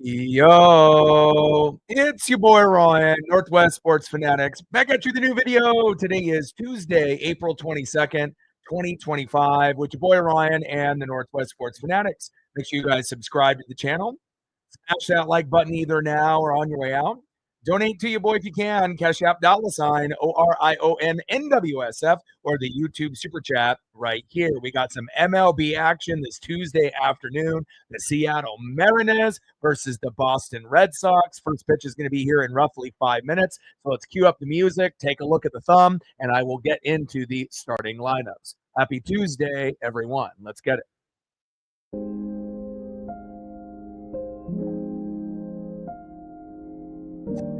Yo, it's your boy Ryan, Northwest Sports Fanatics. Back at you with a new video. Today is Tuesday, April 22nd, 2025, with your boy Ryan and the Northwest Sports Fanatics. Make sure you guys subscribe to the channel. Smash that like button either now or on your way out. Donate to your boy if you can. Cash App $sign ORIONNWSF or the YouTube Super Chat right here. We got some MLB action this Tuesday afternoon. The Seattle Mariners versus the Boston Red Sox. First pitch is going to be here in roughly 5 minutes. So let's cue up the music, take a look at the thumb, and I will get into the starting lineups. Happy Tuesday, everyone. Let's get it.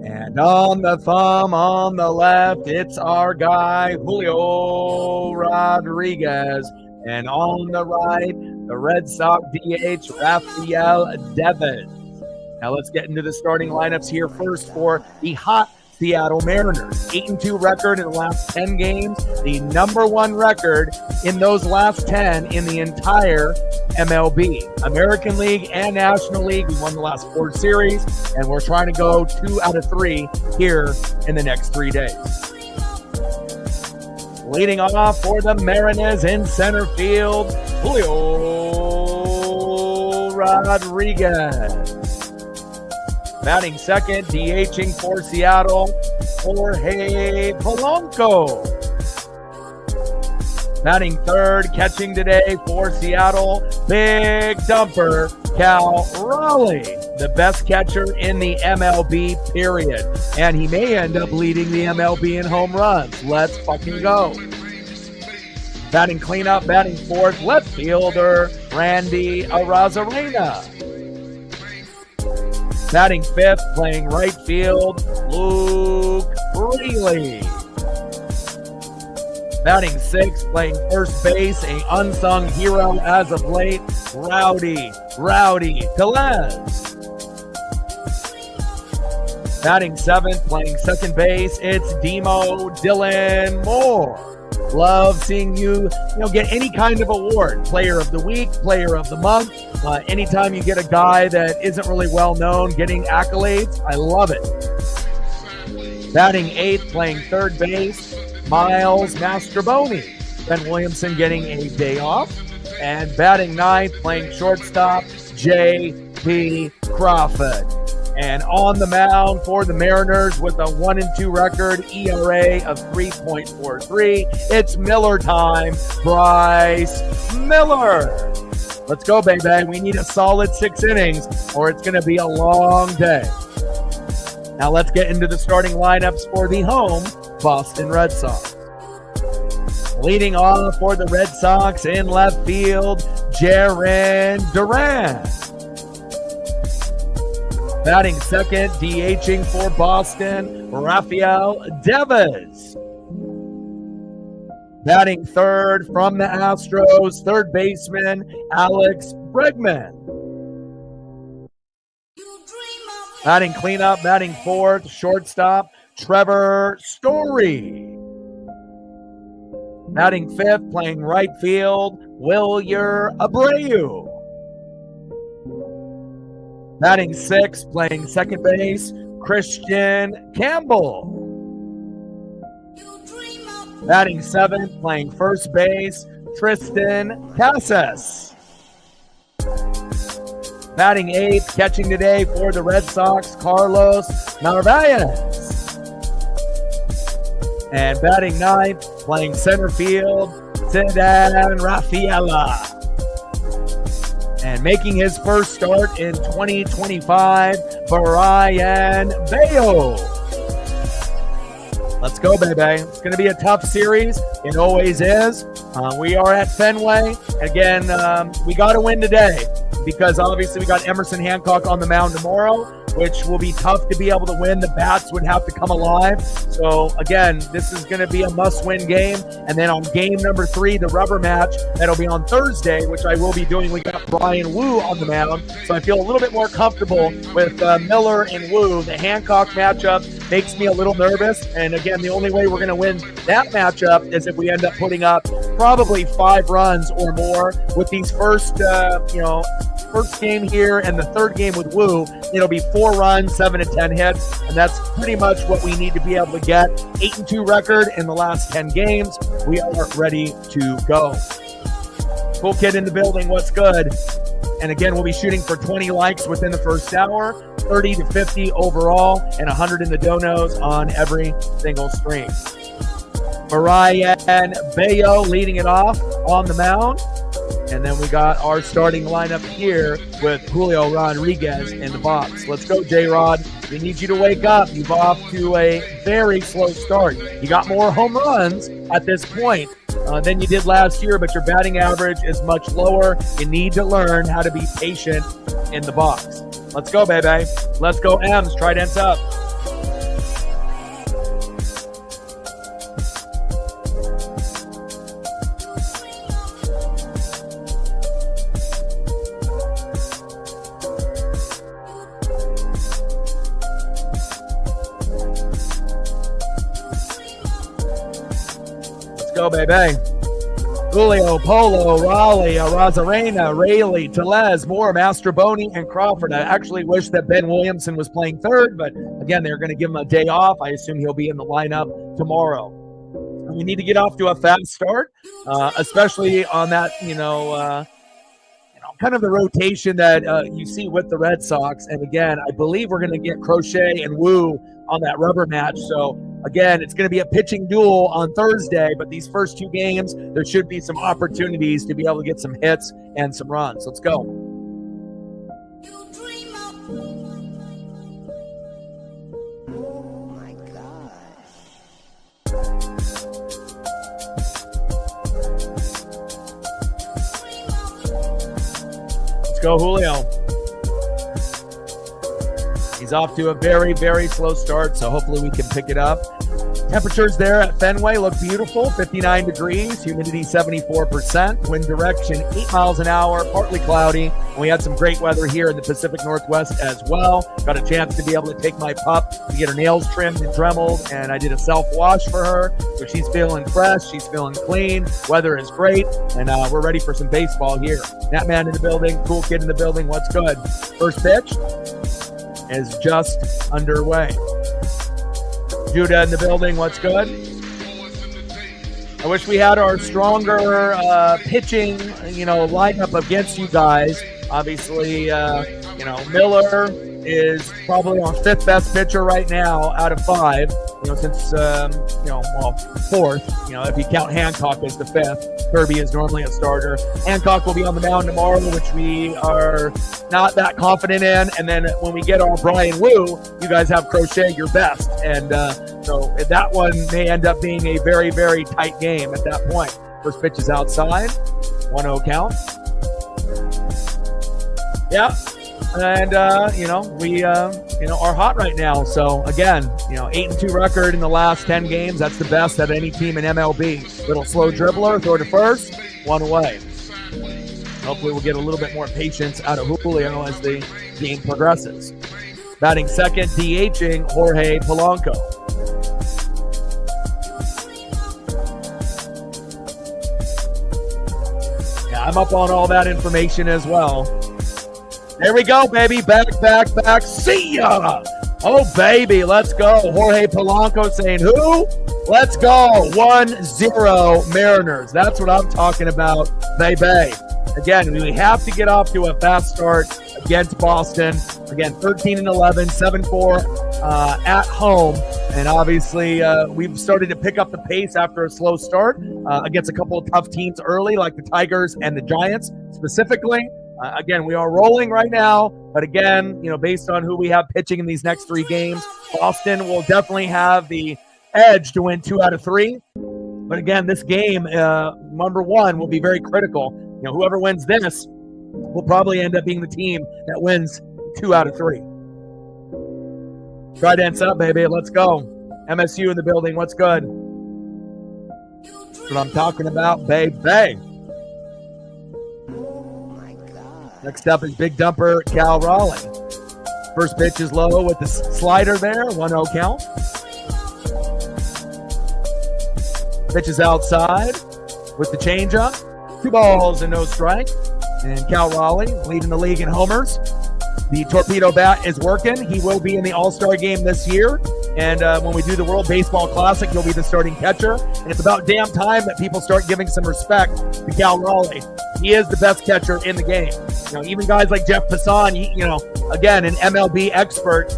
And on the thumb, on the left, it's our guy, Julio Rodriguez. And on the right, the Red Sox DH, Rafael Devers. Now let's get into the starting lineups here first for the hot Seattle Mariners. 8-2 record in the last 10 games. The number one record in those last 10 in the entire MLB. American League and National League. We won the last 4 series, and we're trying to go 2 out of 3 here in the next 3 days. Leading off for the Mariners in center field, Julio Rodriguez. Batting second, DHing for Seattle, Jorge Polanco. Batting third, catching today for Seattle, big dumper, Cal Raleigh, the best catcher in the MLB, period. And he may end up leading the MLB in home runs. Let's fucking go. Batting cleanup, batting fourth, left fielder, Randy Arozarena. Batting fifth, playing right field, Luke Freely. Batting sixth, playing first base, an unsung hero as of late, Rowdy Tellez. Batting seventh, playing second base, it's Demo Dylan Moore. Love seeing you get any kind of award. Player of the week, player of the month. Anytime you get a guy that isn't really well known getting accolades, I love it. Batting eighth, playing third base, Miles Mastrobuoni. Ben Williamson getting a day off. And batting ninth, playing shortstop, J.P. Crawford. And on the mound for the Mariners with a 1-2 record, ERA of 3.43, it's Miller time, Bryce Miller. Let's go, baby. We need a solid 6 innings or it's going to be a long day. Now let's get into the starting lineups for the home Boston Red Sox. Leading off for the Red Sox in left field, Jarren Duran. Batting second, DHing for Boston, Rafael Devers. Batting third from the Astros, third baseman, Alex Bregman. Batting cleanup, batting fourth, shortstop, Trevor Story. Batting fifth, playing right field, Wilyer Abreu. Batting sixth, playing second base, Christian Campbell. Batting seventh, playing first base, Tristan Casas. Batting eighth, catching today for the Red Sox, Carlos Narvaez. And batting ninth, playing center field, Ceddanne Rafaela. And making his first start in 2025, Brian Bayo. Let's go, baby. It's going to be a tough series. It always is. We are at Fenway. Again, we got to win today because obviously we got Emerson Hancock on the mound tomorrow, which will be tough to be able to win. The bats would have to come alive. So, again, this is going to be a must-win game. And then on game number 3, the rubber match, that'll be on Thursday, which I will be doing. We got Brian Wu on the mound. So I feel a little bit more comfortable with Miller and Wu. The Hancock matchup, makes me a little nervous. And again, the only way we're going to win that matchup is if we end up putting up probably 5 runs or more with these first game here and the third game with Woo. It'll be 4 runs, 7 to 10 hits, and that's pretty much what we need to be able to get. 8-2 record in the last 10 games. We are ready to go. Cool Kid in the building. What's good? And again, we'll be shooting for 20 likes within the first hour, 30 to 50 overall, and 100 in the donos on every single stream. Mariah and Bayo leading it off on the mound. And then we got our starting lineup here with Julio Rodriguez in the box. Let's go, J-Rod. We need you to wake up. You've off to a very slow start. You got more home runs at this point than you did last year, but your batting average is much lower. You need to learn how to be patient in the box. Let's go, baby. Let's go, M's. Trident's up. Go, baby. Julio, Polo, Raleigh, Rosarena, Rayleigh, Telez, Moore, Mastroboni, and Crawford. I actually wish that Ben Williamson was playing third, but again, they're going to give him a day off. I assume he'll be in the lineup tomorrow. We need to get off to a fast start, especially on that, kind of the rotation that you see with the Red Sox. And again, I believe we're going to get Crochet and Woo on that rubber match. So again, it's going to be a pitching duel on Thursday, but these first 2 games, there should be some opportunities to be able to get some hits and some runs. Let's go. Oh my gosh. Let's go, Julio. He's off to a very, very slow start, so hopefully we can pick it up. Temperatures there at Fenway look beautiful, 59 degrees, humidity 74%, wind direction 8 miles an hour, partly cloudy. And we had some great weather here in the Pacific Northwest as well. Got a chance to be able to take my pup to get her nails trimmed and dremeled, and I did a self-wash for her. So she's feeling fresh, she's feeling clean, weather is great, and we're ready for some baseball here. That man in the building, Cool Kid in the building, what's good? First pitch is just underway. Judah in the building, what's good? I wish we had our stronger pitching, lineup against you guys. Obviously, Miller is probably our 5th best pitcher right now out of 5. Since 4th. If you count Hancock as the 5th. Kirby is normally a starter. Hancock will be on the mound tomorrow, which we are not that confident in. And then when we get our Brian Woo, you guys have Crochet your best. And so that one may end up being a very, very tight game at that point. First pitch is outside. 1-0 count. Yeah. And, we are hot right now. So, again, 8-2 record in the last 10 games. That's the best at any team in MLB. Little slow dribbler, throw to first, 1 away. Hopefully we'll get a little bit more patience out of Julio as the game progresses. Batting second, DHing Jorge Polanco. Yeah, I'm up on all that information as well. There we go, baby. Back. See ya. Oh, baby. Let's go. Jorge Polanco saying who? Let's go. 1-0 Mariners. That's what I'm talking about, baby. Again, we have to get off to a fast start against Boston. Again, 13-11, 7-4 at home. And obviously, we've started to pick up the pace after a slow start against a couple of tough teams early, like the Tigers and the Giants specifically. Again, we are rolling right now, but again, based on who we have pitching in these next 3 games, Boston will definitely have the edge to win 2 out of 3. But again, this game, number 1, will be very critical. Whoever wins this will probably end up being the team that wins 2 out of 3. Trident's up, baby. Let's go. MSU in the building. What's good? That's what I'm talking about, baby. Next up is Big Dumper Cal Raleigh. First pitch is low with the slider there, 1-0 count. Pitch is outside with the changeup. 2 balls and no strike. And Cal Raleigh leading the league in homers. The torpedo bat is working. He will be in the All-Star game this year. And when we do the World Baseball Classic, he'll be the starting catcher. And it's about damn time that people start giving some respect to Cal Raleigh. He is the best catcher in the game. Even guys like Jeff Passan, again, an MLB expert,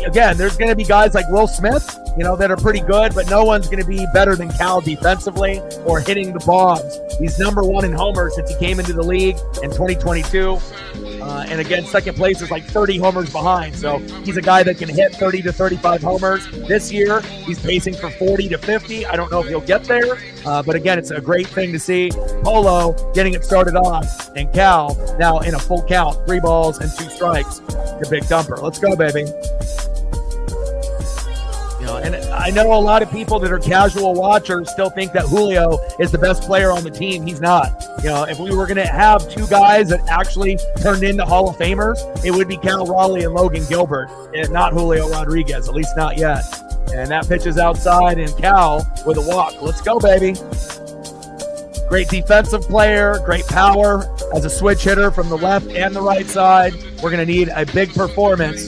again, there's going to be guys like Will Smith, that are pretty good, but no one's going to be better than Cal defensively or hitting the bombs. He's number 1 in homers since he came into the league in 2022. And again, second place is like 30 homers behind. So he's a guy that can hit 30 to 35 homers. This year, he's pacing for 40 to 50. I don't know if he'll get there. But again, it's a great thing to see. Polo getting it started off. And Cal now in a full count. 3 balls and 2 strikes to Big Dumper. Let's go, baby. And I know a lot of people that are casual watchers still think that Julio is the best player on the team. He's not. If we were going to have 2 guys that actually turned into Hall of Famers, it would be Cal Raleigh and Logan Gilbert, and not Julio Rodriguez, at least not yet. And that pitch is outside, and Cal with a walk. Let's go, baby. Great defensive player, great power as a switch hitter from the left and the right side. We're going to need a big performance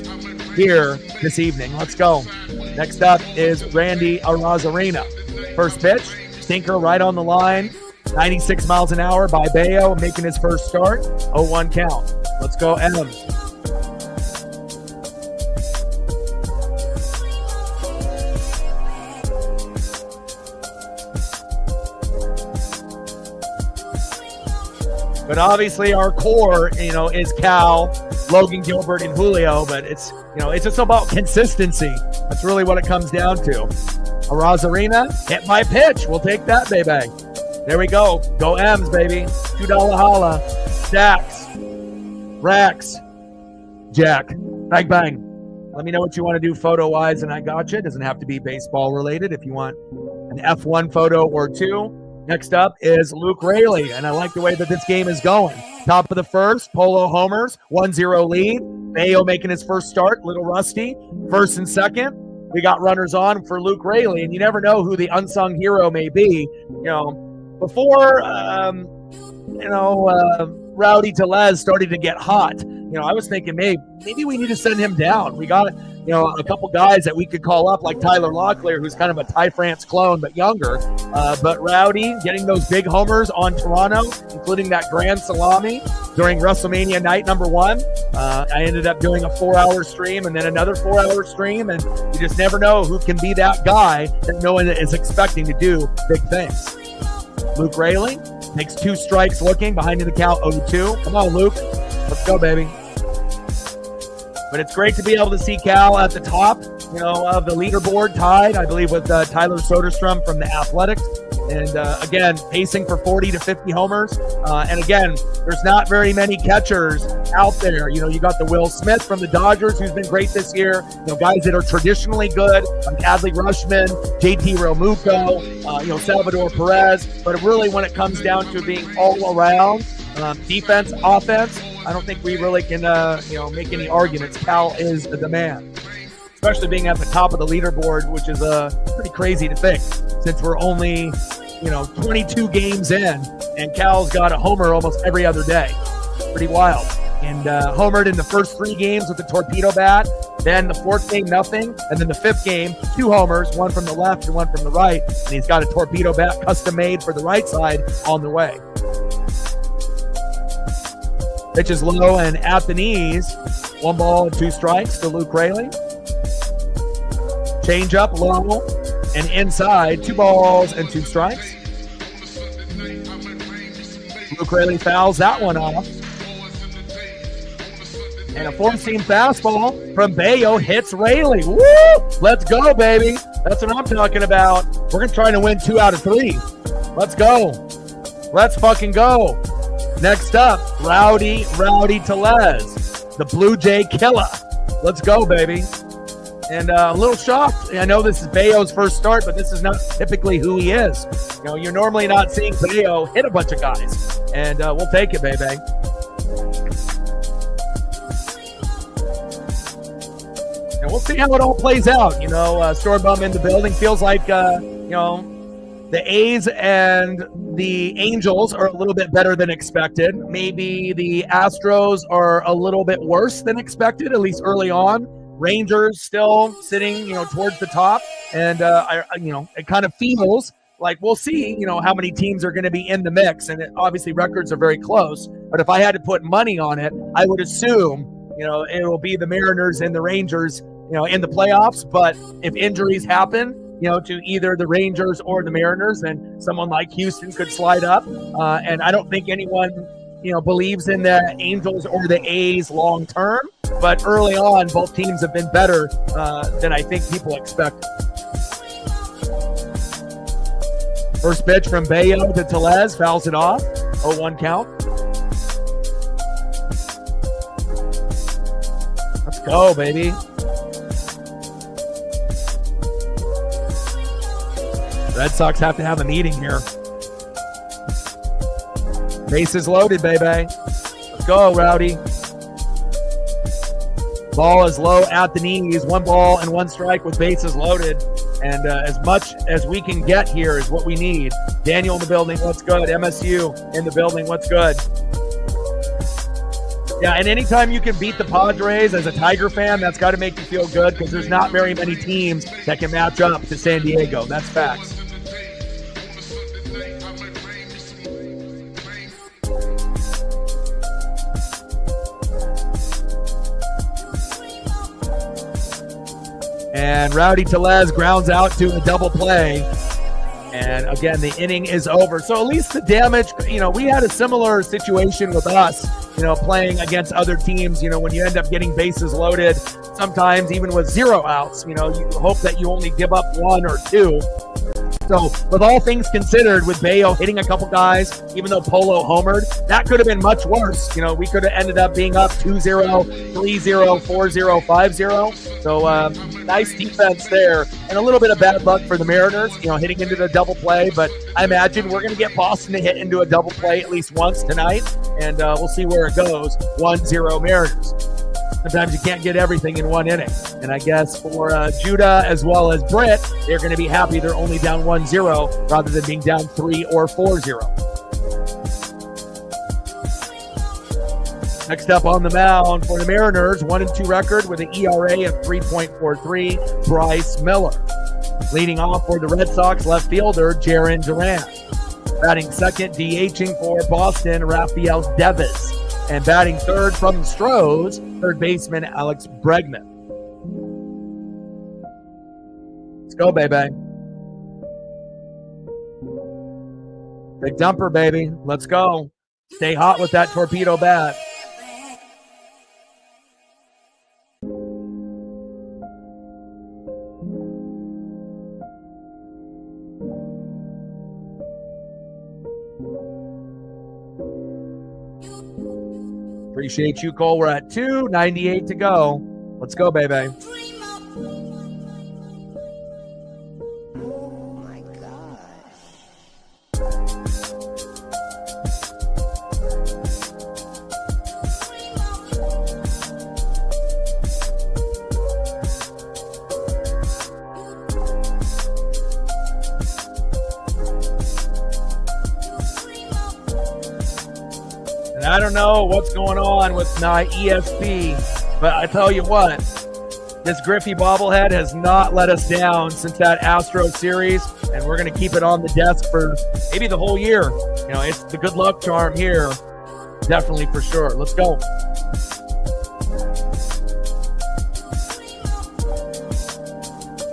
here this evening. Let's go. Next up is Randy Arozarena. First pitch, sinker right on the line. 96 miles an hour by Bayo, making his first start. 0-1 count. Let's go, Adams. But obviously our core, is Cal, Logan Gilbert, and Julio. But it's just about consistency. That's really what it comes down to. Arozarena, hit by pitch. We'll take that, baby. There we go. Go M's, baby. $2 holla. Stacks. Racks. Jack. Bang, bang. Let me know what you want to do photo-wise, and I got you. It doesn't have to be baseball-related if you want an F1 photo or 2. Next up is Luke Raley, and I like the way that this game is going. Top of the first, Polo homers, 1-0 lead. Bayo making his first start, little rusty. First and second, we got runners on for Luke Raley, and you never know who the unsung hero may be. Before, Rowdy Tellez started to get hot, I was thinking, maybe we need to send him down. We got, a couple guys that we could call up, like Tyler Locklear, who's kind of a Ty France clone, but younger. But Rowdy getting those big homers on Toronto, including that grand salami during WrestleMania night number 1. I ended up doing a 4-hour stream and then another 4-hour stream, and you just never know who can be that guy that no one is expecting to do big things. Luke Raley makes 2 strikes looking, behind in the count 0-2. Come on, Luke. Let's go, baby. But it's great to be able to see Cal at the top, of the leaderboard, tied, I believe, with Tyler Soderstrom from the Athletics. And again, pacing for 40 to 50 homers. And again, there's not very many catchers out there. You got the Will Smith from the Dodgers, who's been great this year. Guys that are traditionally good. Adley Rushman, JT Realmuto, Salvador Perez. But really, when it comes down to being all around, defense, offense, I don't think we really can, make any arguments. Cal is the man, especially being at the top of the leaderboard, which is pretty crazy to think, since we're only, 22 games in, and Cal's got a homer almost every other day. Pretty wild. And homered in the first 3 games with the torpedo bat, then the 4th game, nothing, and then the 5th game, 2 homers, 1 from the left and 1 from the right, and he's got a torpedo bat custom made for the right side on the way. Pitch is low and at the knees. 1 ball and 2 strikes to Luke Raley. Change up low and inside. 2 balls and 2 strikes. Luke Raley fouls that one off. And a 4-seam fastball from Bayo hits Raley. Woo! Let's go, baby. That's what I'm talking about. We're going to try to win 2 out of 3. Let's go. Let's fucking go. Next up, Rowdy Tellez, the Blue Jay killer. Let's go, baby. And a little shocked. I know this is Bayo's first start, but this is not typically who he is. You're normally not seeing Bayo hit a bunch of guys. And we'll take it, baby. And we'll see how it all plays out. Storm Bum in the building. Feels like, The A's and the Angels are a little bit better than expected. Maybe the Astros are a little bit worse than expected, at least early on. Rangers still sitting, towards the top. And, it kind of feels like we'll see, how many teams are going to be in the mix. And obviously records are very close. But if I had to put money on it, I would assume, it will be the Mariners and the Rangers, in the playoffs. But if injuries happen, to either the Rangers or the Mariners, and someone like Houston could slide up. And I don't think anyone, believes in the Angels or the A's long term. But early on, both teams have been better than I think people expect. First pitch from Bayo to Tellez, fouls it off. 0-1 count. Let's go, baby. Red Sox have to have a meeting here. Bases loaded, baby. Let's go, Rowdy. Ball is low at the knees. 1 ball and 1 strike with bases loaded. And as much as we can get here is what we need. Daniel in the building, what's good? MSU in the building, what's good? Yeah, and anytime you can beat the Padres as a Tiger fan, that's got to make you feel good because there's not very many teams that can match up to San Diego. That's facts. And Rowdy Tellez grounds out to a double play. And again, the inning is over. So at least the damage, we had a similar situation with us, playing against other teams, when you end up getting bases loaded, sometimes even with 0 outs, you hope that you only give up 1 or 2. So with all things considered, with Bayo hitting a couple guys, even though Polo homered, that could have been much worse. We could have ended up being up 2-0, 3-0, 4-0, 5-0. So nice defense there. And a little bit of bad luck for the Mariners, hitting into the double play. But I imagine we're going to get Boston to hit into a double play at least once tonight. And we'll see where it goes. 1-0 Mariners. Sometimes you can't get everything in one inning. And I guess for Judah as well as Britt, they're going to be happy they're only down 1-0 rather than being down 3 or 4-0. Next up on the mound for the Mariners, 1-2 record with an ERA of 3.43, Bryce Miller. Leading off for the Red Sox, left fielder Jarren Duran. Batting second, DHing for Boston, Rafael Devers. And batting third from the Stros, third baseman Alex Bregman. Let's go, baby. Big dumper, baby. Let's go. Stay hot with that torpedo bat. Appreciate you, Cole. We're at 2:98 to go. Let's go, baby. Oh my gosh. I don't know what's going on with my ESP, but I tell you what, this Griffey bobblehead has not let us down since that Astro series, and we're going to keep it on the desk for maybe the whole year. It's the good luck charm here, definitely for sure. Let's go.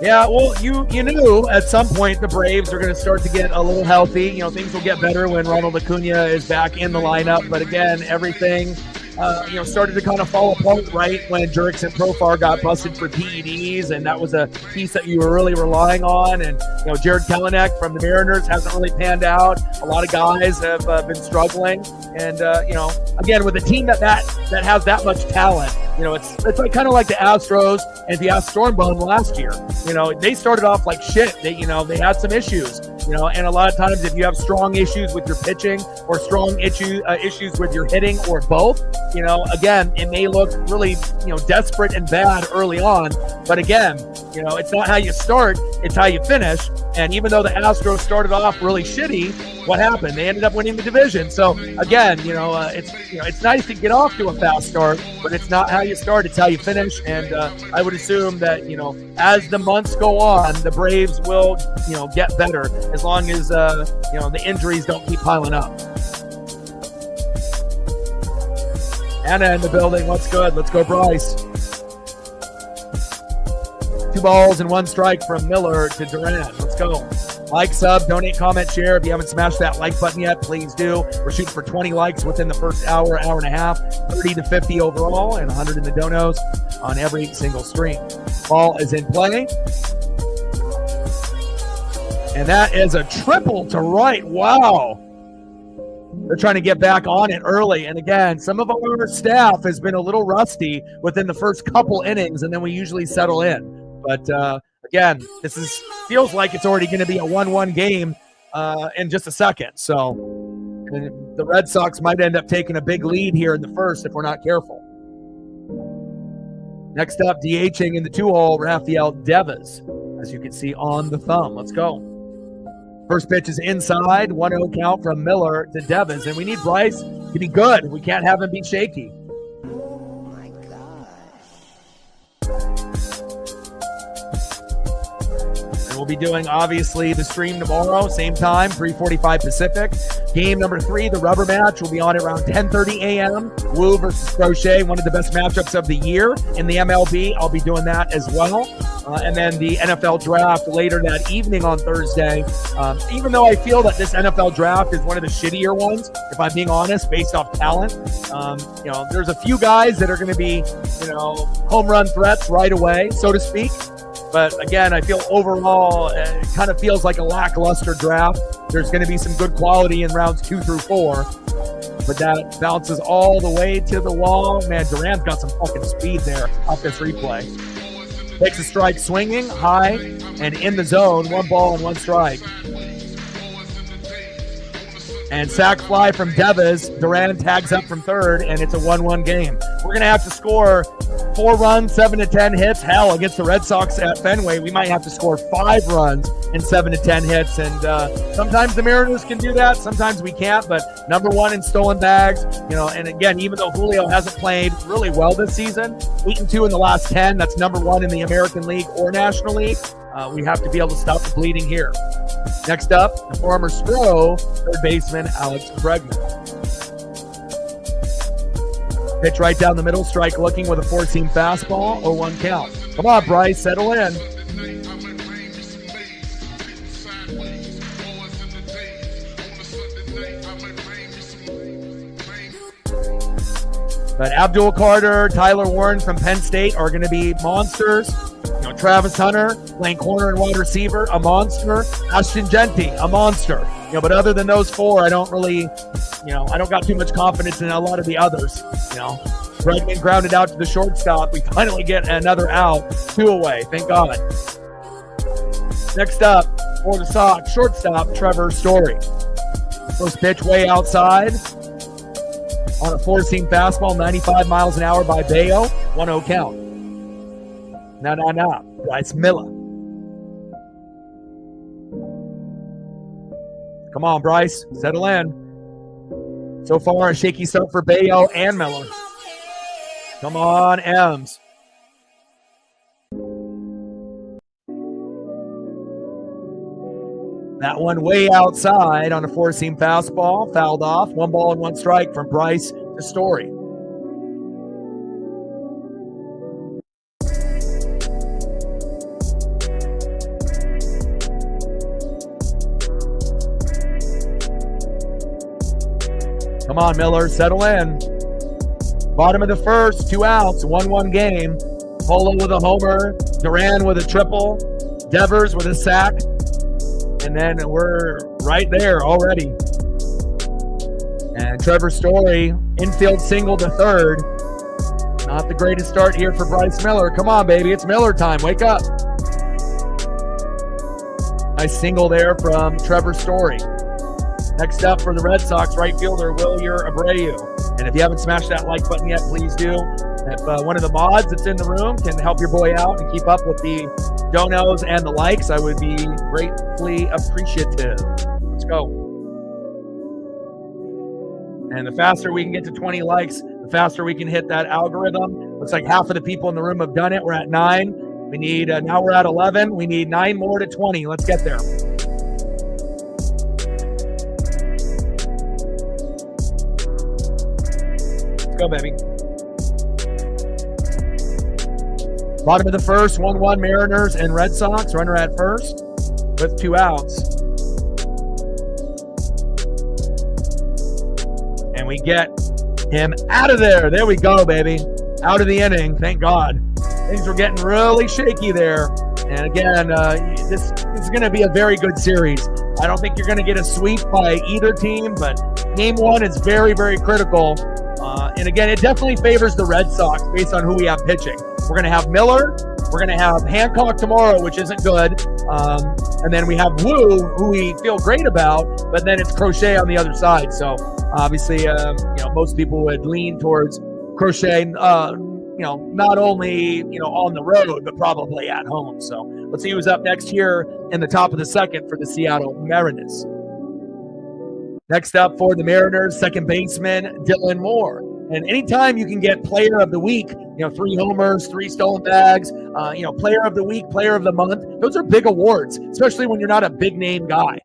Yeah, well, you knew at some point the Braves are going to start to get a little healthy. Things will get better when Ronald Acuna is back in the lineup. But again, everything, started to kind of fall apart right when Jurickson Profar got busted for PEDs, and that was a piece that you were really relying on. And Jared Kelenic from the Mariners hasn't really panned out. A lot of guys have been struggling, and again with a team that has that much talent, it's like kind of like the Astros and the Stormbone last year. They started off like shit. They had some issues. And a lot of times if you have strong issues with your pitching or strong issues with your hitting or both, again, it may look really, desperate and bad early on. But again, it's not how you start, it's how you finish. And even though the Astros started off really shitty, what happened? They ended up winning the division. So again, it's nice to get off to a fast start, but it's not how you start, it's how you finish. And I would assume that, as the months go on, the Braves will, get better as long as, the injuries don't keep piling up. Anna in the building. What's good? Let's go, Bryce. 2 balls and 1 strike from Miller to Durant. Let's go. Like, sub, donate, comment, share. If you haven't smashed that like button yet, please do. We're shooting for 20 likes within the first hour and a half, 30 to 50 overall, and 100 in the donos on every single stream. Ball is in play. And that is a triple to right. Wow. They're trying to get back on it early. And again, some of our staff has been a little rusty within the first couple innings, and then we usually settle in. But again, feels like it's already going to be a 1-1 game in just a second. So the Red Sox might end up taking a big lead here in the first if we're not careful. Next up, DHing in the 2-hole, Rafael Devers, as you can see on the thumb. Let's go. First pitch is inside, 1-0 count from Miller to Devers, and we need Bryce to be good. We can't have him be shaky. Oh my gosh. And we'll be doing, obviously, the stream tomorrow, same time, 3:45 Pacific. Game number 3, the rubber match, will be on around 10:30 a.m. Wu versus Crochet, one of the best matchups of the year in the MLB. I'll be doing that as well. And then the NFL draft later that evening on Thursday. Even though I feel that this NFL draft is one of the shittier ones, if I'm being honest, based off talent. There's a few guys that are going to be, home run threats right away, so to speak. But again, I feel overall it kind of feels like a lackluster draft. There's going to be some good quality in rounds 2 through 4. But that bounces all the way to the wall. Man, Durant's got some fucking speed there off this replay. Takes a strike swinging, high, and in the zone. 1 ball and 1 strike. And sac fly from Devers. Durant tags up from third, and it's a 1-1 game. We're going to have to score 4 runs, 7 to 10 hits. Hell, against the Red Sox at Fenway, we might have to score 5 runs and 7 to 10 hits. And sometimes the Mariners can do that. Sometimes we can't. But number 1 in stolen bags, and again, even though Julio hasn't played really well this season, 8-2 in the last 10, that's number 1 in the American League or National League. We have to be able to stop the bleeding here. Next up, the former Spro, third baseman Alex Bregman. Pitch right down the middle, strike looking with a 4-seam fastball, 0-1 count. Come on, Bryce, settle in. But Abdul Carter, Tyler Warren from Penn State are going to be monsters. Travis Hunter playing corner and wide receiver, a monster. Ashton Genty, a monster. But other than those 4, I don't really, I don't got too much confidence in a lot of the others. Bregman grounded out to the shortstop. We finally get another out, 2 away. Thank God. Next up for the Sox, shortstop Trevor Story. First pitch way outside on a 4-seam fastball, 95 miles an hour by Bayo, 1-0 count. Nah. Bryce Miller. Come on, Bryce. Settle in. So far, a shaky start for Bayo and Miller. Come on, Ems. That one way outside on a 4-seam fastball. Fouled off. 1 ball and 1 strike from Bryce to Story. Come on, Miller, settle in. Bottom of the first, 2 outs, 1-1 game. Polo with a homer, Duran with a triple, Devers with a sack, and then we're right there already. And Trevor Story, infield single to third. Not the greatest start here for Bryce Miller. Come on, baby, it's Miller time. Wake up. Nice single there from Trevor Story. Next up for the Red Sox, right fielder Wilyer Abreu. And if you haven't smashed that like button yet, please do. If one of the mods that's in the room can help your boy out and keep up with the donos and the likes. I would be gratefully appreciative. Let's go. And the faster we can get to 20 likes, the faster we can hit that algorithm. Looks like half of the people in the room have done it. We're at 9. We need, now we're at 11. We need 9 more to 20. Let's get there. Let's go, baby. Bottom of the first, 1-1 Mariners and Red Sox. Runner at first with 2 outs. And we get him out of there. There we go, baby. Out of the inning. Thank God. Things were getting really shaky there. And again, this is going to be a very good series. I don't think you're going to get a sweep by either team, but game 1 is very, very critical. And again, it definitely favors the Red Sox based on who we have pitching. We're going to have Miller. We're going to have Hancock tomorrow, which isn't good. And then we have Wu, who we feel great about, but then it's Crochet on the other side. So obviously, most people would lean towards Crochet, not only, on the road, but probably at home. So let's see who's up next here in the top of the second for the Seattle Mariners. Next up for the Mariners, second baseman, Dylan Moore. And anytime you can get player of the week, 3 homers, 3 stolen bags, player of the week, player of the month, those are big awards, especially when you're not a big name guy.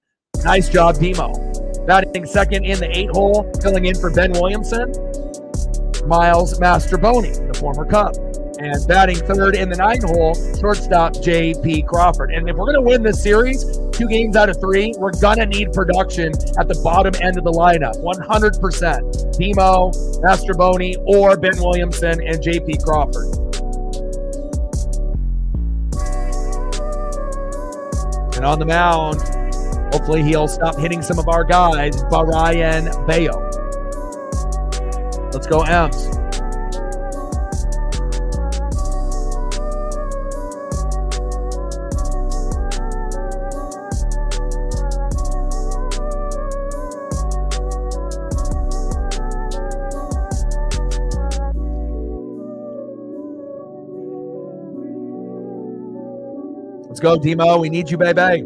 Nice job, Demo. Batting second in the 8-hole, filling in for Ben Williamson, Miles Mastroboni, the former Cub. And batting third in the 9-hole, shortstop J.P. Crawford. And if we're going to win this series, 2 games out of 3, we're going to need production at the bottom end of the lineup, 100%. Demo, Mastroboni, or Ben Williamson and J.P. Crawford. And on the mound, hopefully he'll stop hitting some of our guys, Brian Bayo. Let's go, M's. Let's go, Demo. We need you, baby.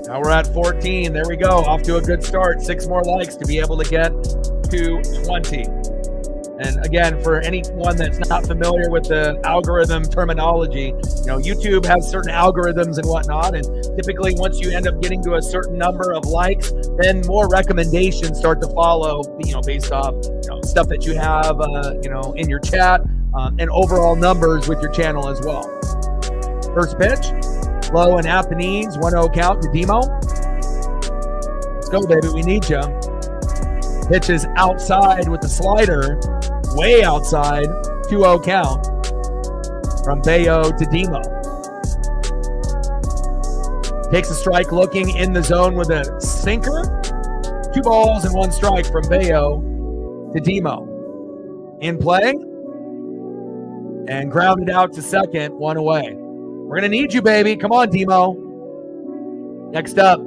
Now we're at 14. There we go. Off to a good start. 6 more likes to be able to get to 20. And again, for anyone that's not familiar with the algorithm terminology, YouTube has certain algorithms and whatnot. And typically once you end up getting to a certain number of likes, then more recommendations start to follow, based off, stuff that you have, in your chat, and overall numbers with your channel as well. First pitch, low and at the knees, 1-0 count to Demo. Let's go, baby. We need you. Pitch is outside with the slider, way outside, 2-0 count from Bayo to Demo. Takes a strike looking in the zone with a sinker. 2 balls and 1 strike from Bayo to Demo. In play and grounded out to second, 1 away. We're going to need you, baby. Come on, Demo. Next up,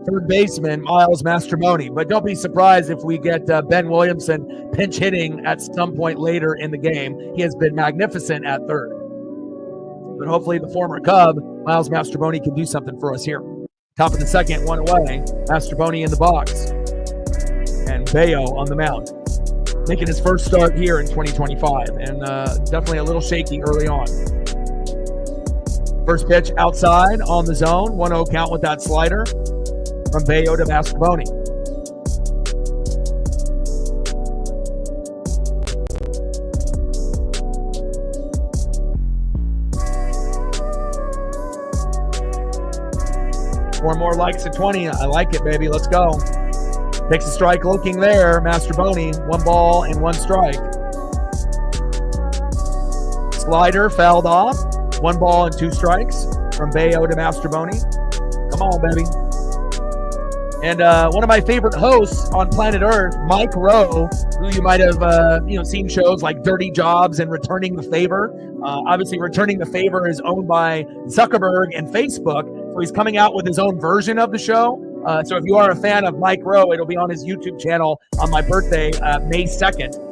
third baseman, Miles Mastroboni. But don't be surprised if we get Ben Williamson pinch hitting at some point later in the game. He has been magnificent at third. But hopefully the former Cub, Miles Mastroboni, can do something for us here. Top of the second, 1 away. Mastroboni in the box. And Bayo on the mound. Making his first start here in 2025. And definitely a little shaky early on. First pitch outside on the zone. 1-0 count with that slider from Bayo to Mastroboni. Four more likes at 20. I like it, baby. Let's go. Takes a strike looking there. Mastroboni, 1 ball and 1 strike. Slider fouled off. 1 ball and 2 strikes from Bayo to Mastroboni. Come on, baby. And one of my favorite hosts on planet Earth, Mike Rowe, who you might have seen shows like Dirty Jobs and Returning the Favor. Obviously, Returning the Favor is owned by Zuckerberg and Facebook, so he's coming out with his own version of the show. So if you are a fan of Mike Rowe, it'll be on his YouTube channel on my birthday, May 2nd.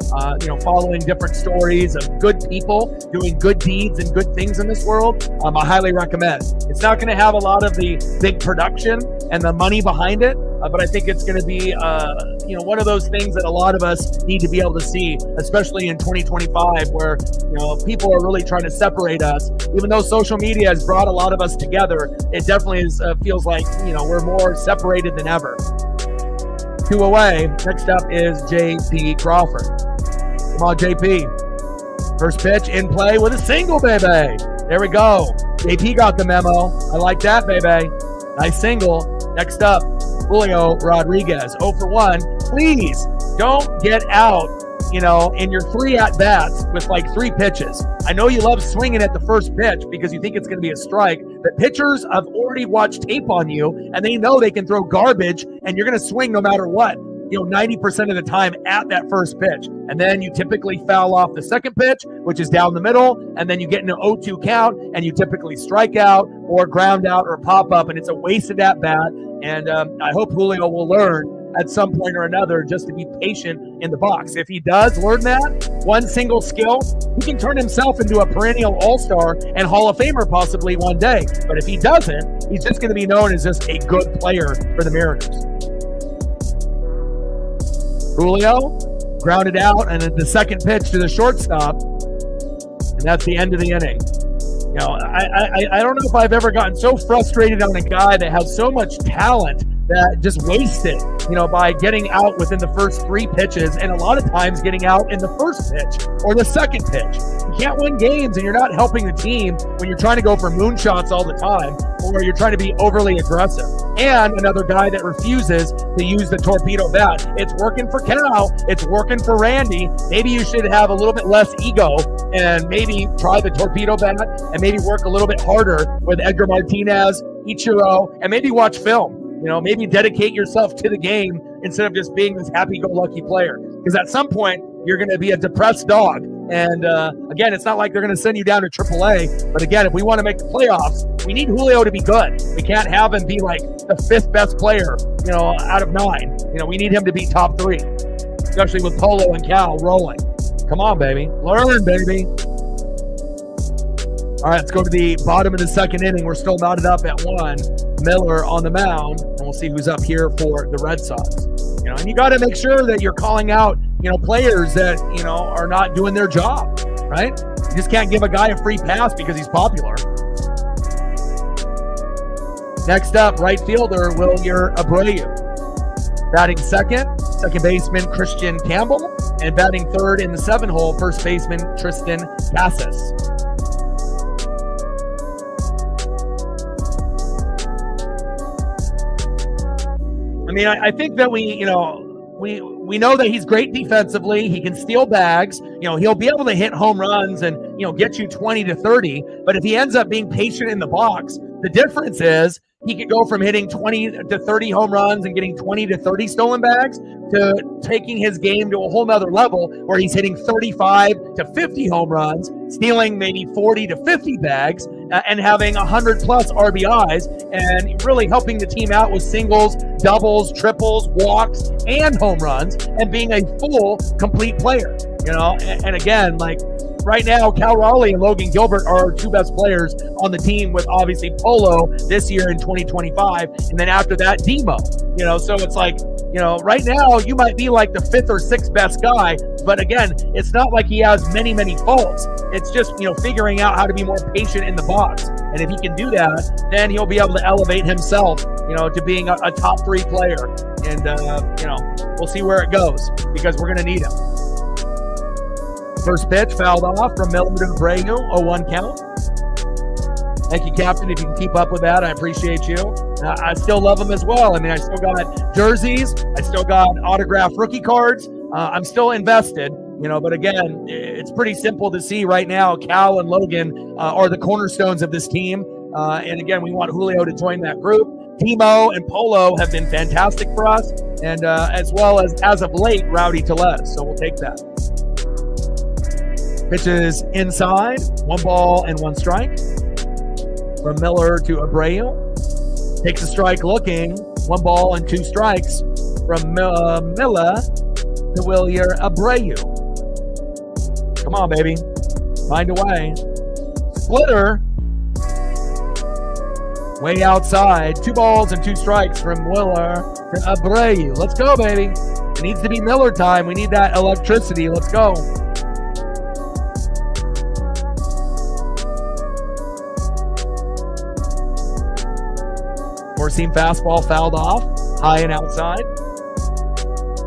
Following different stories of good people doing good deeds and good things in this world. I highly recommend. It's not going to have a lot of the big production and the money behind it, but I think it's going to be, one of those things that a lot of us need to be able to see, especially in 2025, where, people are really trying to separate us. Even though social media has brought a lot of us together, it definitely feels like, we're more separated than ever. 2 away. Next up is J.P. Crawford. Come on, JP. First pitch in play with a single, baby. There we go. JP got the memo. I like that, baby. Nice single. Next up, Julio Rodriguez. 0 for 1. Please don't get out, in your 3 at-bats with like 3 pitches. I know you love swinging at the first pitch because you think it's going to be a strike, but pitchers have already watched tape on you, and they know they can throw garbage, and you're going to swing no matter what. 90% of the time at that first pitch. And then you typically foul off the second pitch, which is down the middle, and then you get into 0-2 count, and you typically strike out or ground out or pop up, and it's a wasted at-bat. And I hope Julio will learn at some point or another just to be patient in the box. If he does learn that, one single skill, he can turn himself into a perennial all-star and Hall of Famer possibly one day. But if he doesn't, he's just going to be known as just a good player for the Mariners. Julio grounded out, and the second pitch to the shortstop, and that's the end of the inning. I don't know if I've ever gotten so frustrated on a guy that has so much talent that just wasted, by getting out within the first 3 pitches, and a lot of times getting out in the first pitch or the second pitch. You can't win games, and you're not helping the team when you're trying to go for moonshots all the time, or you're trying to be overly aggressive. And another guy that refuses to use the torpedo bat. It's working for Cal. It's working for Randy. Maybe you should have a little bit less ego and maybe try the torpedo bat and maybe work a little bit harder with Edgar Martinez, Ichiro, and maybe watch film. Maybe dedicate yourself to the game instead of just being this happy-go-lucky player. Because at some point, you're going to be a depressed dog. And again, it's not like they're going to send you down to AAA. But again, if we want to make the playoffs, we need Julio to be good. We can't have him be like the 5th best player, out of 9. We need him to be top 3, especially with Polo and Cal rolling. Come on, baby. Learn, baby. All right, let's go to the bottom of the second inning. We're still knotted up at 1. Miller on the mound, and we'll see who's up here for the Red Sox. And you got to make sure that you're calling out, players that, are not doing their job, right? You just can't give a guy a free pass because he's popular. Next up, right fielder Wilyer Abreu. Batting second baseman Christian Campbell, and batting third in the 7-hole, first baseman Tristan Casas. I think that we know that he's great defensively. He can steal bags. He'll be able to hit home runs and, get you 20 to 30. But if he ends up being patient in the box, the difference is he could go from hitting 20 to 30 home runs and getting 20 to 30 stolen bags to taking his game to a whole nother level where he's hitting 35 to 50 home runs, stealing maybe 40 to 50 bags, and having 100 plus RBIs, and really helping the team out with singles, doubles, triples, walks, and home runs, and being a full, complete player. And again, right now, Cal Raleigh and Logan Gilbert are our 2 best players on the team, with obviously Polo this year in 2025, and then after that, Demo. So it's like, right now you might be like the 5th or 6th best guy, but again, it's not like he has many, many faults. It's just, figuring out how to be more patient in the box. And if he can do that, then he'll be able to elevate himself, to being a top 3 player. And, we'll see where it goes because we're going to need him. First pitch fouled off from Miller to Abreu, 0-1 count. Thank you, Captain. If you can keep up with that, I appreciate you. I still love them as well. I still got jerseys. I still got autographed rookie cards. I'm still invested, but again, it's pretty simple to see right now. Cal and Logan are the cornerstones of this team. And again, we want Julio to join that group. Timo and Polo have been fantastic for us, and as well as of late, Rowdy Tellez. So we'll take that. Pitches inside, 1 ball and 1 strike. From Miller to Abreu. Takes a strike looking, 1 ball and 2 strikes from Miller to Wilyer Abreu. Come on, baby. Find a way. Splitter. Way outside. 2 balls and 2 strikes from Willer to Abreu. Let's go, baby. It needs to be Miller time. We need that electricity. Let's go. Four-seam fastball fouled off, high and outside.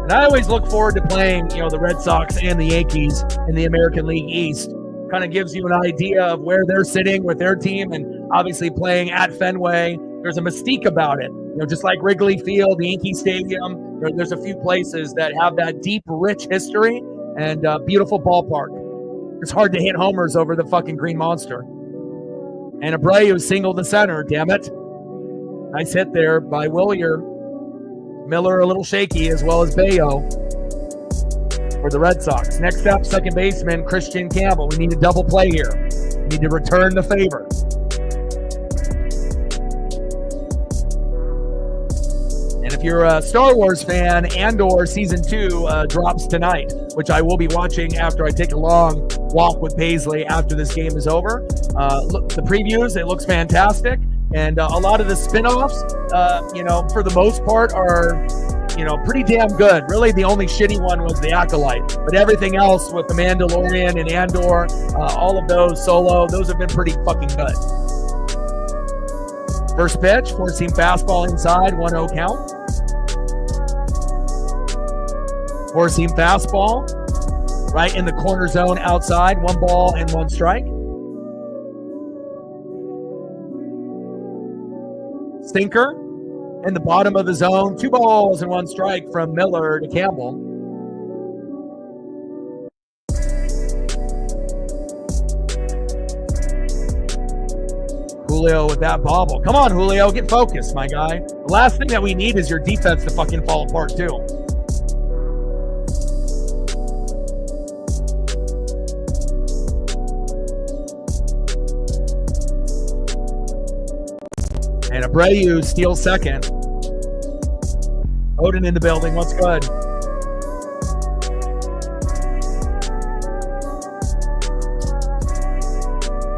And I always look forward to playing, the Red Sox and the Yankees in the American League East. Kind of gives you an idea of where they're sitting with their team, and obviously playing at Fenway, there's a mystique about it. Just like Wrigley Field, Yankee Stadium, there's a few places that have that deep, rich history and beautiful ballpark. It's hard to hit homers over the fucking Green Monster. And Abreu singled the center, damn it. Nice hit there by Wilyer. Miller a little shaky, as well as Bayo for the Red Sox. Next up, second baseman Christian Campbell. We need a double play here. We need to return the favor. And if you're a Star Wars fan, Andor Season 2 drops tonight, which I will be watching after I take a long walk with Paisley after this game is over. Look, the previews, it looks fantastic. And a lot of the spin-offs, for the most part are, pretty damn good. Really, the only shitty one was The Acolyte. But everything else with The Mandalorian and Andor, all of those solo, those have been pretty fucking good. First pitch, four-seam fastball inside, 1-0 count. Four-seam fastball, right in the corner zone outside, 1 ball and 1 strike. Sinker in the bottom of the zone, 2 balls and 1 strike from Miller to Campbell. Julio with that bobble. Come on, Julio, get focused, my guy. The last thing that we need is your defense to fucking fall apart, too. And Abreu steals second. Odin in the building. What's good?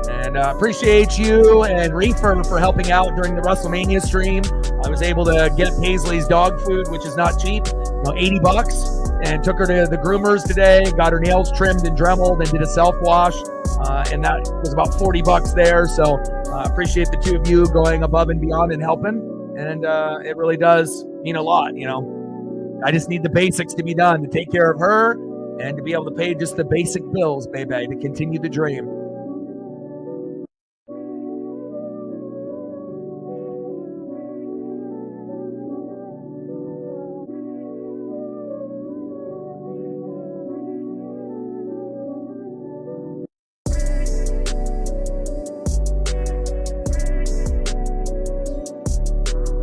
And appreciate you and Reefer for helping out during the WrestleMania stream. I was able to get Paisley's dog food, which is not cheap, $80, and took her to the groomers today, got her nails trimmed and dremeled, and did a self-wash. And that was about $40 there. So appreciate the two of you going above and beyond and helping. And it really does mean a lot, I just need the basics to be done to take care of her and to be able to pay just the basic bills, baby, to continue the dream.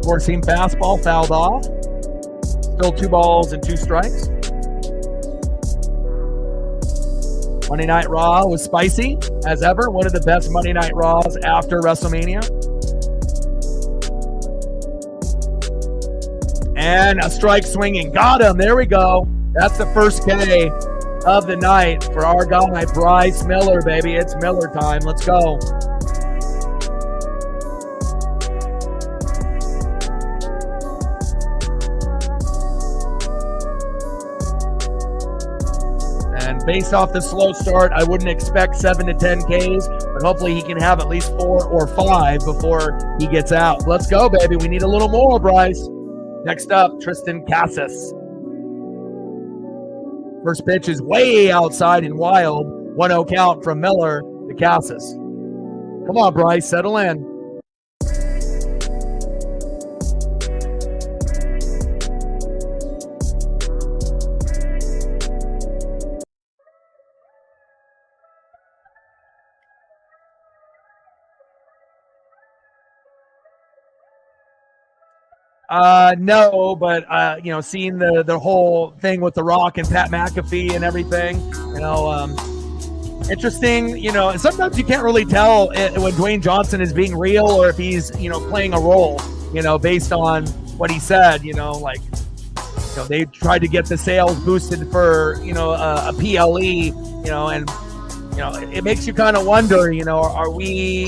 Four-seam fastball fouled off. Still 2 balls and 2 strikes. Monday Night Raw was spicy, as ever. One of the best Monday Night Raws after WrestleMania. And a strike swinging. Got him. There we go. That's the first K of the night for our guy, Bryce Miller, baby. It's Miller time. Let's go. Based off the slow start, I wouldn't expect 7 to 10 Ks, but hopefully he can have at least 4 or 5 before he gets out. Let's go, baby. We need a little more, Bryce. Next up, Tristan Casas. First pitch is way outside and wild. 1-0 count from Miller to Casas. Come on, Bryce. Settle in. No, but seeing the whole thing with The Rock and Pat McAfee and everything, interesting. Sometimes you can't really tell when Dwayne Johnson is being real or if he's playing a role, based on what he said, like, they tried to get the sales boosted for, a PLE, and, it makes you kind of wonder, are we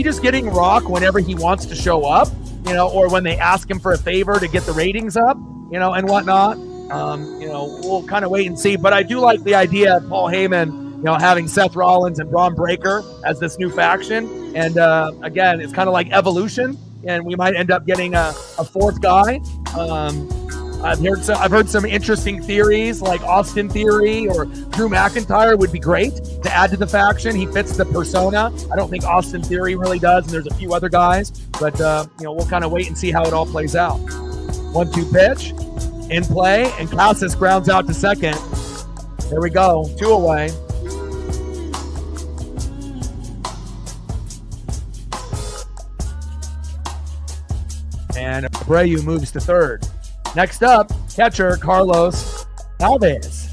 just getting rock whenever he wants to show up, or when they ask him for a favor to get the ratings up, and whatnot. We'll kind of wait and see. But I do like the idea of Paul Heyman, having Seth Rollins and Braun Breaker as this new faction. And again, it's kind of like evolution, and we might end up getting a fourth guy. I've heard some interesting theories, like Austin Theory or Drew McIntyre would be great to add to the faction. He fits the persona. I don't think Austin Theory really does, and there's a few other guys. But we'll kind of wait and see how it all plays out. 1-2 pitch in play, and Casas grounds out to second. There we go, 2 away. And Abreu moves to third. Next up, catcher Carlos Alves.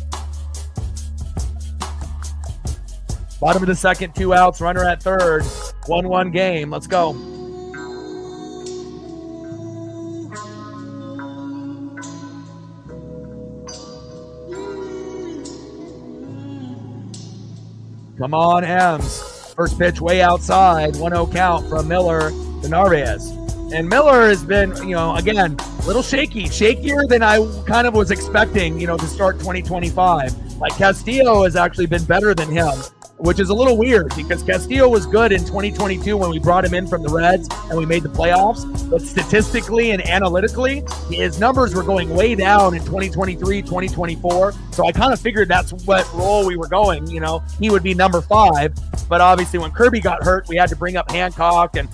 Bottom of the second, 2 outs, runner at third. 1-1 game. Let's go. Come on, Ems. First pitch way outside. 1-0 count from Miller to Narvaez. And Miller has been, again, a little shakier than I kind of was expecting, to start 2025. Like Castillo has actually been better than him, which is a little weird because Castillo was good in 2022 when we brought him in from the Reds and we made the playoffs. But statistically and analytically, his numbers were going way down in 2023, 2024. So I kind of figured that's what role we were going. He would be number 5. But obviously when Kirby got hurt, we had to bring up Hancock and,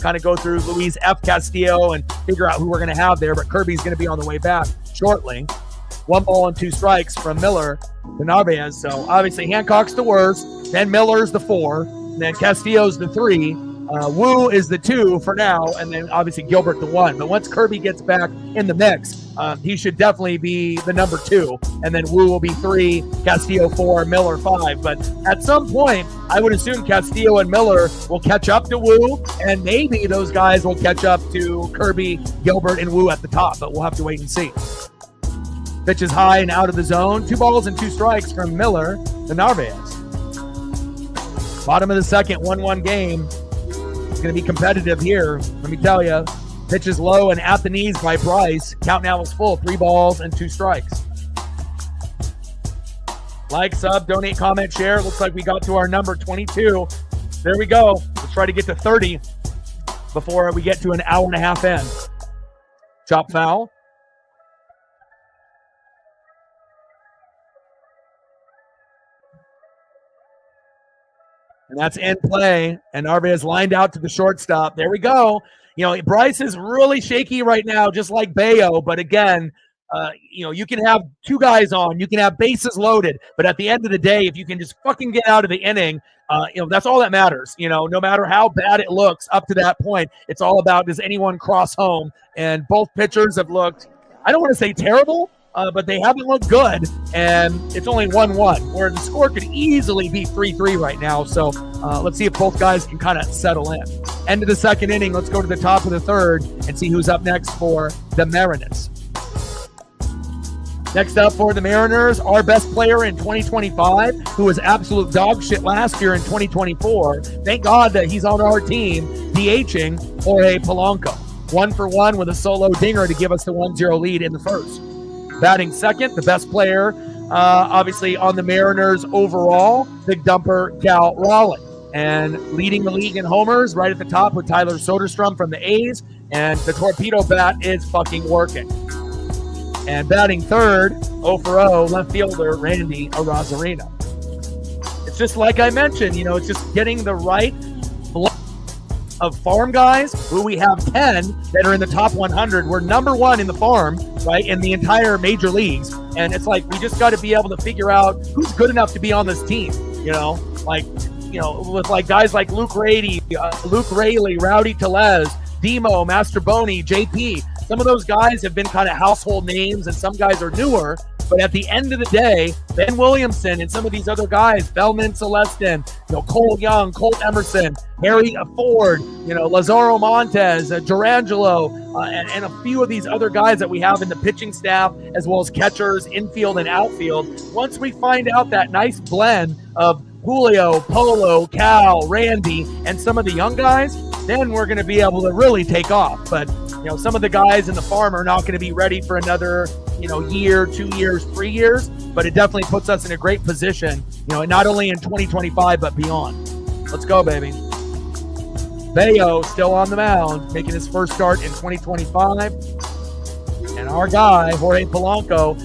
kind of go through Luis F. Castillo and figure out who we're going to have there. But Kirby's going to be on the way back shortly. 1 ball and 2 strikes from Miller to Narvaez. So obviously Hancock's the worst, then Miller's the 4, and then Castillo's the 3. Wu is the 2 for now, and then obviously Gilbert the 1. But once Kirby gets back in the mix, he should definitely be the number 2, and then Wu will be 3, Castillo 4, Miller 5. But at some point, I would assume Castillo and Miller will catch up to Wu, and maybe those guys will catch up to Kirby, Gilbert, and Wu at the top, but we'll have to wait and see. Pitch is high and out of the zone. 2 balls and 2 strikes from Miller to Narvaez. Bottom of the second, 1-1 game. It's going to be competitive here. Let me tell you, pitch is low and at the knees by Bryce. Count now is full. 3 balls and 2 strikes. Like, sub, donate, comment, share. Looks like we got to our number 22. There we go. Let's try to get to 30 before we get to an hour and a half in. Chop foul. And that's in play. And Narvaez lined out to the shortstop. There we go. Bryce is really shaky right now, just like Bayo. But again, you can have 2 guys on. You can have bases loaded. But at the end of the day, if you can just fucking get out of the inning, that's all that matters. No matter how bad it looks up to that point, it's all about does anyone cross home. And both pitchers have looked, I don't want to say terrible, but they haven't looked good, and it's only 1-1, where the score could easily be 3-3 right now. So let's see if both guys can kind of settle in. End of the second inning, let's go to the top of the third and see who's up next for the Mariners. Next up for the Mariners, our best player in 2025, who was absolute dog shit last year in 2024. Thank God that he's on our team, DHing Jorge Polanco. 1-for-1 with a solo dinger to give us the 1-0 lead in the first. Batting second, the best player, obviously on the Mariners overall, big dumper Cal Raleigh. And leading the league in homers right at the top with Tyler Soderstrom from the A's. And the torpedo bat is fucking working. And batting third, 0-for-0, left fielder Randy Arozarena. It's just like I mentioned, it's just getting the right blend of farm guys, who we have 10 that are in the top 100. We're number 1 in the farm, right, in the entire major leagues. And it's like, we just got to be able to figure out who's good enough to be on this team, with like guys like Luke Raley, Rowdy Tellez, Demo, Master Boney, JP. Some of those guys have been kind of household names, and some guys are newer. But at the end of the day, Ben Williamson and some of these other guys, Bellman Celestin, Cole Young, Colt Emerson, Harry Ford, Lazaro Montez, Durangelo, and a few of these other guys that we have in the pitching staff, as well as catchers, infield and outfield. Once we find out that nice blend of Julio, Polo, Cal, Randy, and some of the young guys, then we're going to be able to really take off. But, some of the guys in the farm are not going to be ready for another, year, 2 years, 3 years. But it definitely puts us in a great position, not only in 2025, but beyond. Let's go, baby. Bayo still on the mound, making his first start in 2025. And our guy, Jorge Polanco,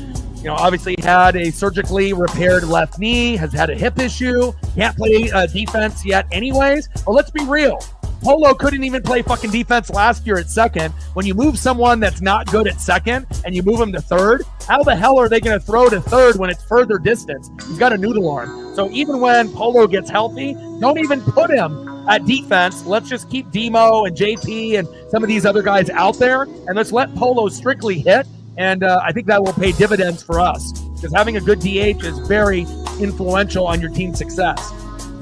obviously had a surgically repaired left knee, has had a hip issue, can't play defense yet anyways. Well, let's be real. Polo couldn't even play fucking defense last year at second. When you move someone that's not good at second and you move him to third, how the hell are they going to throw to third when it's further distance? He's got a noodle arm. So even when Polo gets healthy, don't even put him at defense. Let's just keep Demo and JP and some of these other guys out there, and let's let Polo strictly hit. And I think that will pay dividends for us, because having a good DH is very influential on your team's success.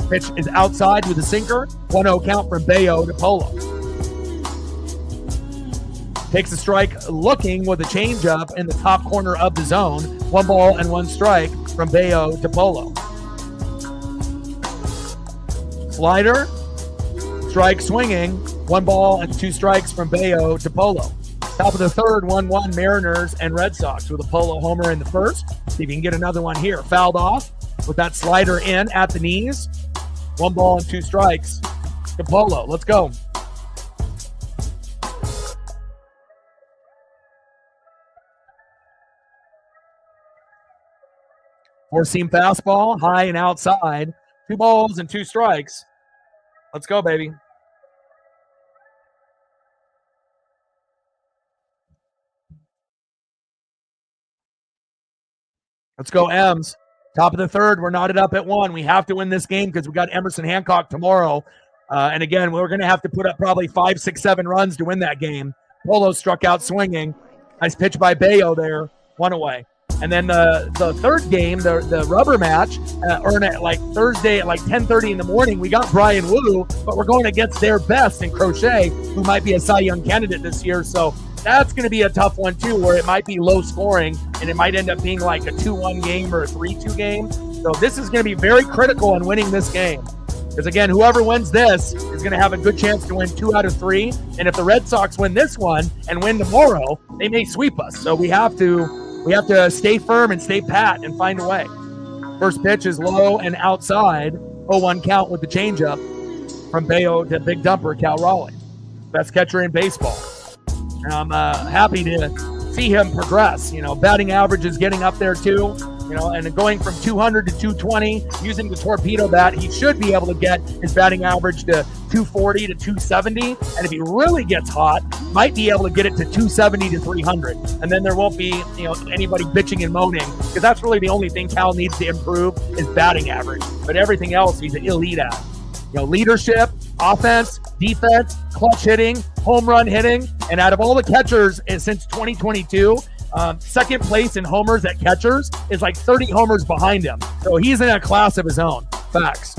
Pitch is outside with a sinker. 1-0 count from Bayo to Polo. Takes a strike looking with a changeup in the top corner of the zone. 1 ball and 1 strike from Bayo to Polo. Slider. Strike swinging. 1 ball and 2 strikes from Bayo to Polo. Top of the third, 1-1 Mariners and Red Sox with a Polo homer in the first. See if you can get another one here. Fouled off with that slider in at the knees. 1 ball and 2 strikes to Polo. Let's go. Four-seam fastball, high and outside. 2 balls and 2 strikes. Let's go, baby. Let's go, Ems. Top of the third, we're knotted up at 1. We have to win this game because we got Emerson Hancock tomorrow. And again, we're going to have to put up probably 5, 6, 7 runs to win that game. Polo struck out swinging. Nice pitch by Bayo there. 1 away. And then the third game, the rubber match, at like Thursday at like 10:30 in the morning, we got Brian Wu, but we're going against their best in Crochet, who might be a Cy Young candidate this year. So that's going to be a tough one too, where it might be low scoring and it might end up being like a 2-1 game or a 3-2 game. So this is going to be very critical in winning this game. Because again, whoever wins this is going to have a good chance to win 2 out of 3. And if the Red Sox win this one and win tomorrow, they may sweep us. So we have to stay firm and stay pat and find a way. First pitch is low and outside. 0-1 count with the changeup from Bayo to big dumper Cal Raleigh. Best catcher in baseball. And I'm happy to see him progress. Batting average is getting up there too. And going from 200 to 220 using the torpedo bat, he should be able to get his batting average to 240 to 270. And if he really gets hot, might be able to get it to 270 to 300. And then there won't be, anybody bitching and moaning, because that's really the only thing Cal needs to improve is batting average. But everything else he's an elite at. Leadership, offense, defense, clutch hitting, home run hitting. And out of all the catchers since 2022, second place in homers at catchers is like 30 homers behind him. So he's in a class of his own. Facts.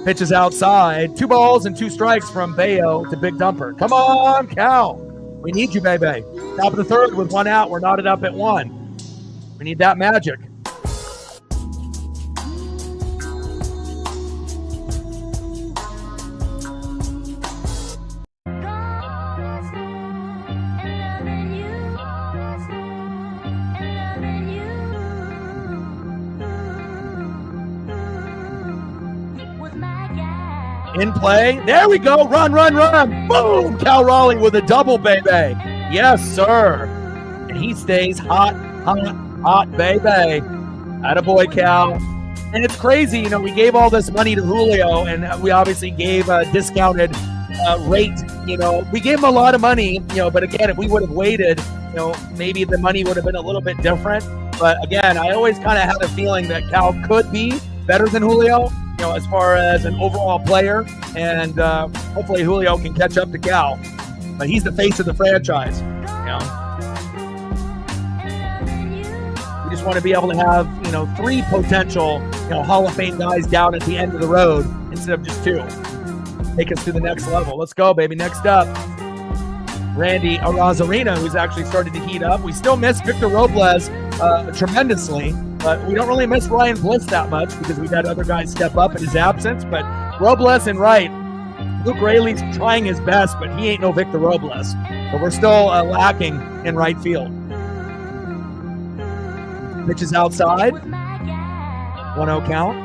Pitches outside. 2 balls and 2 strikes from Bayo to big dumper. Come on, Cal. We need you, baby. Top of the third with 1 out. We're knotted up at 1. We need that magic. In play. There we go. Run, run, run. Boom. Cal Raleigh with a double, baby. Yes, sir. And he stays hot, hot, hot, baby. Attaboy, Cal. And it's crazy. We gave all this money to Julio, and we obviously gave a discounted rate. We gave him a lot of money, but again, if we would have waited, maybe the money would have been a little bit different. But again, I always kind of had a feeling that Cal could be better than Julio, as far as an overall player, and hopefully Julio can catch up to Cal. But he's the face of the franchise. want to be able to have, three potential, Hall of Fame guys down at the end of the road instead of just two. Take us to the next level. Let's go, baby. Next up, Randy Arozarena, who's actually started to heat up. We still miss Victor Robles tremendously, but we don't really miss Ryan Bliss that much because we've had other guys step up in his absence. But Robles and right, Luke Raley's trying his best, but he ain't no Victor Robles. So we're still lacking in right field. Pitches outside. 1-0 count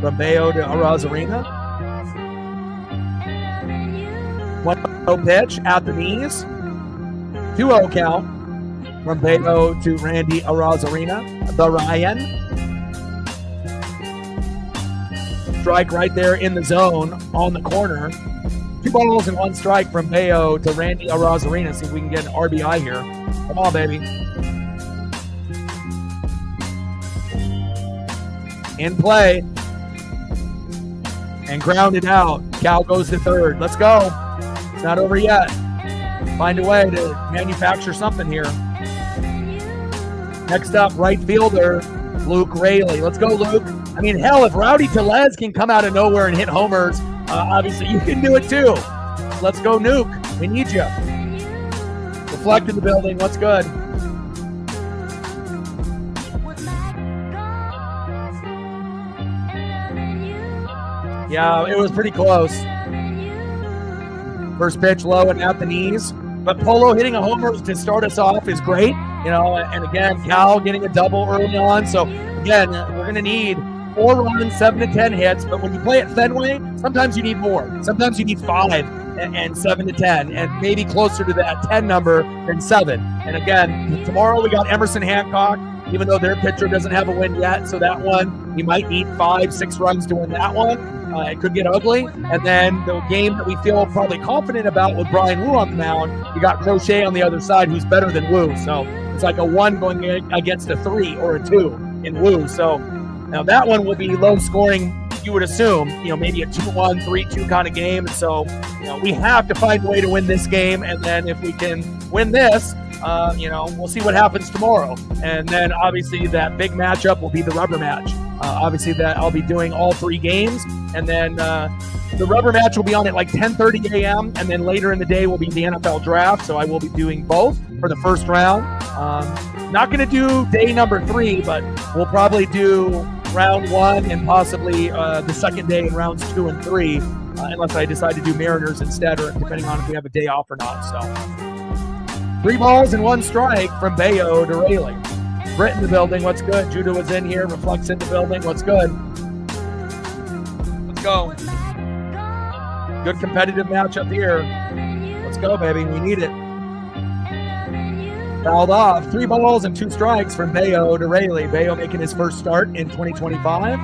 from Bayo to Arozarena. 1-0 pitch at the knees. 2-0 count from Bayo to Randy Arozarena, the Ryan. Strike right there in the zone on the corner. 2 balls and 1 strike from Bayo to Randy Arozarena. See if we can get an RBI here. Come on, baby. In play. And grounded out. Cal goes to third. Let's go. It's not over yet. Find a way to manufacture something here. Next up, right fielder, Luke Raley. Let's go, Luke. I mean, hell, if Rowdy Tellez can come out of nowhere and hit homers, obviously you can do it too. Let's go, Nuke. We need you. Reflect in the building. What's good? Yeah, it was pretty close. First pitch low and at the knees. But Polo hitting a homer to start us off is great. And again, Cal getting a double early on. So, again, we're going to need 4 runs, 7 to 10 hits. But when you play at Fenway, sometimes you need more. Sometimes you need 5 and 7 to 10, and maybe closer to that 10 number than 7. And again, tomorrow we got Emerson Hancock, even though their pitcher doesn't have a win yet. So that one, we might need 5, 6 runs to win that one. It could get ugly. And then the game that we feel probably confident about with Brian Wu on the mound, you got Crochet on the other side who's better than Wu. So it's like a 1 going against a 3 or a 2 in Wu. So now that one will be low scoring, you would assume, maybe a 2-1, 3-2 kind of game. And so, we have to find a way to win this game. And then if we can win this, we'll see what happens tomorrow. And then obviously that big matchup will be the rubber match. Obviously that I'll be doing all 3 games. And then the rubber match will be on at like 10:30 a.m. And then later in the day will be the NFL draft. So I will be doing both for the first round. Not going to do day number 3, but we'll probably do round 1 and possibly the second day in rounds 2 and 3, unless I decide to do Mariners instead, or depending on if we have a day off or not. So 3 balls and 1 strike from Bayo to Raley. Britt in the building. What's good? Judah was in here. Reflects in the building. What's good? Let's go. Good competitive matchup here. Let's go, baby. We need it. Fouled off. 3 balls and 2 strikes from Bayo to Raley. Bayo making his first start in 2025.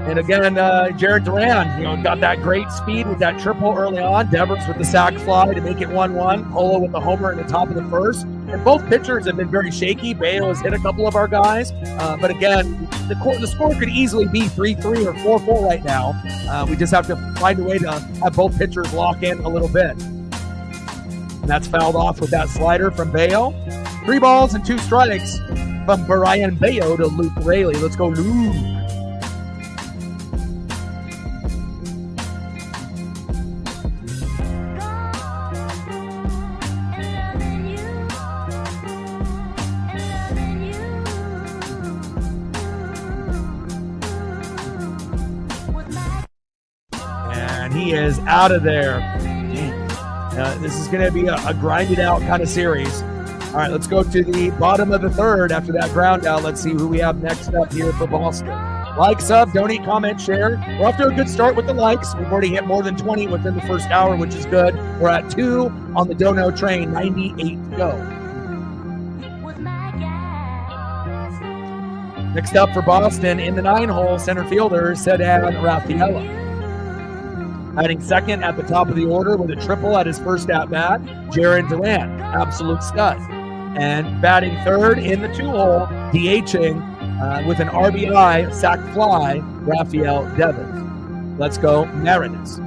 And again, Jared Duran, got that great speed with that triple early on. Devers with the sac fly to make it 1-1. Polo with the homer in the top of the first. And both pitchers have been very shaky. Bayo has hit a couple of our guys. But again, the score could easily be 3-3 or 4-4 right now. We just have to find a way to have both pitchers lock in a little bit. And that's fouled off with that slider from Bayo. 3 balls and 2 strikes from Brian Bayo to Luke Raley. Let's go, Luke. And he is out of there. This is going to be a grinded out kind of series. All right, let's go to the bottom of the third after that ground out. Let's see who we have next up here for Boston. Like, sub, donate, comment, share. We're off to a good start with the likes. We've already hit more than 20 within the first hour, which is good. We're at 2 on the Dono train, 98 to go. Next up for Boston in the 9-hole, center fielder, Cedar Rafaela. Batting second at the top of the order with a triple at his first at-bat, Jared Duran, absolute stud. And batting third in the 2-hole, DHing with an RBI sac fly, Rafael Devers. Let's go, Mariners.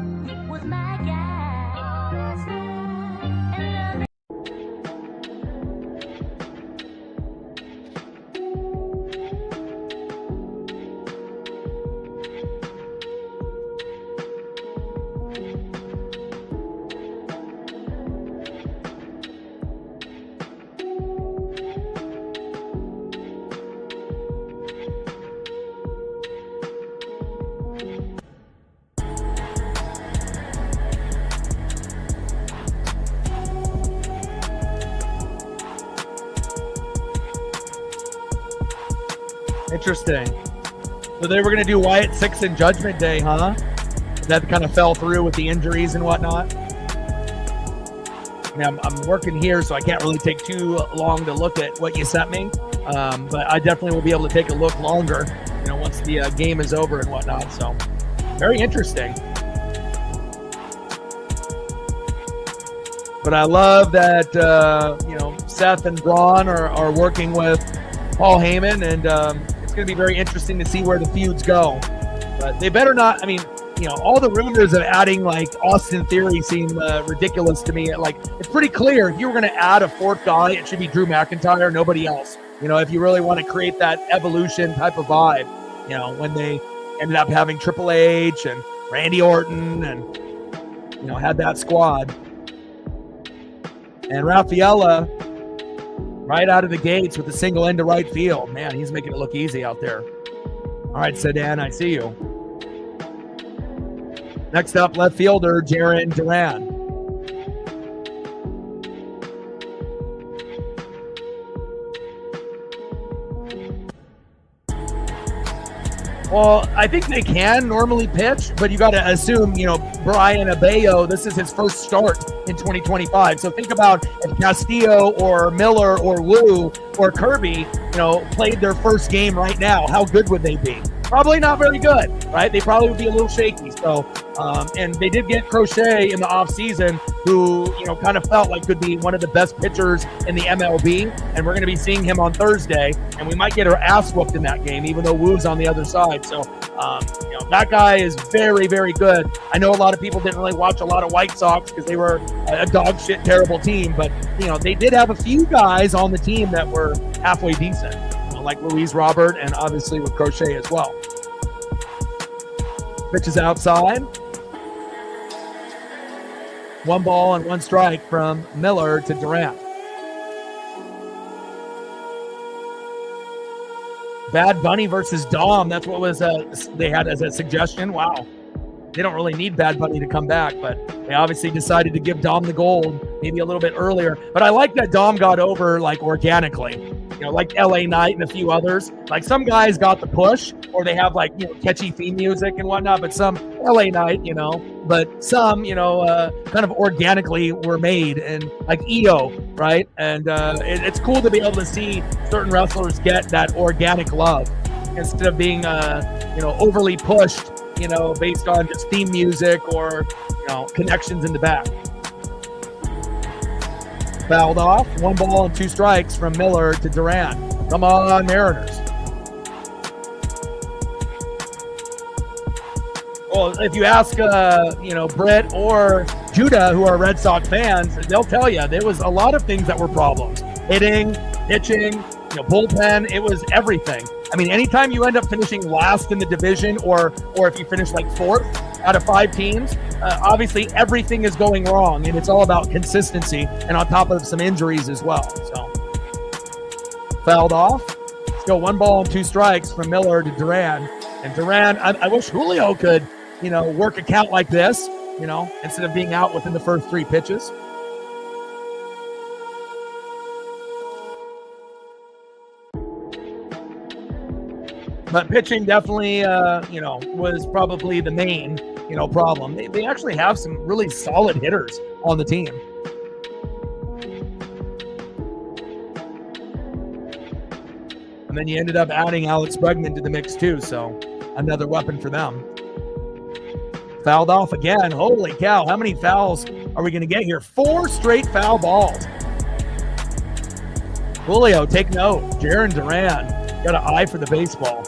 Interesting. So they were going to do Wyatt 6 in Judgment Day, huh? That kind of fell through with the injuries and whatnot. I mean, I'm working here, so I can't really take too long to look at what you sent me. But I definitely will be able to take a look longer, once the game is over and whatnot. So very interesting. But I love that, Seth and Braun are working with Paul Heyman, and it's going to be very interesting to see where the feuds go. But they better not, all the rumors of adding like Austin Theory seem ridiculous to me. Like, it's pretty clear if you were going to add a fourth guy, it should be Drew McIntyre, nobody else. If you really want to create that evolution type of vibe, when they ended up having Triple H and Randy Orton and, had that squad. And Rafaela, right out of the gates with a single into right field. Man, he's making it look easy out there. All right, Sedan, I see you. Next up, left fielder, Jarren Duran. Well, I think they can normally pitch, but you got to assume, Brian Abeyo, this is his first start in 2025. So think about if Castillo or Miller or Wu or Kirby, played their first game right now. How good would they be? Probably not very good, right? They probably would be a little shaky. So, and they did get Crochet in the offseason, who, kind of felt like could be one of the best pitchers in the MLB. And we're going to be seeing him on Thursday, and we might get our ass whooped in that game, even though Wu's on the other side. So, that guy is very, very good. I know a lot of people didn't really watch a lot of White Sox because they were a dog shit, terrible team. But, they did have a few guys on the team that were halfway decent, like Luis Robert and obviously with Crochet as well. Pitches outside. 1 ball and 1 strike from Miller to Durant. Bad Bunny versus Dom. That's what was they had as a suggestion. Wow. They don't really need Bad Bunny to come back, but they obviously decided to give Dom the gold maybe a little bit earlier. But I like that Dom got over like organically. Like LA Knight and a few others. Like some guys got the push, or they have like, catchy theme music and whatnot, but some LA Knight, but some, kind of organically were made, and like EO, right? And it's cool to be able to see certain wrestlers get that organic love instead of being, overly pushed, based on just theme music or, connections in the back. Fouled off. 1 ball and 2 strikes from Miller to Duran. Come on, Mariners. Well, if you ask, Britt or Judah, who are Red Sox fans, they'll tell you there was a lot of things that were problems. Hitting, pitching, bullpen. It was everything. I mean, anytime you end up finishing last in the division, or if you finish like 4th out of 5 teams, obviously everything is going wrong, and it's all about consistency, and on top of some injuries as well. So, fouled off. Let's go 1 ball and 2 strikes from Miller to Duran. And Duran, I wish Julio could, work a count like this, instead of being out within the first 3 pitches. But pitching definitely, was probably the main, problem. They actually have some really solid hitters on the team. And then you ended up adding Alex Bregman to the mix too, so another weapon for them. Fouled off again. Holy cow, how many fouls are we going to get here? 4 straight foul balls. Julio, take note. Jarren Duran got an eye for the baseball.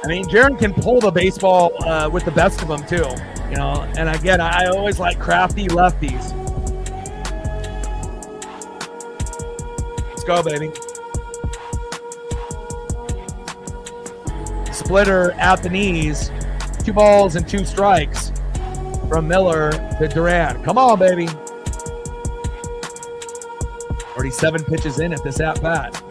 I mean, Jarren can pull the baseball with the best of them too, And again, I always like crafty lefties. Let's go, baby. Splitter at the knees. 2 balls and 2 strikes from Miller to Duran. Come on, baby. Already 7 pitches in at this at-bat.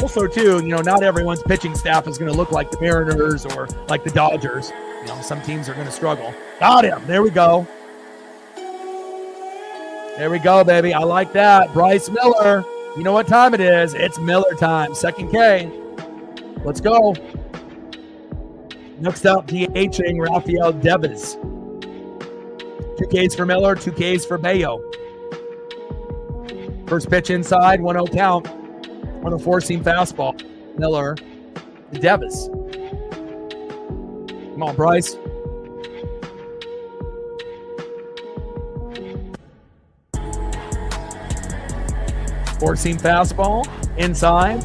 Also, too, not everyone's pitching staff is going to look like the Mariners or like the Dodgers. some teams are going to struggle. Got him. There we go. There we go, baby. I like that. Bryce Miller. You know what time it is. It's Miller time. Second K. Let's go. Next up, DHing Rafael Devers. 2 Ks for Miller, 2 Ks for Bayo. First pitch inside, 1-0 count. On a 4-seam fastball. Miller to Devers. Come on, Bryce. Four-seam fastball inside.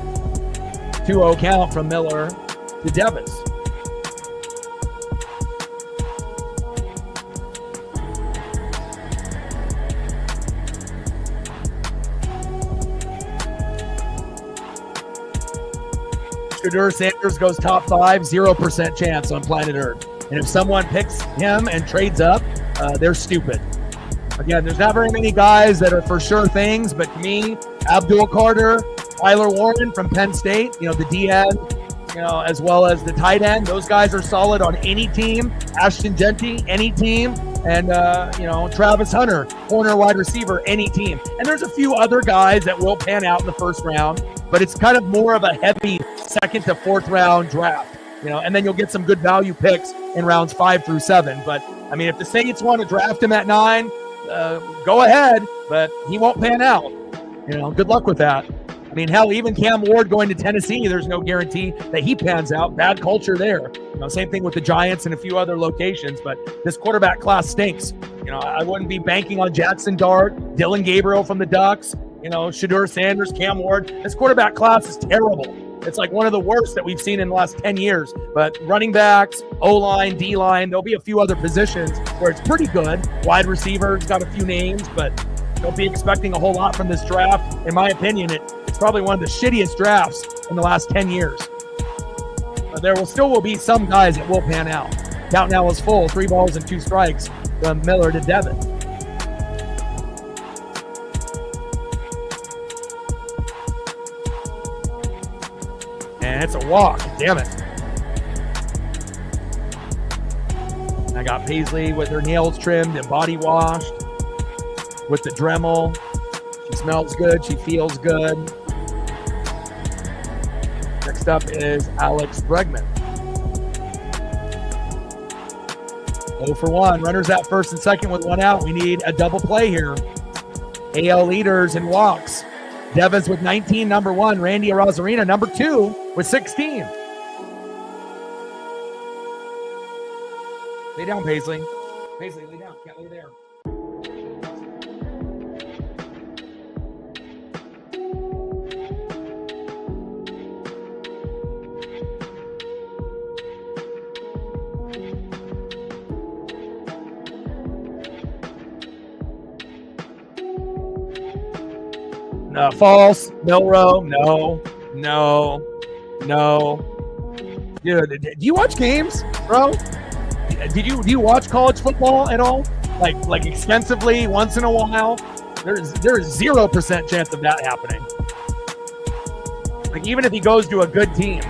2-0 count from Miller to Devers. Shedeur Sanders goes top 5, 0% chance on planet Earth. And if someone picks him and trades up, they're stupid. Again, there's not very many guys that are for sure things, but to me, Abdul Carter, Tyler Warren from Penn State, the DN, as well as the tight end, those guys are solid on any team. Ashton Genty, any team. And, Travis Hunter, corner wide receiver, any team. And there's a few other guys that will pan out in the first round, but it's kind of more of a heavy second to fourth round draft, and then you'll get some good value picks in rounds 5 through 7. But, if the Saints want to draft him at 9, go ahead, but he won't pan out. Good luck with that. Hell, even Cam Ward going to Tennessee, there's no guarantee that he pans out. Bad culture there. Same thing with the Giants and a few other locations, but this quarterback class stinks. I wouldn't be banking on Jackson Dart, Dylan Gabriel from the Ducks, Shedeur Sanders, Cam Ward. This quarterback class is terrible. It's like one of the worst that we've seen in the last 10 years. But running backs, O-line, D-line, there'll be a few other positions where it's pretty good. Wide receivers, got a few names, but don't be expecting a whole lot from this draft. In my opinion, it's probably one of the shittiest drafts in the last 10 years. But there will be some guys that will pan out. Count now is full, 3 balls and 2 strikes from Miller to Devin. And it's a walk. Damn it. I got Paisley with her nails trimmed and body washed with the Dremel. She smells good. She feels good. Next up is Alex Bregman. 0 for 1. Runners at first and second with 1 out. We need a double play here. AL leaders in walks. Devins with 19, number 1. Randy Arozarena, number 2, with 16. Lay down, Paisley. Paisley, lay down. Can't lay there. False. Milrow. No. Dude, do you watch games, bro? Do you watch college football at all? Like extensively, once in a while? There's 0% chance of that happening. Like, even if he goes to a good team.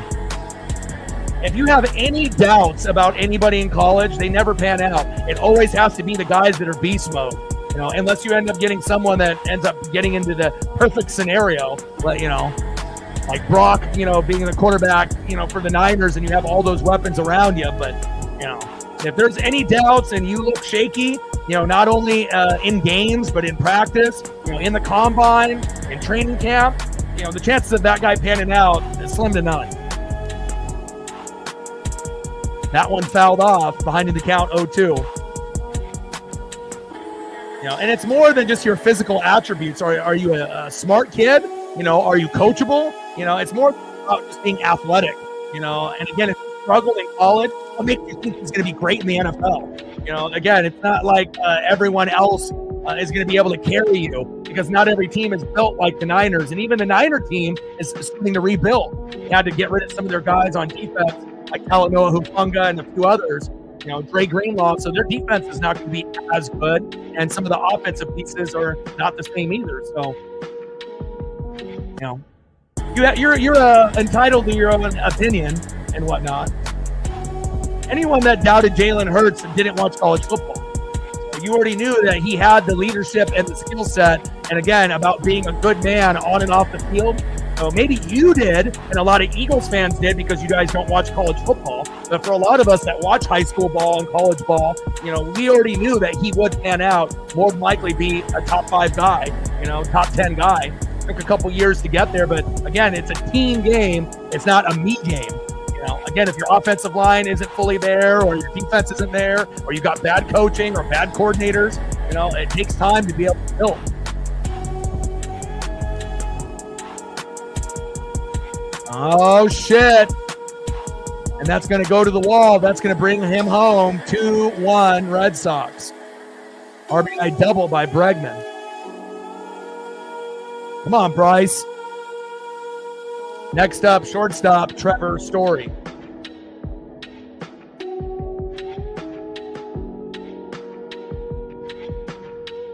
If you have any doubts about anybody in college, they never pan out. It always has to be the guys that are beast mode. Unless you end up getting someone that ends up getting into the perfect scenario, like Brock, being the quarterback, for the Niners, and you have all those weapons around you. But, if there's any doubts and you look shaky, not only in games, but in practice, in the combine, in training camp, the chances of that guy panning out is slim to none. That one fouled off behind in the count 0-2. And it's more than just your physical attributes. Are you a smart kid? Are you coachable? It's more about just being athletic, and again, if you struggle in college, what makes you think he's going to be great in the NFL? Again, it's not like everyone else is going to be able to carry you, because not every team is built like the Niners. And even the Niner team is starting to rebuild. They had to get rid of some of their guys on defense, like Talanoa Hufanga and a few others. Dre Greenlaw, so their defense is not going to be as good, and some of the offensive pieces are not the same either. So, you're entitled to your own opinion and whatnot. anyone that doubted Jalen Hurts didn't watch college football. You already knew that he had the leadership and the skill set, and again, about being a good man on and off the field. So maybe you did, and a lot of Eagles fans did because you guys don't watch college football. But for a lot of us that watch high school ball and college ball, we already knew that he would pan out, more than likely be a top 5 guy, top 10 guy. Took a couple years to get there, but again, it's a team game. It's not a me game. Again, if your offensive line isn't fully there, or your defense isn't there, or you got bad coaching or bad coordinators, it takes time to be able to build. Oh, shit. And that's going to go to the wall. That's going to bring him home. 2-1 Red Sox. RBI double by Bregman. Come on, Bryce. Next up, shortstop, Trevor Story.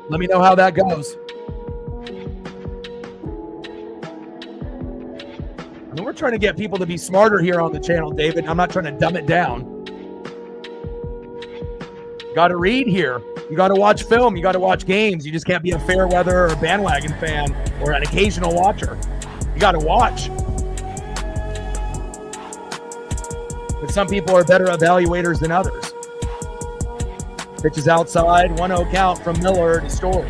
Let me know how that goes. I mean, we're trying to get people to be smarter here on the channel, David. I'm not trying to dumb it down. You got to read here. You got to watch film. You got to watch games. You just can't be a fair weather or bandwagon fan or an occasional watcher. You got to watch. But some people are better evaluators than others. Pitches outside, 1-0 count from Miller to Story.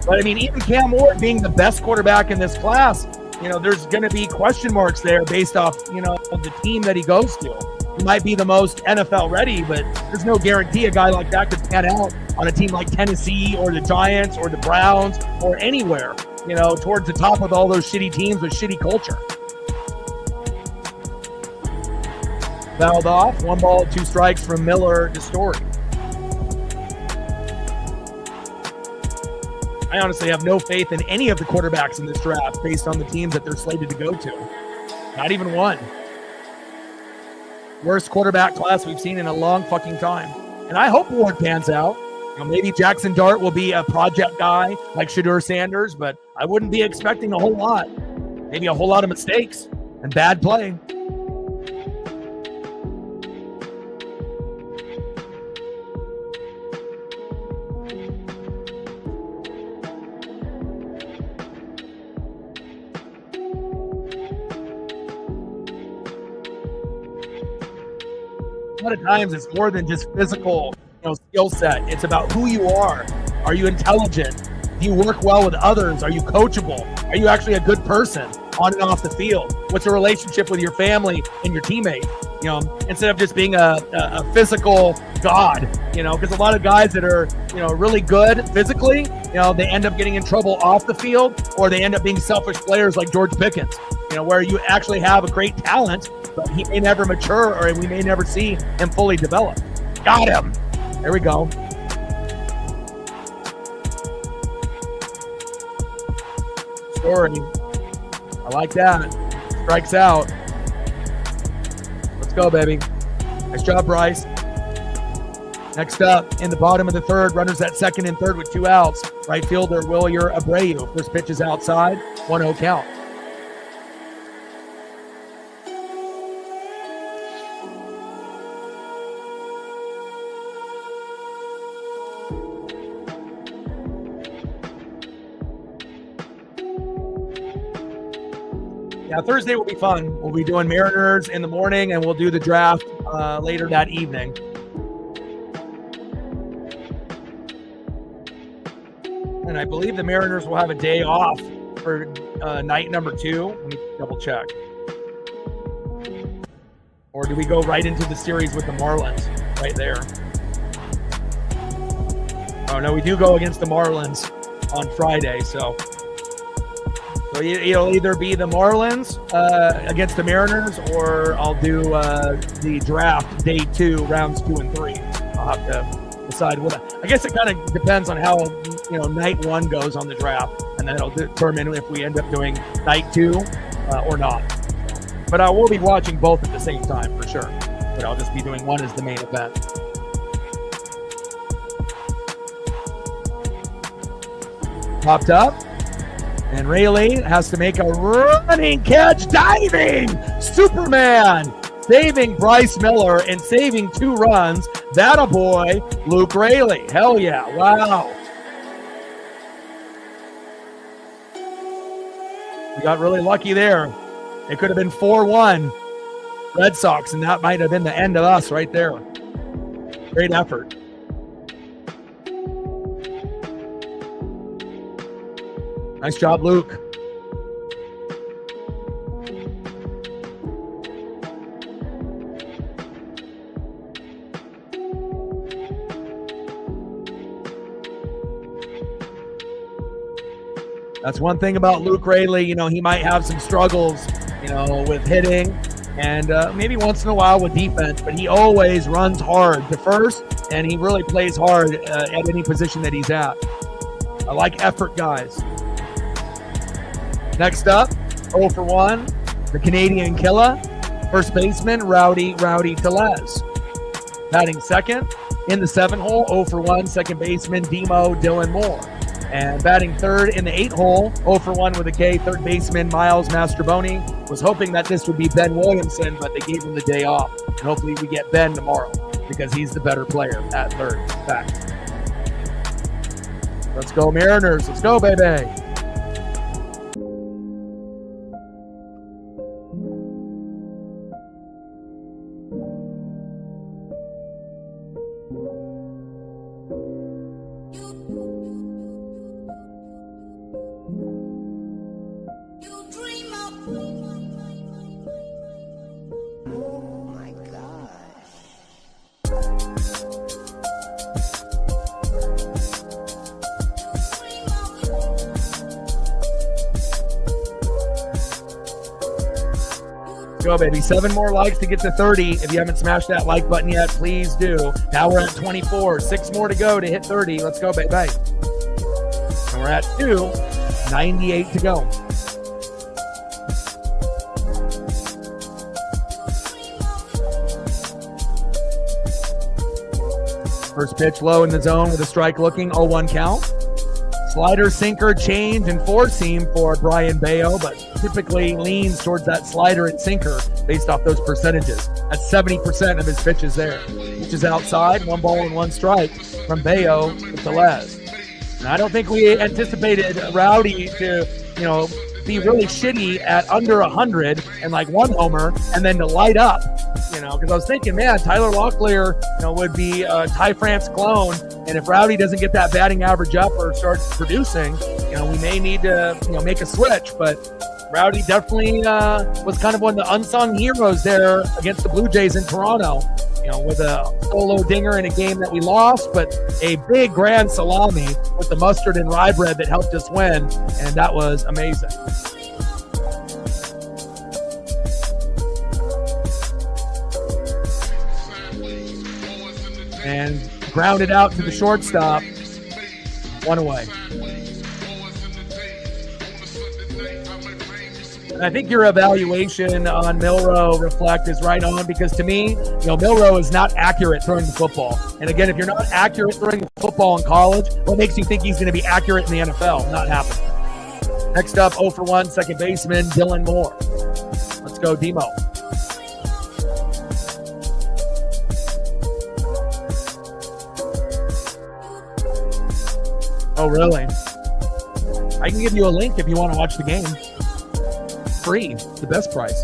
But I mean, even Cam Ward being the best quarterback in this class, there's going to be question marks there based off, the team that he goes to. He might be the most NFL ready, but there's no guarantee a guy like that could pan out on a team like Tennessee or the Giants or the Browns or anywhere, towards the top of all those shitty teams with shitty culture. Fouled off, 1 ball, 2 strikes from Miller to Story. I honestly have no faith in any of the quarterbacks in this draft based on the teams that they're slated to go to. Not even one. Worst quarterback class we've seen in a long fucking time. And I hope Ward pans out. Maybe Jackson Dart will be a project guy like Shedeur Sanders, but I wouldn't be expecting a whole lot. Maybe a whole lot of mistakes and bad play. A lot of times it's more than just physical skill set. It's about who you are. Are you intelligent? Do you work well with others? Are you coachable? Are you actually a good person on and off the field? What's your relationship with your family and your teammates? Instead of just being a physical god, because a lot of guys that are, really good physically, they end up getting in trouble off the field, or they end up being selfish players like George Pickens, where you actually have a great talent, but he may never mature, or we may never see him fully develop. Got him. There we go. Story. I like that. Strikes out. Let's go, baby. Nice job, Bryce. Next up, in the bottom of the third, runners at second and third with 2 outs. Right fielder, Wilyer Abreu. First pitch is outside. 1-0 count. Yeah, Thursday will be fun. We'll be doing Mariners in the morning, and we'll do the draft later that evening. And I believe the Mariners will have a day off for night number 2. Let me double check. Or do we go right into the series with the Marlins right there? Oh, no, we do go against the Marlins on Friday, so it'll either be the Marlins against the Mariners, or I'll do the draft day 2, rounds 2 and 3. I'll have to decide what. I guess it kind of depends on how night 1 goes on the draft, and then it'll determine if we end up doing night 2 or not. But I will be watching both at the same time for sure. But I'll just be doing one as the main event. Popped up. And Rayleigh has to make a running catch, diving! Superman! saving Bryce Miller and saving 2 runs. That a boy, Luke Raley. Hell yeah. Wow. We got really lucky there. It could have been 4-1 Red Sox, and that might have been the end of us right there. Great effort. Nice job, Luke. That's one thing about Luke Raley. He might have some struggles, with hitting and maybe once in a while with defense, but he always runs hard to first, and he really plays hard at any position that he's at. I like effort, guys. Next up, 0 for 1, the Canadian killer, first baseman, Rowdy Tellez. Batting second in the 7 hole, 0 for 1, second baseman, Demo Dylan Moore. And batting third in the 8 hole, 0 for 1 with a K, third baseman Miles Mastroboni. Was hoping that this would be Ben Williamson, but they gave him the day off. And hopefully we get Ben tomorrow because he's the better player at third. Fact. Let's go Mariners. Let's go, baby. Go, baby. 7 more likes to get to 30. If you haven't smashed that like button yet, please do. Now we're at 24. 6 more to go to hit 30. Let's go, baby. And we're at 2. 98 to go. First pitch low in the zone with a strike looking. 0-1 count. Slider, sinker, change, and 4-seam for Brian Bayo, but typically leans towards that slider and sinker based off those percentages. That's 70% of his pitches there. Pitches outside, 1 ball and 1 strike from Bayo to Tellez. And I don't think we anticipated Rowdy to, be really shitty at under 100 and like 1 homer and then to light up, because I was thinking, man, Tyler Locklear, would be a Ty France clone. And if Rowdy doesn't get that batting average up or starts producing, we may need to, make a switch. But Rowdy definitely was kind of one of the unsung heroes there against the Blue Jays in Toronto, with a solo dinger in a game that we lost, but a big grand salami with the mustard and rye bread that helped us win. And that was amazing. And grounded out to the shortstop. 1 away. And I think your evaluation on Milroe Reflect is right on, because to me, Milroe is not accurate throwing the football. And again, if you're not accurate throwing the football in college, what makes you think he's going to be accurate in the NFL? Not happening. Next up, 0 for 1, second baseman, Dylan Moore. Let's go, Demo. Oh, really? I can give you a link if you want to watch the game. Free. It's the best price.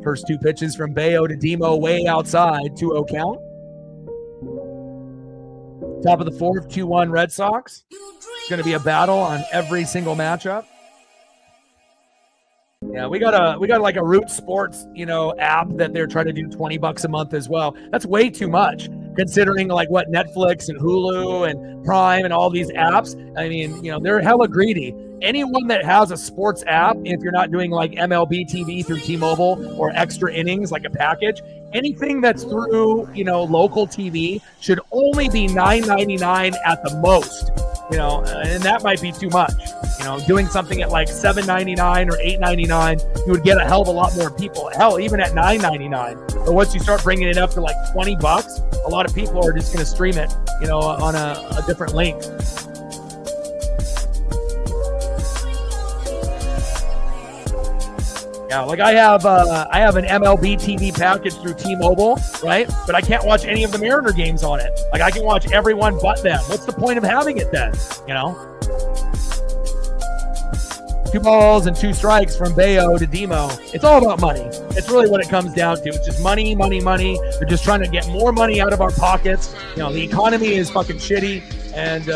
First 2 pitches from Bayo to Demo way outside. 2-0 count. Top of the 4th, 2-1 Red Sox. It's going to be a battle on every single matchup. Yeah, we got like a Root Sports, app that they're trying to do $20 a month as well. That's way too much, considering like what Netflix and Hulu and Prime and all these apps. I mean, they're hella greedy. Anyone that has a sports app, if you're not doing like MLB TV through T-Mobile or extra innings, like a package, anything that's through, local TV should only be $9.99 at the most. And that might be too much. Doing something at like $7.99 or $8.99, you would get a hell of a lot more people. Hell, even at $9.99. But once you start bringing it up to like $20, a lot of people are just going to stream it, on a different link. Yeah, like I have an MLB TV package through T-Mobile, right? But I can't watch any of the Mariner games on it. Like I can watch everyone but them. What's the point of having it then? You know? 2 balls and 2 strikes from Bayo to Demo. It's all about money. It's really what it comes down to. It's just money, money, money. They're just trying to get more money out of our pockets. You know, the economy is fucking shitty, and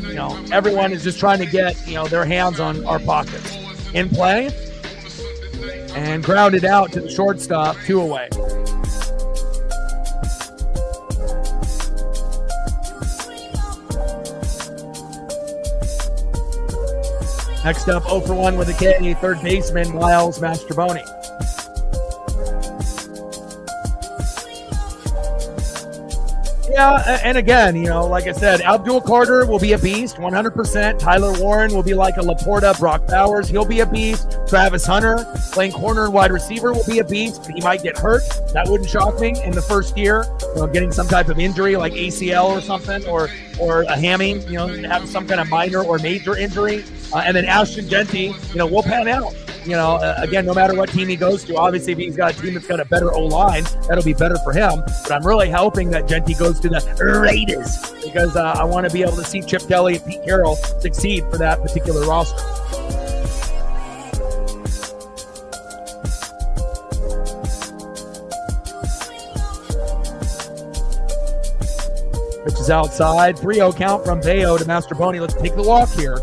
you know, everyone is just trying to get, you know, their hands on our pockets. In play, and grounded out to the shortstop, 2 away. Next up, 0 for 1 with a K, third baseman Miles Mastrobuoni. Yeah, and again, you know, like I said, Abdul Carter will be a beast, 100%. Tyler Warren will be like a Laporta, Brock Bowers, he'll be a beast. Travis Hunter, playing corner and wide receiver, will be a beast. He might get hurt. That wouldn't shock me in the first year, you know, getting some type of injury like ACL or something, or a hammy, you know, have some kind of minor or major injury. And then Ashton Genty, you know, will pan out. You know, again, no matter what team he goes to, obviously if he's got a team that's got a better O-line, that'll be better for him. But I'm really hoping that Genty goes to the Raiders because I want to be able to see Chip Kelly and Pete Carroll succeed for that particular roster. Pitch is outside. 3-0 count from Bayo to Mastrobuoni. Let's take the walk here.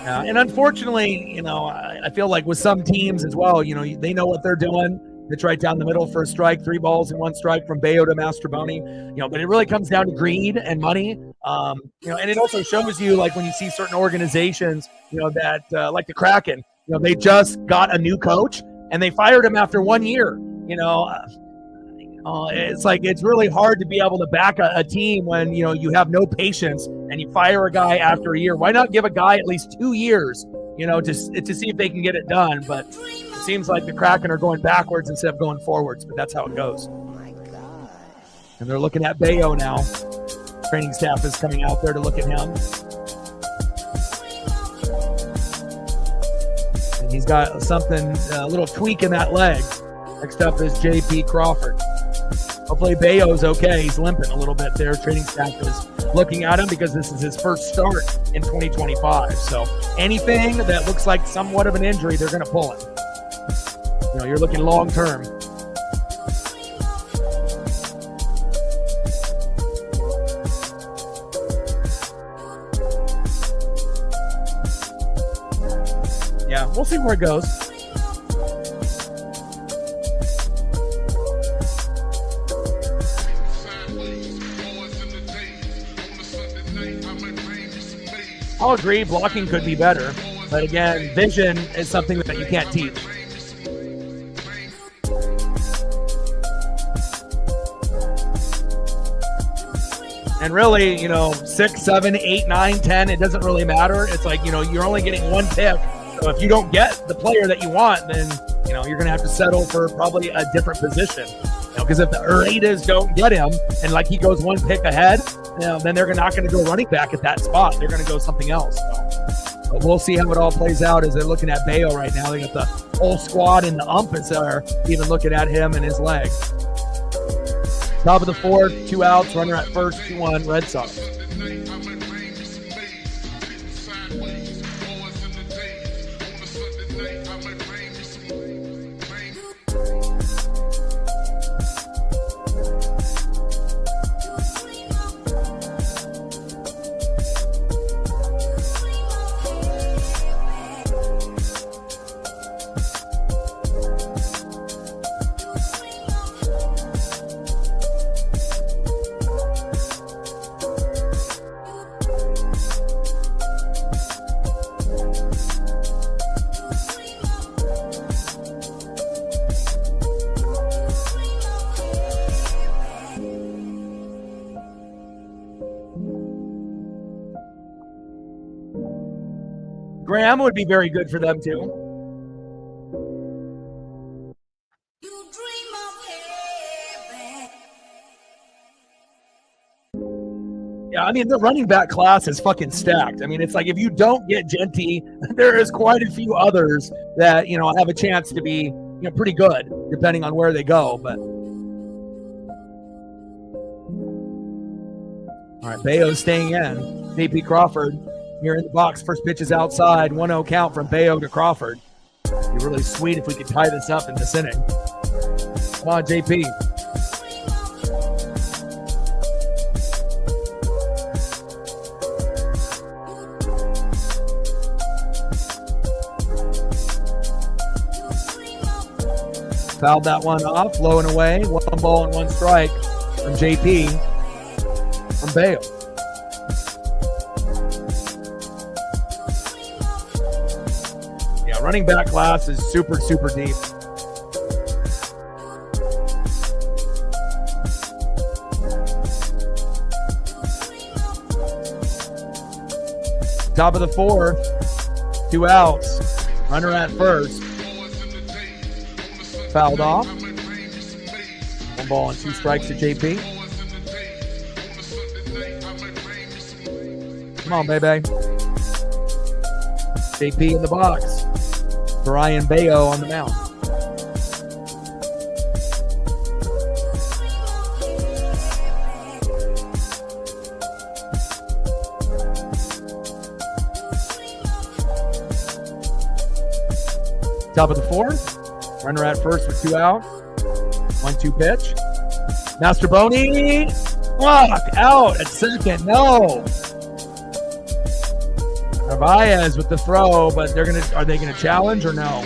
And unfortunately, you know, I feel like with some teams as well, you know, they know what they're doing. It's right down the middle for a strike, 3 balls and 1 strike from Bayo to Mastrobuoni. You know, but it really comes down to greed and money. You know, and it also shows you, like when you see certain organizations, you know, that like the Kraken, you know, they just got a new coach and they fired him after 1 year. You know, it's like it's really hard to be able to back a team when, you know, you have no patience and you fire a guy after a year. Why not give a guy at least 2 years, you know, to see if they can get it done? But it seems like the Kraken are going backwards instead of going forwards, but that's how it goes. And they're looking at Bayo now. Training staff is coming out there to look at him. And he's got something, a little tweak in that leg. Next up is J.P. Crawford. Hopefully Bayo's okay. He's limping a little bit there. Training staff is looking at him because this is his first start in 2025. So anything that looks like somewhat of an injury, they're going to pull him. You know, you're looking long term. Yeah, we'll see where it goes. I'll agree, blocking could be better. But again, vision is something that you can't teach. And really, you know, 6, 7, 8, 9, 10, it doesn't really matter. It's like, you know, you're only getting 1 pick. So if you don't get the player that you want, then, you know, you're going to have to settle for probably a different position. You know, because if the Raiders don't get him and like he goes 1 pick ahead, you know, then they're not going to go running back at that spot. They're going to go something else. So, but we'll see how it all plays out as they're looking at Bayo right now. They got the whole squad and the umpires are even looking at him and his leg. Top of the 4th, 2 outs, runner at first, 2-1 Red Sox. Graham would be very good for them too. Yeah, I mean, the running back class is fucking stacked. I mean, it's like if you don't get Genty, there is quite a few others that, have a chance to be, pretty good, depending on where they go. But all right, Bayo staying in. JP Crawford here in the box. First pitch is outside. 1-0 count from Bayo to Crawford. It'd be really sweet if we could tie this up in this inning. Come on, JP. Fouled that one off, low and away. 1 ball and 1 strike from JP from Bayo. Yeah, running back class is super, super deep. Top of the 4th, 2 outs. Runner at first. Fouled off. 1 ball and 2 strikes to JP. Come on, baby. JP in the box. Brian Bayo on the mound. Top of the 4th. Runner at first with 2 out. 1-2 pitch. Mastroboni. Fuck. Out at second. No. Narvaez with the throw, but are they gonna challenge or no?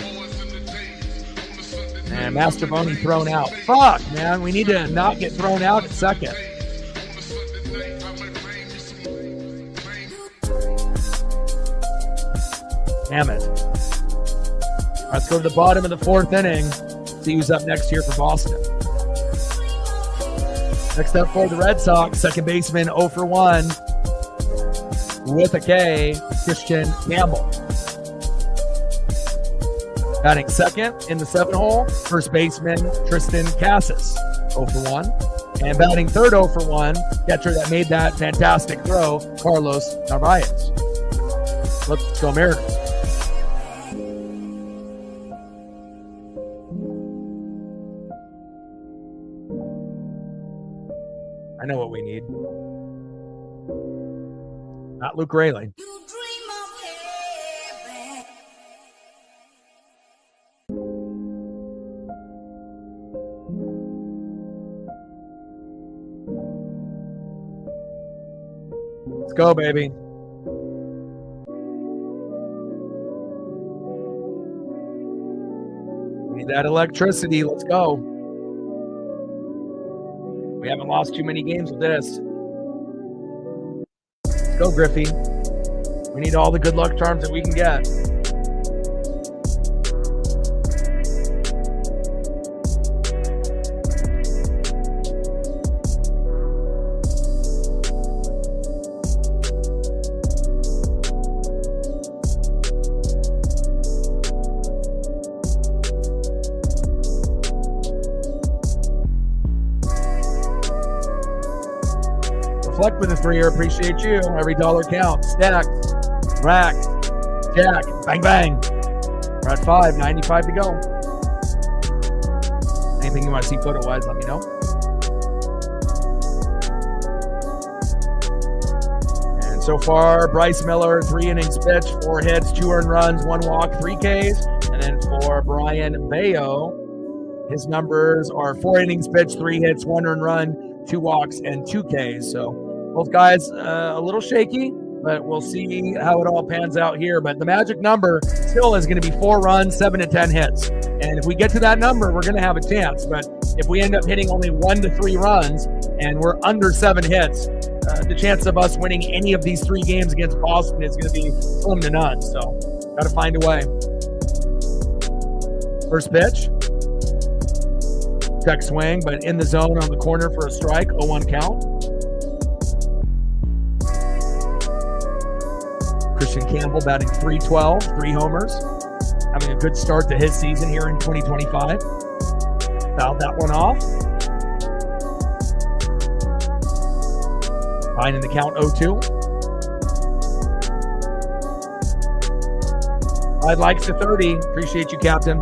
And Mastroboni thrown out. Fuck, man. We need to not get thrown out at second. Damn it. Let's go to the bottom of the 4th inning. See who's up next here for Boston. Next up for the Red Sox, second baseman 0 for 1 with a K, Christian Campbell. Batting second in the 7 hole, first baseman Tristan Casas, 0 for 1. And batting third 0 for 1, catcher that made that fantastic throw, Carlos Narvaez. Let's go Mariners. I know what we need. Not Luke Rayleigh. Let's go, baby. We need that electricity. Let's go. We haven't lost too many games with this. Let's go, Griffey. We need all the good luck charms that we can get. Reflect with a 3-year. Appreciate you. Every dollar counts. Stack, rack, jack, bang, bang. We're at 5, 95 to go. Anything you want to see photo-wise, let me know. And so far, Bryce Miller, 3 innings pitched, 4 hits, 2 earned runs, 1 walk, 3 Ks. And then for Brian Bayo, his numbers are 4 innings pitched, 3 hits, 1 earned run, 2 walks, and 2 Ks. So both guys a little shaky, but we'll see how it all pans out here. But the magic number still is going to be 4 runs, 7 to 10 hits. And if we get to that number, we're going to have a chance. But if we end up hitting only 1 to 3 runs and we're under 7 hits, the chance of us winning any of these 3 games against Boston is going to be slim to none. So got to find a way. First pitch. Check swing, but in the zone on the corner for a strike. 0-1 count. Christian Campbell batting .312, 3 homers. Having a good start to his season here in 2025. Fouled that one off. Finding the count 0-2. I'd like to 30. Appreciate you, Captain.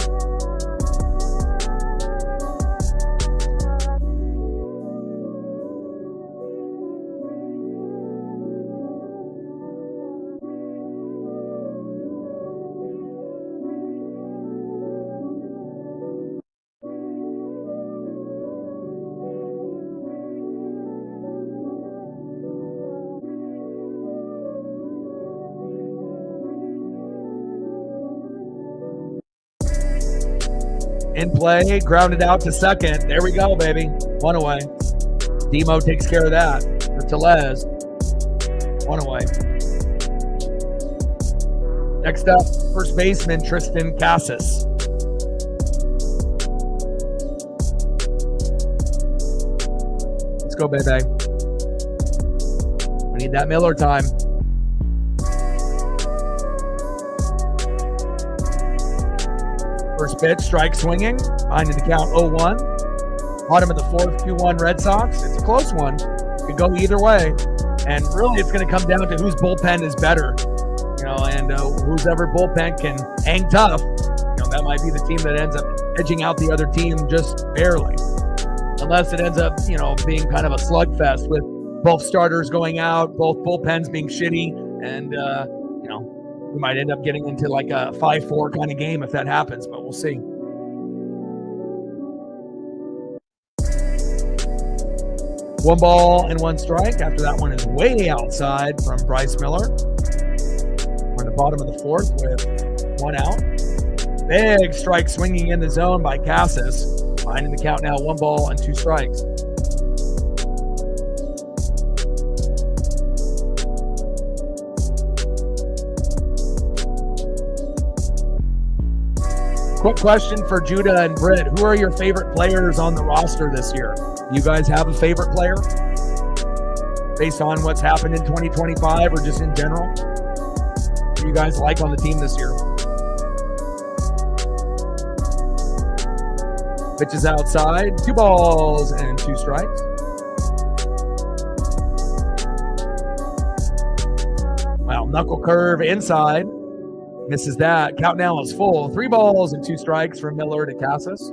In play, grounded out to second. There we go, baby. One away. Demo takes care of that for Tellez. One away. Next up, first baseman Tristan Casas. Let's go, baby. We need that Miller time. First pitch, strike swinging. Behind the count 0-1. Bottom of the fourth, 2-1 Red Sox. It's a close one. It could go either way. And really, it's going to come down to whose bullpen is better. And whose ever bullpen can hang tough. That might be the team that ends up edging out the other team just barely. Unless it ends up, being kind of a slugfest with both starters going out, both bullpens being shitty, and we might end up getting into like a 5-4 kind of game if that happens, but we'll see. One ball and one strike. After that one is way outside from Bryce Miller. We're in the bottom of the fourth with one out. Big strike swinging in the zone by Casas. Finding the count now, 1 ball and 2 strikes. Quick question for Judah and Britt. Who are your favorite players on the roster this year? You guys have a favorite player based on what's happened in 2025 or just in general? Who you guys like on the team this year? Pitches outside, 2 balls and 2 strikes. Wow, knuckle curve inside. Misses that. Count now is full. 3 balls and 2 strikes from Miller to Casas.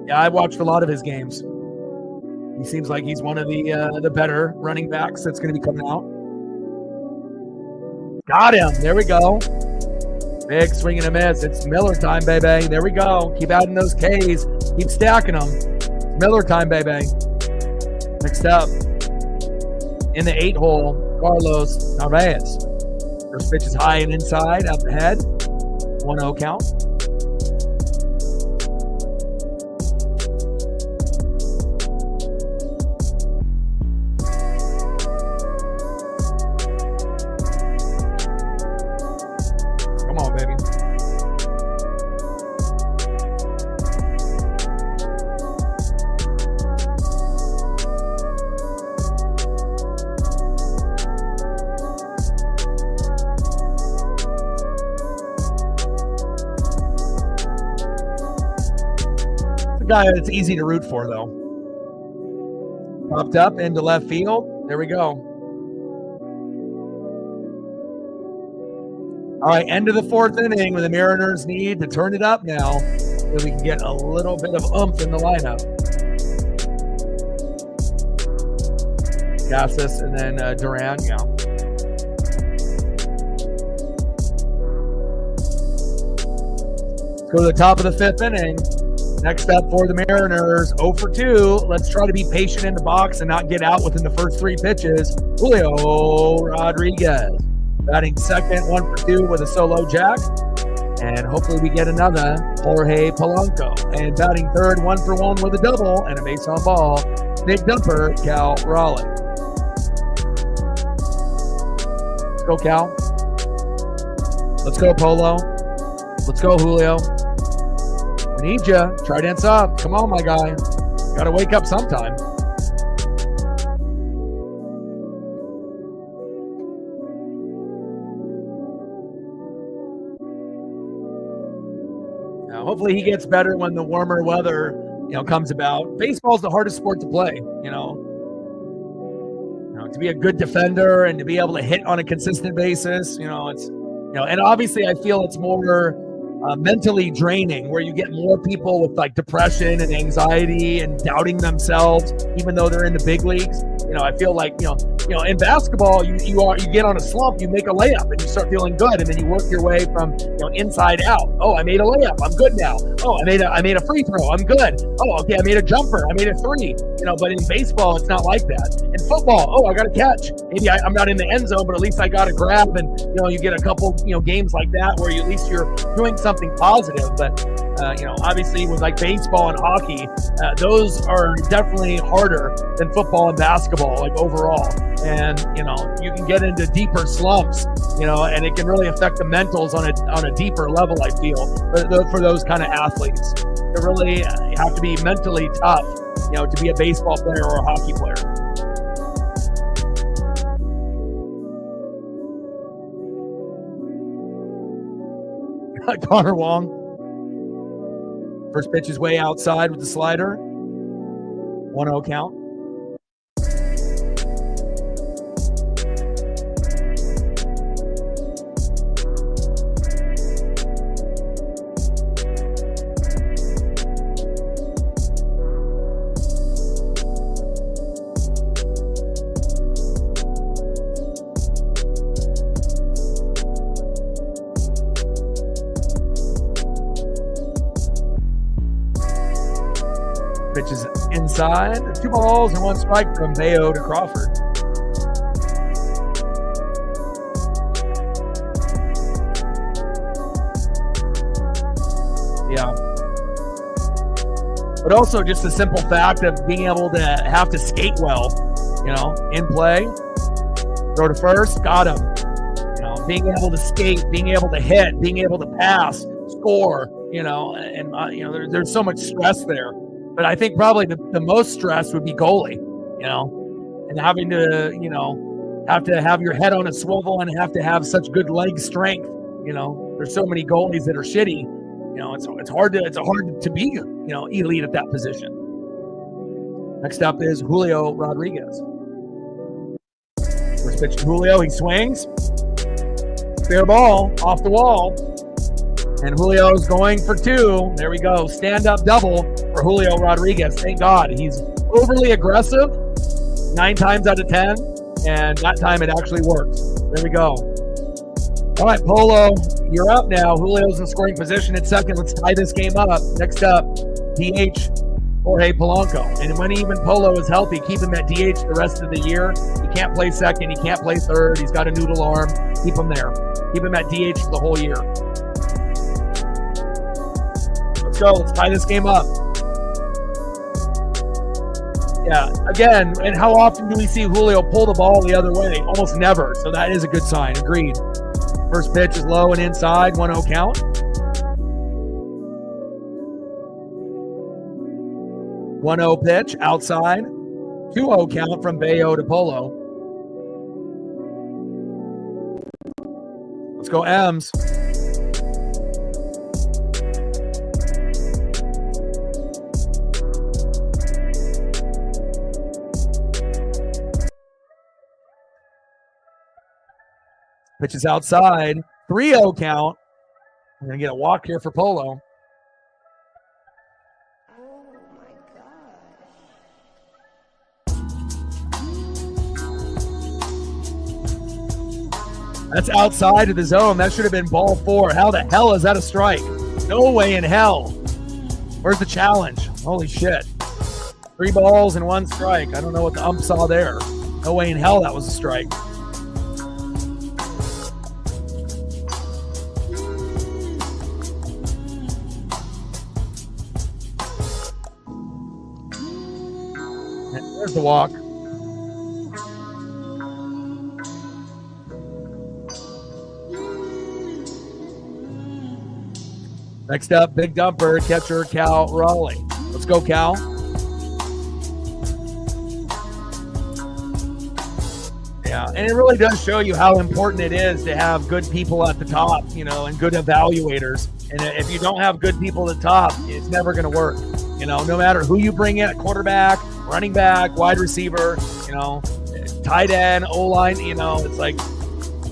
Yeah, I watched a lot of his games. He seems like he's one of the better running backs that's going to be coming out. Got him. There we go. Big swing and a miss. It's Miller time, baby. There we go. Keep adding those Ks. Keep stacking them. It's Miller time, baby. Next up, in the 8-hole, Carlos Narvaez. First pitch is high and inside, out the head. 1-0 count. Come on, baby. Guy that's easy to root for, though. Popped up into left field. There we go. All right, end of the 4th inning when the Mariners need to turn it up now so we can get a little bit of oomph in the lineup. Casas and then Duran, yeah. Let's go to the top of the 5th inning. Next up for the Mariners, 0 for 2. Let's try to be patient in the box and not get out within the first 3 pitches. Julio Rodriguez batting second, 1 for 2 with a solo jack. And hopefully we get another Jorge Polanco. And batting third, 1 for 1 with a double and a base on ball. Big dumper, Cal Raleigh. Let's go, Cal. Let's go, Polo. Let's go, Julio. Need ya. Try dance up. Come on, my guy. Gotta wake up sometime. hopefully he gets better when the warmer weather, comes about. Baseball is the hardest sport to play, to be a good defender and to be able to hit on a consistent basis, it's, and obviously I feel it's more mentally draining, where you get more people with like depression and anxiety and doubting themselves, even though they're in the big leagues. I feel like, in basketball, you get on a slump, you make a layup and you start feeling good. And then you work your way from, inside out. Oh, I made a layup. I'm good now. Oh, I made a free throw. I'm good. Oh, okay. I made a jumper. I made a three, but in baseball, it's not like that. In football, oh, I got a catch. Maybe I'm not in the end zone, but at least I got a grab. And, you get a couple, games like that where at least you're doing something positive. But, obviously with like baseball and hockey, those are definitely harder than football and basketball, like overall. And, you can get into deeper slumps, and it can really affect the mentals on a deeper level, I feel, for those kind of athletes. They really have to be mentally tough, to be a baseball player or a hockey player. Connor Wong. First pitch is way outside with the slider. 1-0 count. Pitch is inside. 2 balls and 1 strike from Bayo to Crawford. Yeah. But also just the simple fact of being able to have to skate well, in play. Throw to first, got him. Being able to skate, being able to hit, being able to pass, score, there's so much stress there. But I think probably the most stress would be goalie, and having to, have to have your head on a swivel and have to have such good leg strength. There's so many goalies that are shitty. It's hard to be, elite at that position. Next up is Julio Rodriguez. First pitch to Julio, he swings. Fair ball off the wall. And Julio's going for 2. There we go. Stand-up double for Julio Rodriguez. Thank God. He's overly aggressive 9 times out of 10, and that time it actually works. There we go. All right, Polo, you're up now. Julio's in scoring position at second. Let's tie this game up. Next up, DH Jorge Polanco. And when even Polo is healthy, keep him at DH the rest of the year. He can't play second. He can't play third. He's got a noodle arm. Keep him there. Keep him at DH for the whole year. Let's go. Let's tie this game up. Yeah, again, and how often do we see Julio pull the ball the other way? Almost never. So that is a good sign. Agreed. First pitch is low and inside. 1-0 count. 1-0 pitch outside. 2-0 count from Bayo to Polo. Let's go M's. Pitch is outside. 3-0 count. We're going to get a walk here for Polo. Oh my gosh. That's outside of the zone. That should have been ball 4. How the hell is that a strike? No way in hell. Where's the challenge? Holy shit. 3 balls and 1 strike. I don't know what the ump saw there. No way in hell that was a strike. There's the walk. Next up, big dumper, catcher Cal Raleigh. Let's go, Cal. Yeah, and it really does show you how important it is to have good people at the top, and good evaluators. And if you don't have good people at the top, it's never going to work. No matter who you bring in, quarterback, running back, wide receiver, tight end, O-line, it's like,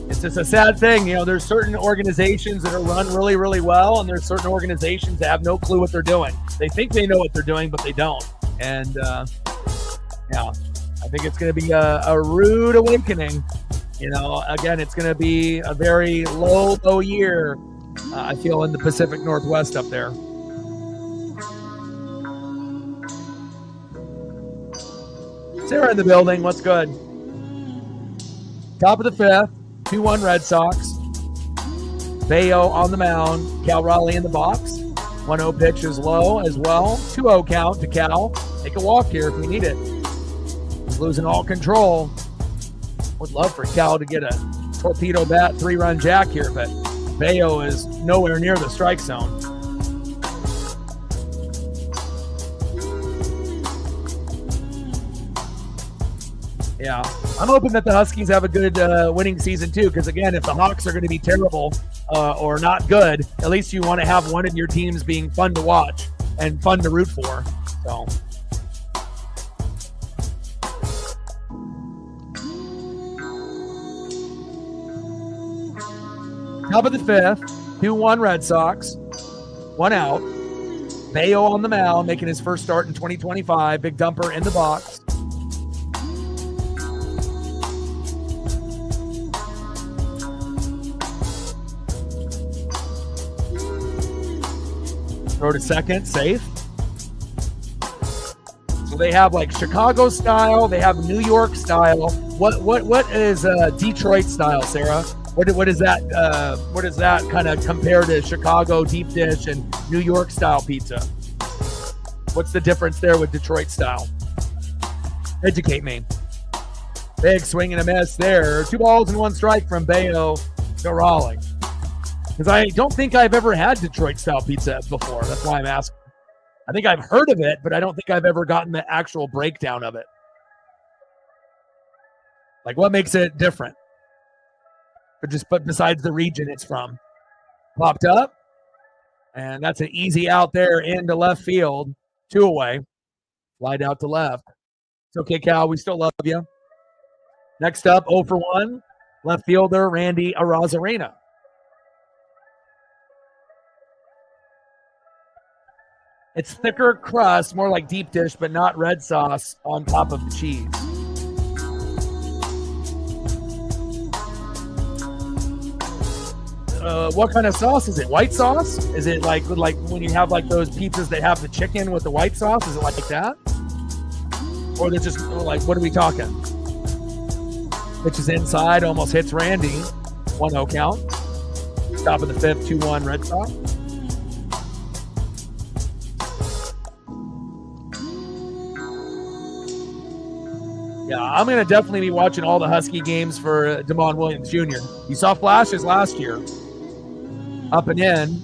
it's just a sad thing. There's certain organizations that are run really, really well, and there's certain organizations that have no clue what they're doing. They think they know what they're doing, but they don't. And, I think it's going to be a rude awakening. Again, it's going to be a very low year, I feel, in the Pacific Northwest up there. Sarah in the building. What's good? Top of the fifth, 2-1 Red Sox. Bayo on the mound. Cal Raleigh in the box. 1-0 pitch is low as well. 2-0 count to Cal. Take a walk here if we need it. He's losing all control. Would love for Cal to get a torpedo bat 3-run jack here, but Bayo is nowhere near the strike zone. Yeah, I'm hoping that the Huskies have a good winning season too, because again, if the Hawks are going to be terrible or not good, at least you want to have one of your teams being fun to watch and fun to root for. So. Top of the fifth, 2-1 Red Sox, 1 out. Bayo on the mound, making his first start in 2025. Big dumper in the box. Throw to second, safe. So they have like Chicago style, they have New York style. What is Detroit style, Sarah? What is that? What does that kind of compare to Chicago deep dish and New York style pizza? What's the difference there with Detroit style? Educate me. Big swing and a miss there. 2 balls and 1 strike from Bayo to Raleigh. Because I don't think I've ever had Detroit style pizza before. That's why I'm asking. I think I've heard of it, but I don't think I've ever gotten the actual breakdown of it. Like, what makes it different? But besides the region it's from. Popped up. And that's an easy out there into left field. 2 away. Slide out to left. It's okay, Cal. We still love you. Next up, 0 for 1. Left fielder, Randy Arozarena. It's thicker crust, more like deep dish, but not red sauce on top of the cheese. What kind of sauce is it? White sauce? Is it like when you have like those pizzas that have the chicken with the white sauce? Is it like that? Or they're just like, what are we talking? Pitches inside, almost hits Randy. 1-0 count. Top of the fifth, 2-1 Red Sox. Yeah, I'm going to definitely be watching all the Husky games for Damon Williams Jr. You saw flashes last year. Up and in.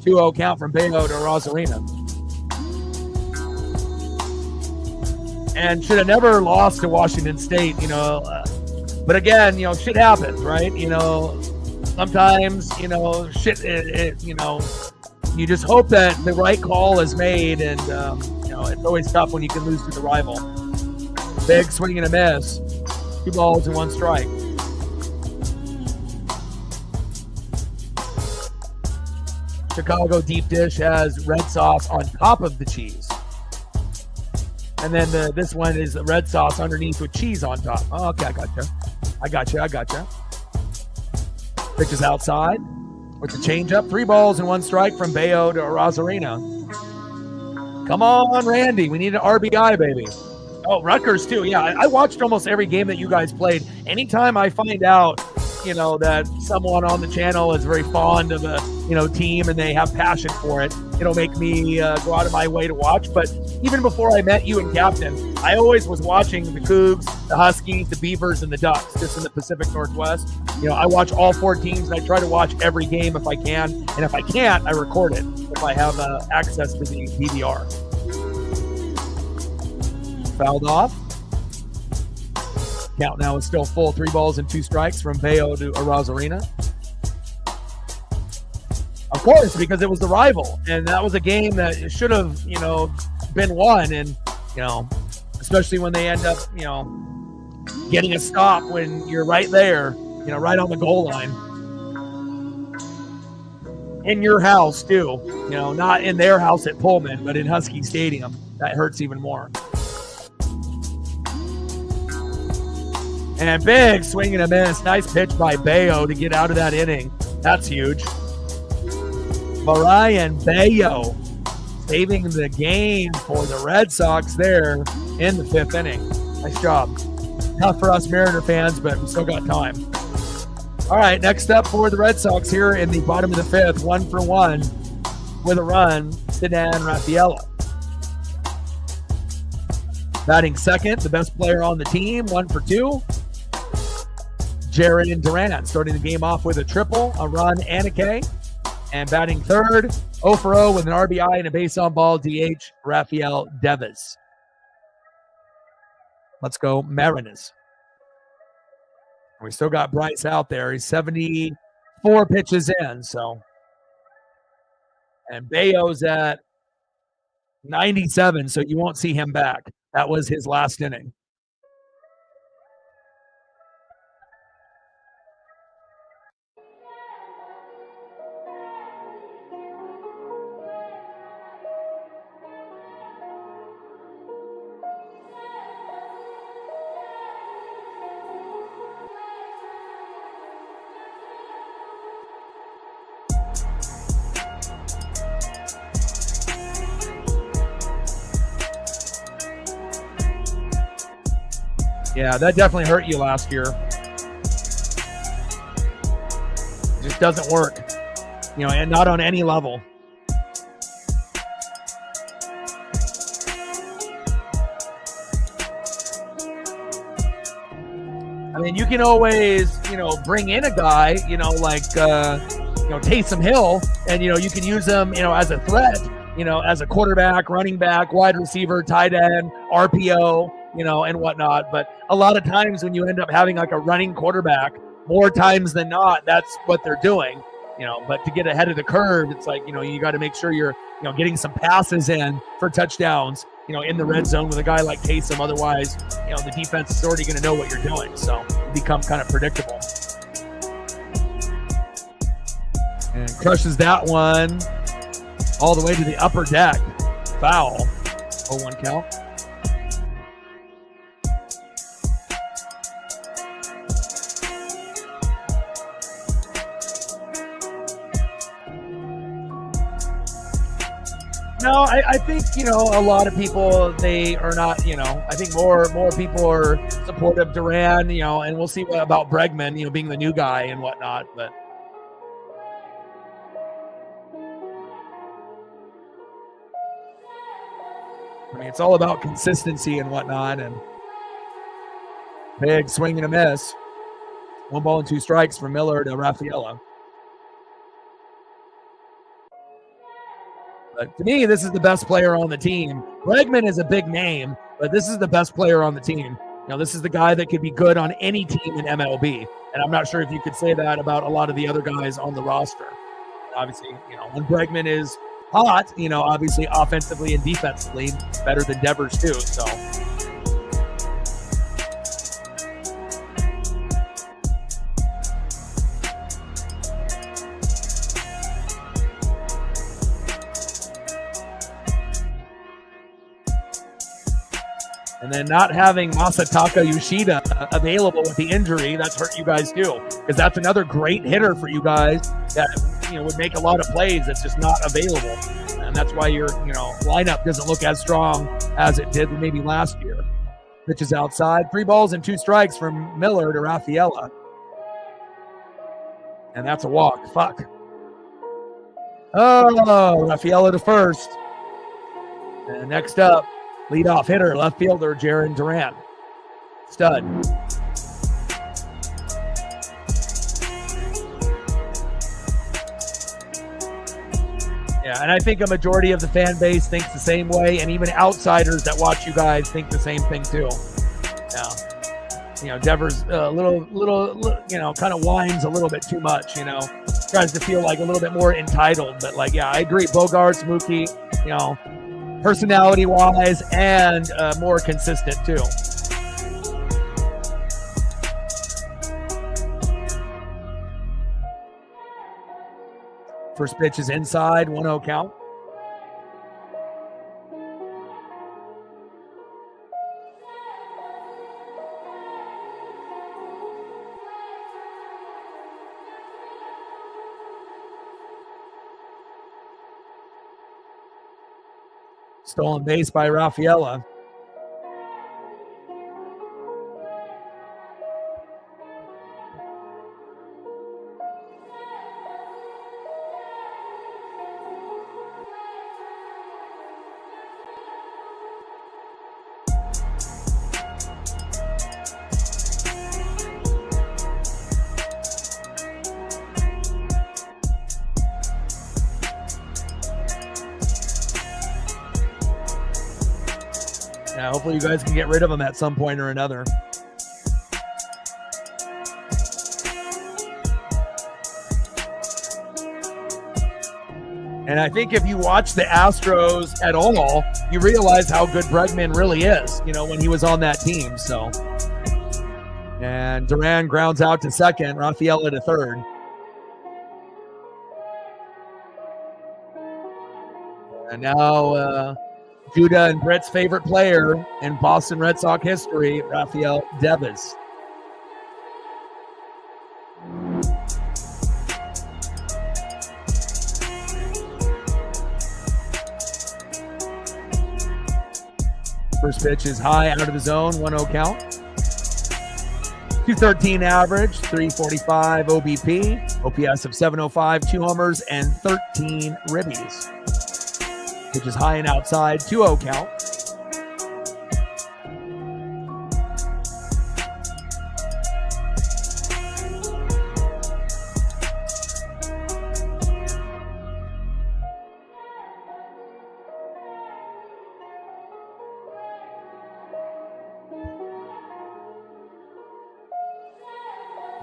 2-0 count from Bayo to Rosarena. And should have never lost to Washington State, but again, shit happens, right? Sometimes, shit, you just hope that the right call is made, and, it's always tough when you can lose to the rival. Big swing and a miss. 2 balls and 1 strike. Chicago deep dish has red sauce on top of the cheese. And then this one is the red sauce underneath with cheese on top. Oh, okay, I gotcha. Pitch is outside with the changeup. 3 balls and 1 strike from Bayo to Rosarena. Come on, Randy. We need an RBI, baby. Oh, Rutgers too. Yeah, I watched almost every game that you guys played. Anytime I find out, that someone on the channel is very fond of a, team and they have passion for it, it'll make me go out of my way to watch. But even before I met you and Captain, I always was watching the Cougs, the Huskies, the Beavers, and the Ducks, just in the Pacific Northwest. I watch all 4 teams, and I try to watch every game if I can. And if I can't, I record it if I have access to the DVR. Fouled off. Count now is still full. 3 balls and 2 strikes from Bayo to Rosarena. Of course, because it was the rival, and that was a game that should have, been won, and especially when they end up, getting a stop when you're right there, right on the goal line. In your house too, not in their house at Pullman, but in Husky Stadium. That hurts even more. And big swing and a miss. Nice pitch by Bayo to get out of that inning. That's huge. Brian Bayo saving the game for the Red Sox there in the 5th inning. Nice job. Tough for us Mariner fans, but we still got time. All right, next up for the Red Sox here in the bottom of the 5th, 1-for-1 with a run, Ceddanne Rafaela. Batting second, the best player on the team, 1-for-2. Jaron Duran starting the game off with a triple, a run, and a K. And batting third, 0-for-0 with an RBI and a base on ball, DH, Rafael Devers. Let's go Mariners. We still got Bryce out there. He's 74 pitches in, so. And Bayo's at 97, so you won't see him back. That was his last inning. Yeah, that definitely hurt you last year. It just doesn't work, and not on any level. I mean, you can always, bring in a guy, like, Taysom Hill, and, you can use him, as a threat, as a quarterback, running back, wide receiver, tight end, RPO, and whatnot. But a lot of times when you end up having like a running quarterback, more times than not, that's what they're doing, but to get ahead of the curve, it's like, you got to make sure you're, getting some passes in for touchdowns, in the red zone with a guy like Taysom. Otherwise, the defense is already going to know what you're doing. So you become kind of predictable. And crushes that one all the way to the upper deck. Foul. 0-1 count. No, I think, a lot of people, they are not, I think more people are supportive of Duran, and we'll see what about Bregman, being the new guy and whatnot. But I mean, it's all about consistency and whatnot. And big swing and a miss. 1 ball and 2 strikes from Miller to Rafaela. But to me, this is the best player on the team. Bregman is a big name, but this is the best player on the team. This is the guy that could be good on any team in MLB. And I'm not sure if you could say that about a lot of the other guys on the roster. Obviously, when Bregman is hot, obviously offensively and defensively, better than Devers too. So. And then not having Masataka Yoshida available with the injury, that's hurt you guys too. Because that's another great hitter for you guys that would make a lot of plays that's just not available. And that's why your lineup doesn't look as strong as it did maybe last year. Pitch is outside. 3 balls and 2 strikes from Miller to Rafaela. And that's a walk. Fuck. Oh, Rafaela to first. And next up, leadoff hitter, left fielder, Jaron Duran. Stud. Yeah, and I think a majority of the fan base thinks the same way, and even outsiders that watch you guys think the same thing too. Yeah. Devers little kind of whines a little bit too much, tries to feel like a little bit more entitled. But like, yeah, I agree. Bogarts, Mookie, personality-wise and more consistent too. First pitch is inside, 1-0 count. Stolen base by Rafaela. Yeah, hopefully you guys can get rid of him at some point or another. And I think if you watch the Astros at all, you realize how good Bregman really is, when he was on that team. So, and Duran grounds out to second, Rafaela to third. And now Judah and Britt's favorite player in Boston Red Sox history, Rafael Devers. First pitch is high out of the zone, 1-0 count. 213 average, 345 OBP, OPS of 705, 2 homers, and 13 ribbies. Pitch is high and outside, 2-0 count.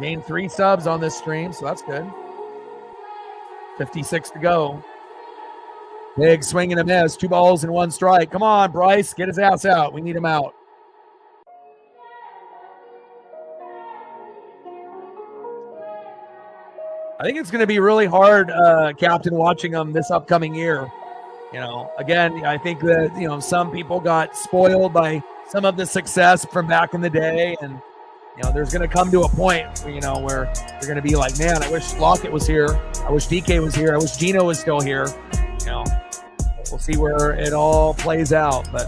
Gained 3 subs on this stream, so that's good. 56 to go. Big swing and a miss. 2 balls and 1 strike. Come on, Bryce. Get his ass out. We need him out. I think it's going to be really hard, Captain, watching him this upcoming year. Again, I think that, some people got spoiled by some of the success from back in the day. And, there's going to come to a point, where you're going to be like, man, I wish Lockett was here. I wish DK was here. I wish Gino was still here. We'll see where it all plays out. But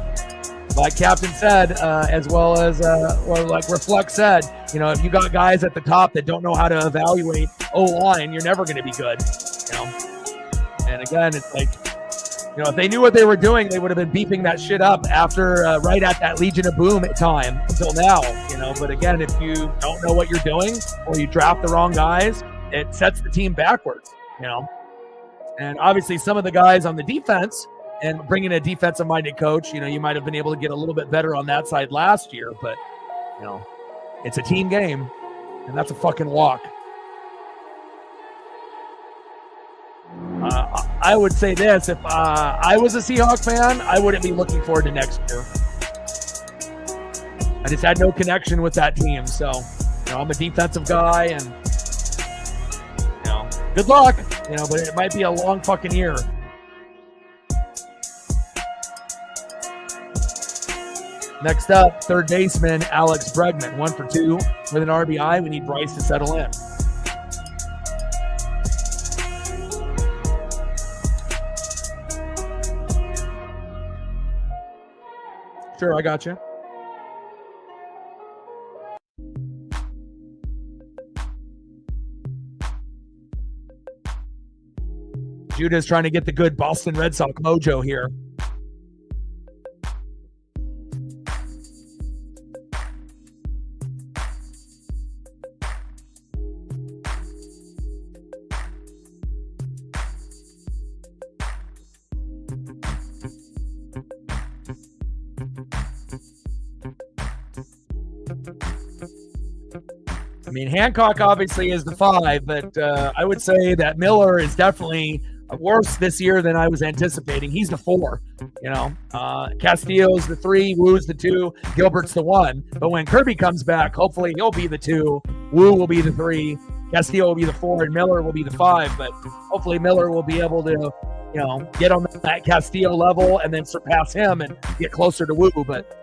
like Captain said, as well as, or like Reflect said, if you got guys at the top that don't know how to evaluate O-line, you're never going to be good. And again, it's like, if they knew what they were doing, they would have been beeping that shit up after, right at that Legion of Boom time until now, But again, if you don't know what you're doing or you draft the wrong guys, it sets the team backwards, And obviously some of the guys on the defense and bringing a defensive-minded coach, you might have been able to get a little bit better on that side last year, but, it's a team game, and that's a fucking walk. I would say this, if I was a Seahawk fan, I wouldn't be looking forward to next year. I just had no connection with that team, so, I'm a defensive guy, and, good luck, but it might be a long fucking year. Next up, third baseman Alex Bregman, 1 for 2 with an RBI. We need Bryce to settle in. Sure, I got you. Judah's trying to get the good Boston Red Sox mojo here. I mean, Hancock obviously is the 5, but I would say that Miller is definitely worse this year than I was anticipating. He's the 4, Castillo's the 3, Woo's the 2, Gilbert's the 1. But when Kirby comes back, hopefully he'll be the 2, Woo will be the 3, Castillo will be the 4, and Miller will be the 5. But hopefully Miller will be able to, get on that Castillo level and then surpass him and get closer to Woo. But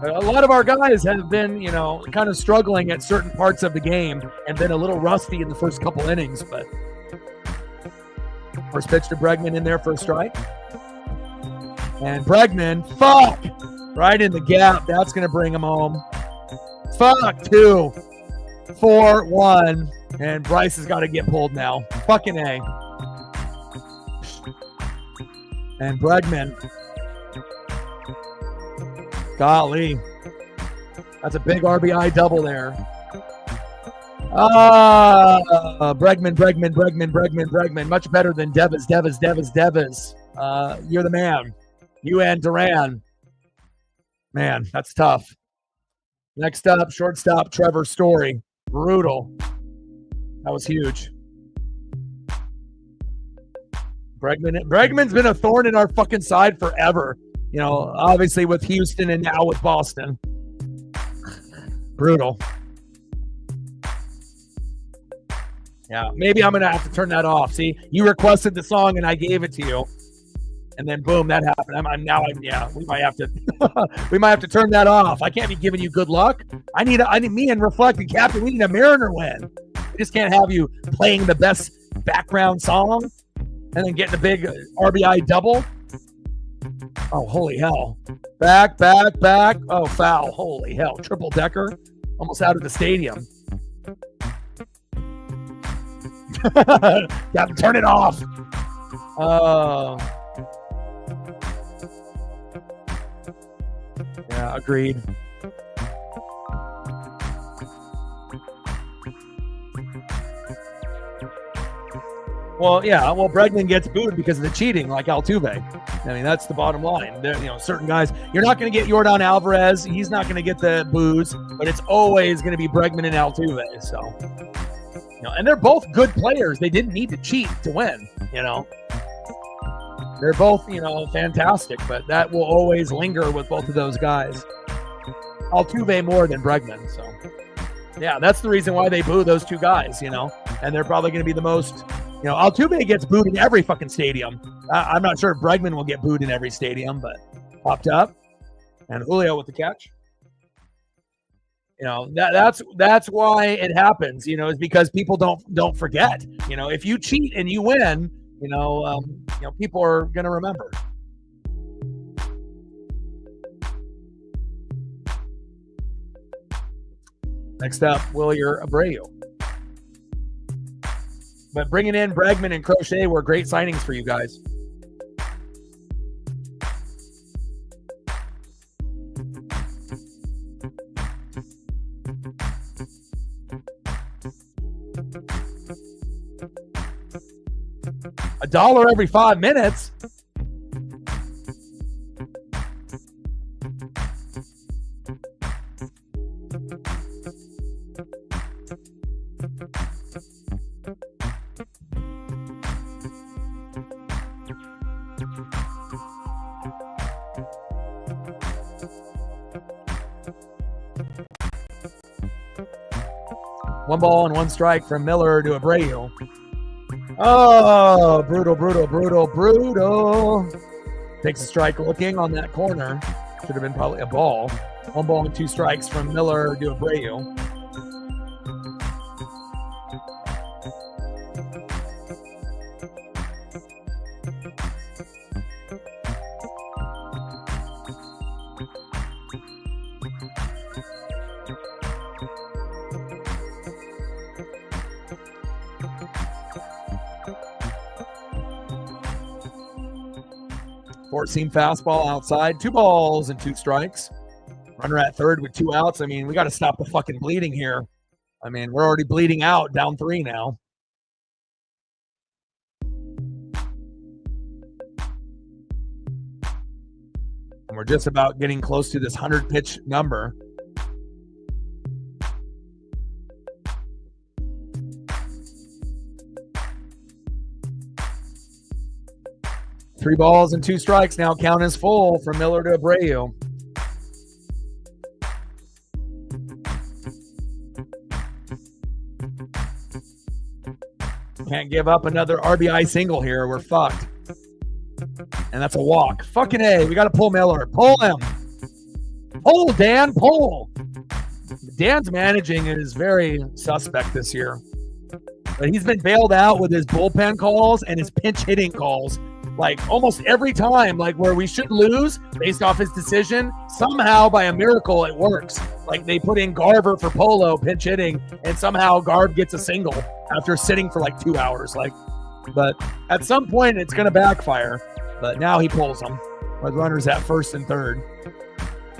a lot of our guys have been, kind of struggling at certain parts of the game and been a little rusty in the first couple innings. But first pitch to Bregman in there for a strike. And Bregman, right in the gap. That's going to bring him home. 2, 4, 1. And Bryce has got to get pulled now. Fucking A. And Bregman. Golly. That's a big RBI double there. Bregman. Much better than Devis. You're the man. You and Duran. Man, that's tough. Next up, shortstop Trevor Story. Brutal. That was huge. Bregman's been a thorn in our fucking side forever. Obviously with Houston and now with Boston. Brutal. Yeah, maybe I'm going to have to turn that off. See, you requested the song and I gave it to you. And then boom, that happened. We might have to we might have to turn that off. I can't be giving you good luck. I need me and Reflect and Captain, we need a Mariner win. We just can't have you playing the best background song and then getting a big RBI double. Oh, holy hell. Back. Oh, foul. Holy hell. Triple decker. Almost out of the stadium. Got to turn it off. Yeah, agreed. Well, yeah. Well, Bregman gets booed because of the cheating, like Altuve. I mean, that's the bottom line. Certain guys, you're not going to get Yordan Alvarez. He's not going to get the boos, but it's always going to be Bregman and Altuve. So, and they're both good players. They didn't need to cheat to win. They're both, fantastic, but that will always linger with both of those guys. Altuve more than Bregman. So, yeah, that's the reason why they boo those two guys. And they're probably going to be the most. Altuve gets booed in every fucking stadium. I'm not sure if Bregman will get booed in every stadium, but popped up. And Julio with the catch. That's why it happens, is because people don't forget. If you cheat and you win, people are going to remember. Next up, Wilyer Abreu. But bringing in Bregman and Crochet were great signings for you guys. $1 every 5 minutes. One ball and one strike from Miller to Abreu. Oh, brutal. Takes a strike looking on that corner. Should have been probably a ball. 1 ball and 2 strikes from Miller to Abreu. Four-seam fastball outside. 2 balls and 2 strikes. Runner at third with 2 outs. I mean, we got to stop the fucking bleeding here. I mean, we're already bleeding out, down 3 now. And we're just about getting close to this 100-pitch number. 3 balls and 2 strikes now. Count is full from Miller to Abreu. Can't give up another RBI single here. We're fucked. And that's a walk. Fucking A. We got to pull Miller. Pull him. Pull, Dan. Pull. Dan's managing is very suspect this year. But he's been bailed out with his bullpen calls and his pinch hitting calls. Like almost every time, like where we should lose based off his decision, somehow by a miracle it works. Like they put in Garver for Polo pinch hitting, and somehow Garv gets a single after sitting for like 2 hours. But at some point it's going to backfire. But now he pulls them with runners at first and third.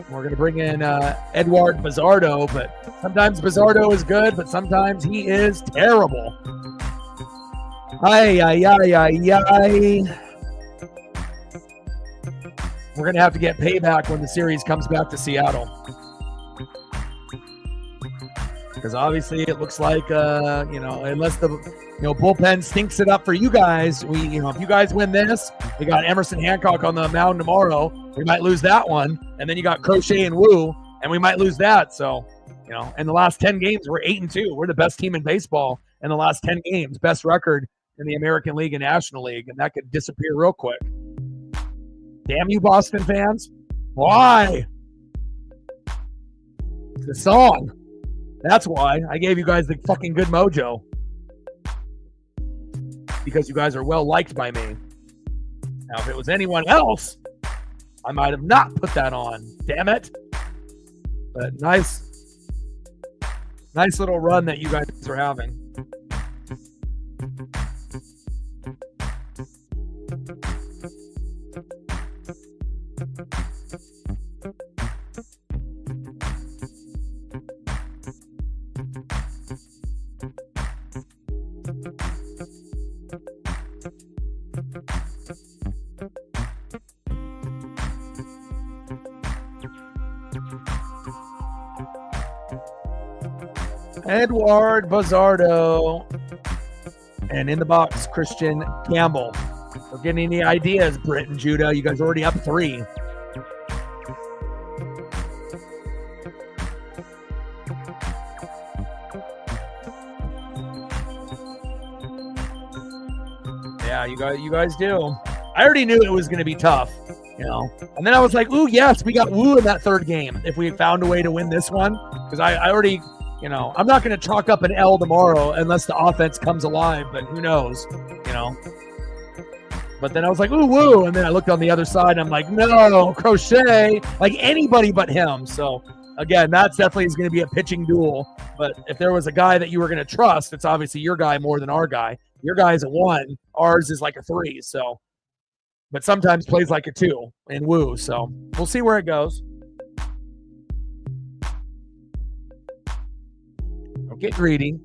We're going to bring in Edward Bizzardo, but sometimes Bizzardo is good, but sometimes he is terrible. Ay. We're going to have to get payback when the series comes back to Seattle. Because obviously it looks like, unless the bullpen stinks it up for you guys, if you guys win this, we got Emerson Hancock on the mound tomorrow. We might lose that one. And then you got Crochet and Wu, and we might lose that. So, in the last 10 games, we're 8-2. We're the best team in baseball in the last 10 games. Best record in the American League and National League. And that could disappear real quick. Damn you, Boston fans. Why? The song. That's why I gave you guys the fucking good mojo. Because you guys are well liked by me. Now, if it was anyone else, I might have not put that on. Damn it. But nice little run that you guys are having. Edward Bizzardo. And in the box, Christian Campbell. We're getting any ideas, Britt and Judah. You guys are already up 3. Yeah, you guys do. I already knew it was going to be tough, And then I was like, ooh, yes, we got Wu in that third game. If we found a way to win this one, because I already, I'm not going to chalk up an L tomorrow unless the offense comes alive, but who knows, But then I was like, ooh, Wu. And then I looked on the other side and I'm like, no, Crochet, like anybody but him. So again, that's definitely is going to be a pitching duel. But if there was a guy that you were going to trust, it's obviously your guy more than our guy. Your guy is a 1. Ours is like a 3. So, but sometimes plays like a 2 in Wu. So we'll see where it goes. Don't get greedy.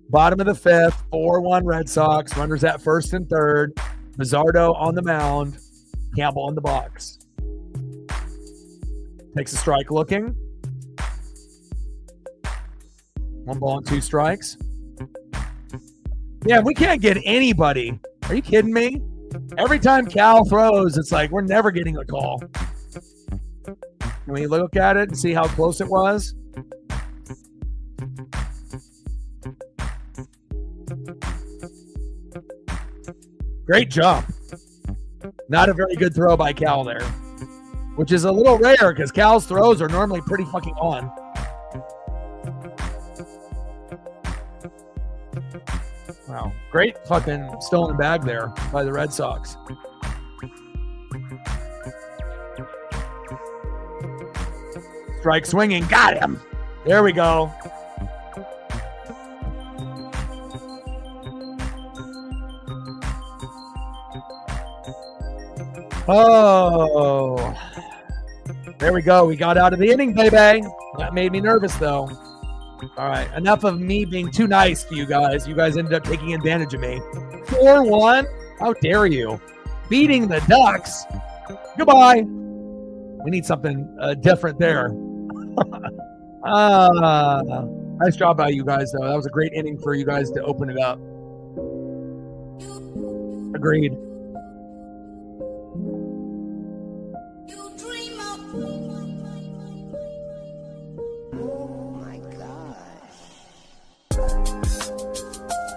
Bottom of the 5th, 4-1 Red Sox. Runners at first and third. Bizzardo on the mound. Campbell in the box. Takes a strike looking. 1 ball and 2 strikes. Yeah, we can't get anybody. Are you kidding me? Every time Cal throws, it's like we're never getting a call. Can we look at it and see how close it was? Great jump. Not a very good throw by Cal there, which is a little rare because Cal's throws are normally pretty fucking on. Wow. Great fucking stolen bag there by the Red Sox. Strike swinging. Got him. There we go. Oh. There we go. We got out of the inning, baby. That made me nervous, though. All right. Enough of me being too nice to you guys. You guys ended up taking advantage of me. 4-1? How dare you? Beating the Ducks. Goodbye. We need something different there. Nice job by you guys, though. That was a great inning for you guys to open it up. Agreed. Oh my gosh.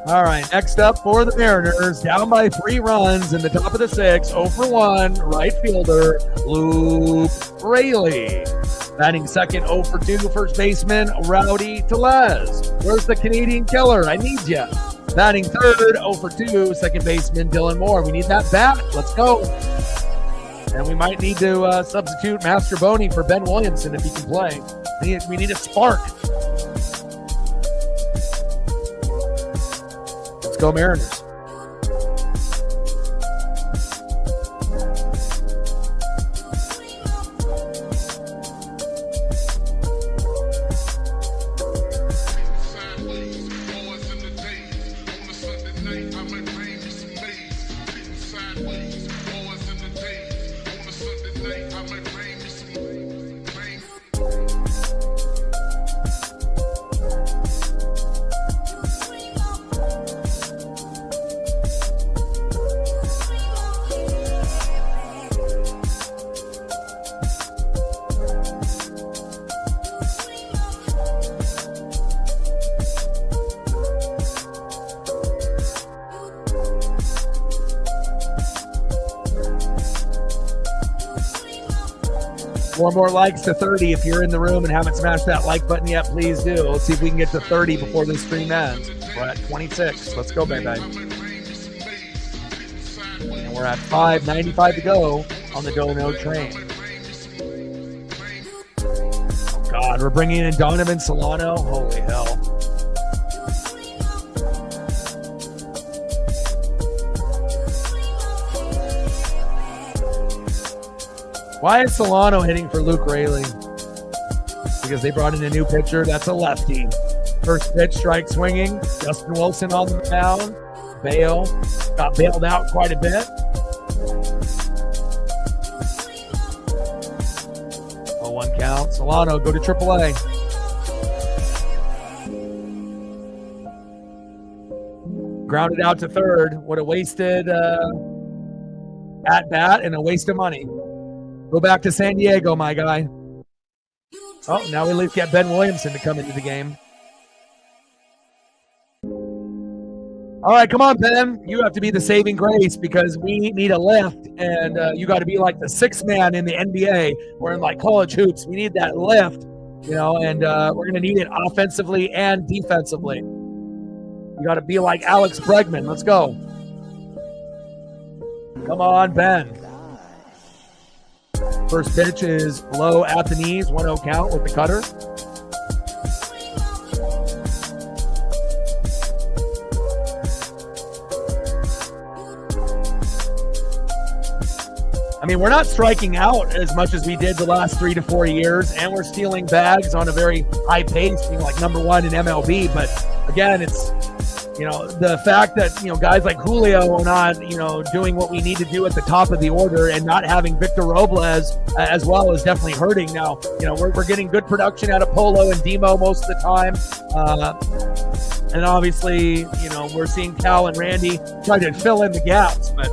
All right, next up for the Mariners, down by 3 runs in the top of the 6th, 0 for 1, right fielder, Luke Raley. Batting second, 0 for 2, first baseman, Rowdy Tellez. Where's the Canadian killer? I need ya. Batting third, 0 for 2, second baseman, Dylan Moore. We need that bat. Let's go. And we might need to substitute Master Boney for Ben Williamson if he can play. We need a spark. Let's go Mariners. Four more likes to 30. If you're in the room and haven't smashed that like button yet, please do. Let's see if we can get to 30 before this stream ends. We're at 26. Let's go, baby. And we're at 5:95 to go on the Dono train. Oh, God. We're bringing in Donovan Solano. Holy hell. Why is Solano hitting for Luke Raley? Because they brought in a new pitcher. That's a lefty. First pitch, strike swinging. Justin Wilson on the mound. Bale got bailed out quite a bit. 0-1 count. Solano, go to AAA. Grounded out to third. What a wasted at-bat and a waste of money. Go back to San Diego, my guy. Oh, now we at least get Ben Williamson to come into the game. All right, come on, Ben. You have to be the saving grace because we need a lift, and you got to be like the sixth man in the NBA or in like college hoops. We need that lift, and we're going to need it offensively and defensively. You got to be like Alex Bregman. Let's go. Come on, Ben. First pitch is low at the knees, 1-0 count with the cutter. I mean, we're not striking out as much as we did the last 3 to 4 years, and we're stealing bags on a very high pace, being like number 1 in MLB. But again, it's, the fact that, guys like Julio are not, doing what we need to do at the top of the order and not having Victor Robles as well is definitely hurting. Now, we're getting good production out of Polo and Demo most of the time. And obviously, we're seeing Cal and Randy try to fill in the gaps. But,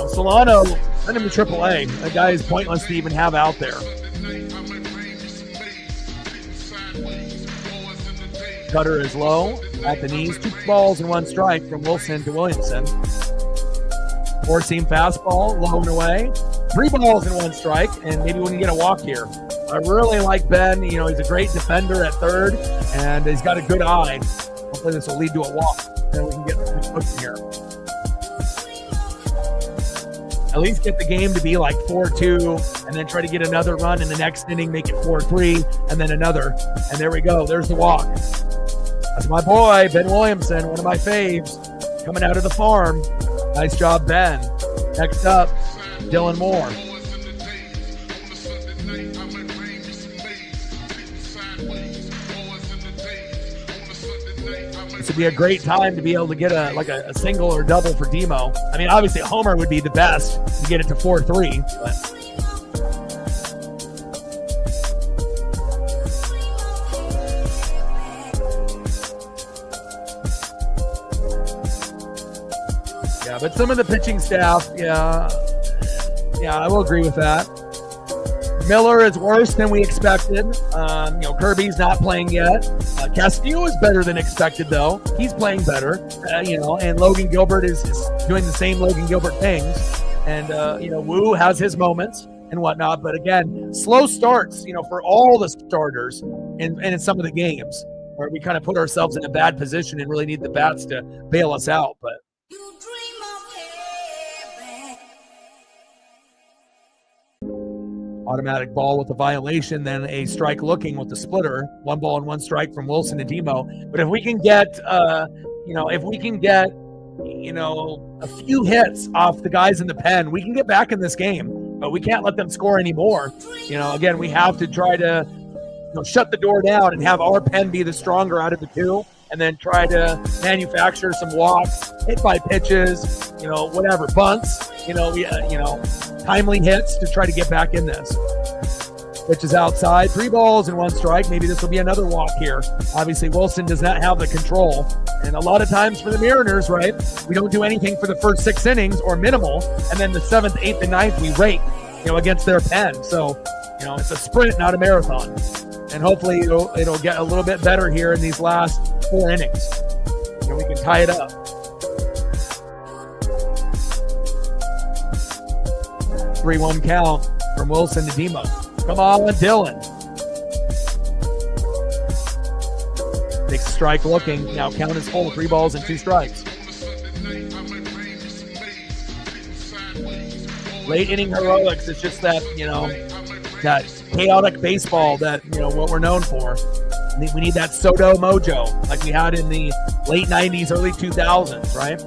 Solano, send him to AAA. That guy is pointless to even have out there. Cutter is low at the knees. 2 balls and 1 strike from Wilson to Williamson. 4-seam fastball, low and away. 3 balls and 1 strike, and maybe we can get a walk here. I really like Ben. He's a great defender at third, and he's got a good eye. Hopefully this will lead to a walk, and we can get pushing here. At least get the game to be like 4-2, and then try to get another run in the next inning, make it 4-3, and then another. And there we go. There's the walk. That's my boy, Ben Williamson, one of my faves, coming out of the farm. Nice job, Ben. Next up, Dylan Moore. This would be a great time to be able to get a single or double for Demo. I mean, obviously, a homer would be the best to get it to 4-3, but... but some of the pitching staff, yeah, I will agree with that. Miller is worse than we expected. Kirby's not playing yet. Castillo is better than expected, though. He's playing better, and Logan Gilbert is doing the same Logan Gilbert things. And, Wu has his moments and whatnot. But again, slow starts, for all the starters and in some of the games where we kind of put ourselves in a bad position and really need the bats to bail us out. But automatic ball with the violation, then a strike looking with the splitter. 1 ball and 1 strike from Wilson to Demo. But if we can get, a few hits off the guys in the pen, we can get back in this game. But we can't let them score anymore. Again, we have to try to shut the door down and have our pen be the stronger out of the two, and then try to manufacture some walks, hit by pitches, whatever, bunts, timely hits to try to get back in this. Pitch is outside, 3 balls and 1 strike. Maybe this will be another walk here. Obviously, Wilson does not have the control. And a lot of times for the Mariners, right, we don't do anything for the first 6 innings or minimal. And then the 7th, 8th, and 9th, we rake, against their pen. So, it's a sprint, not a marathon. And hopefully it'll get a little bit better here in these last 4 innings. And we can tie it up. 3-1 count from Wilson to Demo. Come on, Dylan. Takes a strike looking. Now count is full. 3 balls and 2 strikes. Late inning heroics. It's just that, that chaotic baseball that, what we're known for. We need that Soto mojo like we had in the late 90s, early 2000s, right?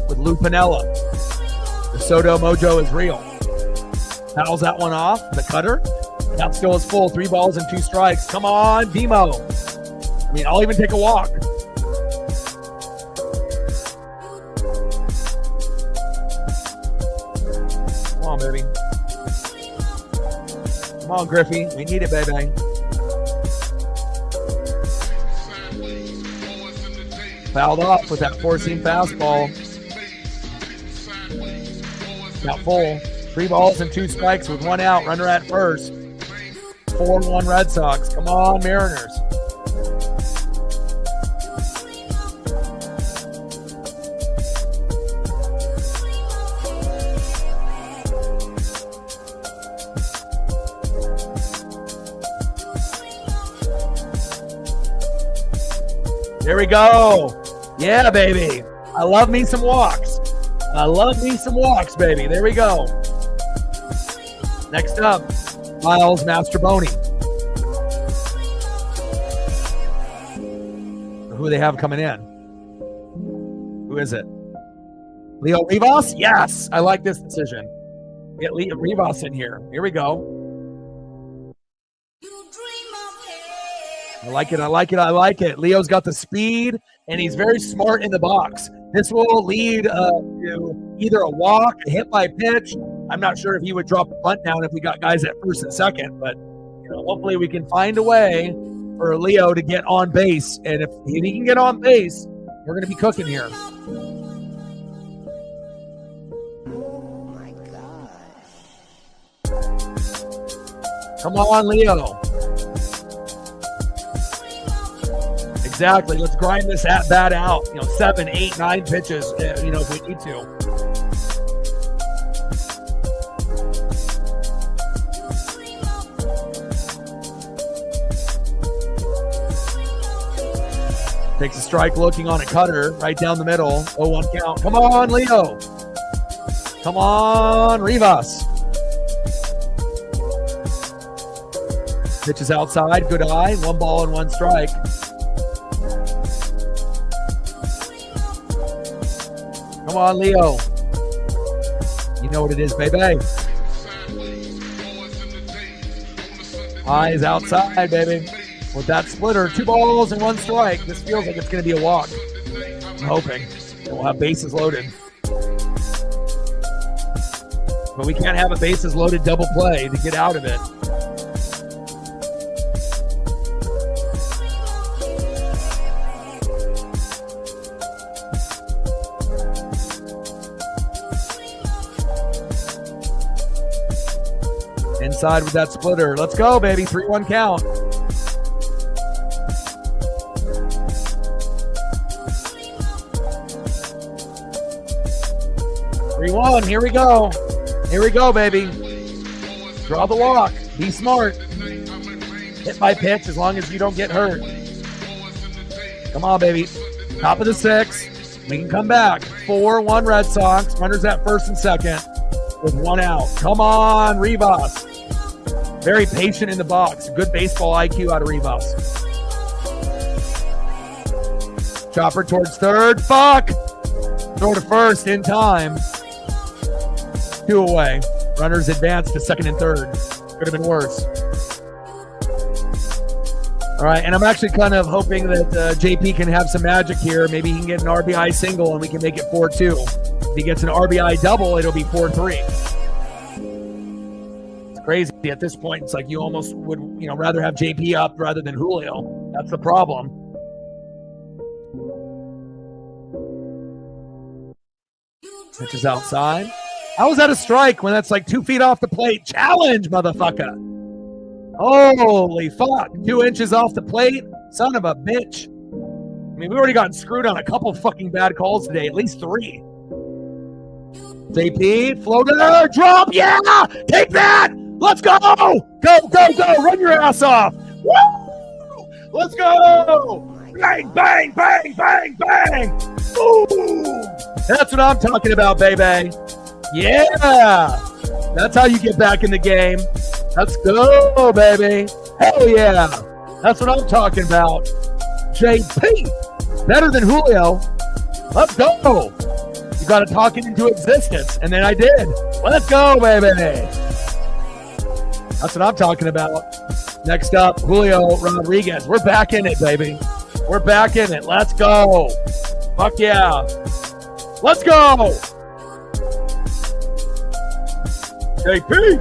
With Lou Piniella. The Soto mojo is real. Fouls that one off. The cutter. Count still is full. 3 balls and 2 strikes. Come on, Demo. I'll even take a walk. Come on, baby. Come on, Griffey. We need it, baby. Fouled off with that 4-seam fastball. Count full. 3 balls and 2 strikes with 1 out. Runner at first. 4-1 Red Sox. Come on, Mariners. There we go. Yeah, baby. I love me some walks. Baby. There we go. Next up, Miles Mastroboni. Who they have coming in? Who is it? Leo Rivas? Yes, I like this decision. Get Leo Rivas in here. Here we go. I like it. Leo's got the speed, and he's very smart in the box. This will lead to either a walk, a hit by pitch. I'm not sure if he would drop a bunt down if we got guys at first and second, but hopefully we can find a way for Leo to get on base. And if he can get on base, we're going to be cooking here. Oh my gosh. Come on, Leo. Exactly. Let's grind this at bat out. 7, 8, 9 pitches, if we need to. Takes a strike looking on a cutter right down the middle. 0-1 count. Come on, Leo. Come on, Rivas. Pitch is outside. Good eye. 1 ball and 1 strike. Come on, Leo. You know what it is, baby. Eyes outside, baby. With that splitter, 2 balls and 1 strike. This feels like it's going to be a walk. I'm hoping. We'll have bases loaded. But we can't have a bases loaded double play to get out of it. inside with that splitter. Let's go, baby. 3-1 count. Here we go. Here we go, baby. Draw the walk. Be smart. Hit my pitch as long as you don't get hurt. Come on, baby. Top of the 6. We can come back. 4-1 Red Sox. Runners at first and second with 1 out. Come on, Rivas. Very patient in the box. Good baseball IQ out of Rivas. Chopper towards third. Fuck. Throw to first in time. 2 away. Runners advance to second and third. Could have been worse. All right, and I'm actually kind of hoping that JP can have some magic here. Maybe he can get an RBI single and we can make it 4-2. If he gets an RBI double, it'll be 4-3. It's crazy at this point. It's like you almost would, rather have JP up rather than Julio. That's the problem. Pitch is outside. How is that a strike when that's like 2 feet off the plate? Challenge, motherfucker. Holy fuck. 2 inches off the plate? Son of a bitch. I mean, we've already gotten screwed on a couple fucking bad calls today. At least 3. JP, floater, drop. Yeah! Take that! Let's go! Go, go, go! Run your ass off! Woo! Let's go! Bang, bang, bang, bang, bang! Ooh! That's what I'm talking about, baby. Yeah, that's how you get back in the game. Let's go, baby. Hell yeah. That's what I'm talking about. JP, better than Julio. Let's go. You got to talk it into existence, and then I did. Let's go, baby. That's what I'm talking about. Next up, Julio Rodriguez. We're back in it, baby. We're back in it. Let's go. Fuck yeah. Let's go. JP.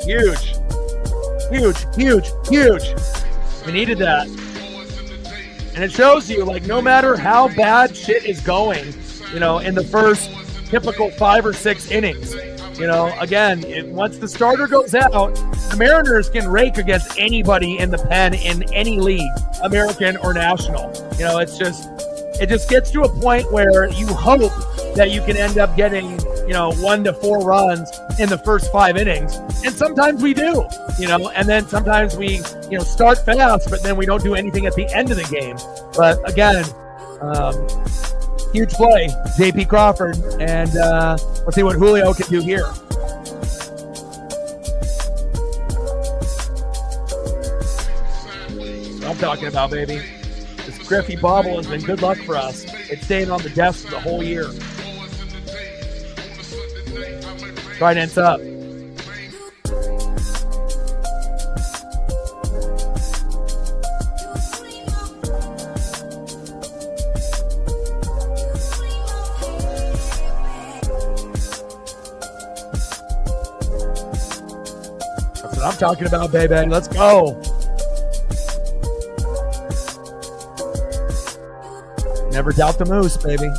Huge. Huge, huge, huge. We needed that. And it shows you, like, no matter how bad shit is going, in the first typical 5 or 6 innings, again, once the starter goes out, the Mariners can rake against anybody in the pen in any league, American or national. It just gets to a point where you hope that you can end up getting, 1 to 4 runs in the first 5 innings. And sometimes we do, and then sometimes we, start fast, but then we don't do anything at the end of the game. But again, huge play, JP Crawford. And let's see what Julio can do here. That's what I'm talking about, baby. This Griffey bobble has been good luck for us. It's staying on the desk the whole year. Trident's up. That's what I'm talking about, baby. Let's go. Never doubt the moose, baby.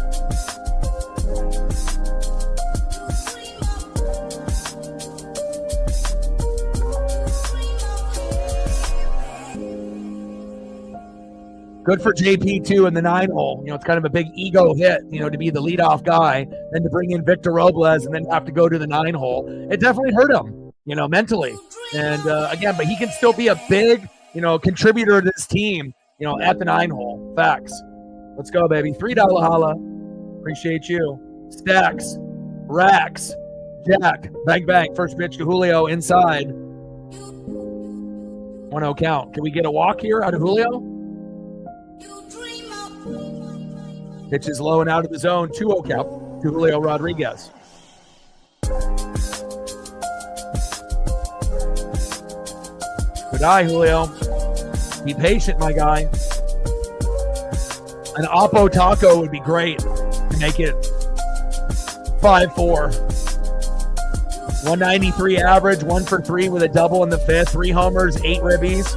Good for JP too in the 9-hole. It's kind of a big ego hit, to be the leadoff guy, then to bring in Victor Robles and then have to go to the 9-hole. It definitely hurt him, mentally. And again, but he can still be a big, contributor to this team, at the 9-hole. Facts. Let's go, baby. $3 holla. Appreciate you. Stacks. Racks. Jack. Bang, bang. First pitch to Julio inside. 1-0 count. Can we get a walk here out of Julio? Pitch is low and out of the zone. 2-0 count to Julio Rodriguez. Good eye, Julio. Be patient, my guy. An Oppo Taco would be great to make it 5-4. 193 average, 1 for 3 with a double in the 5th, 3 homers, 8 ribbies.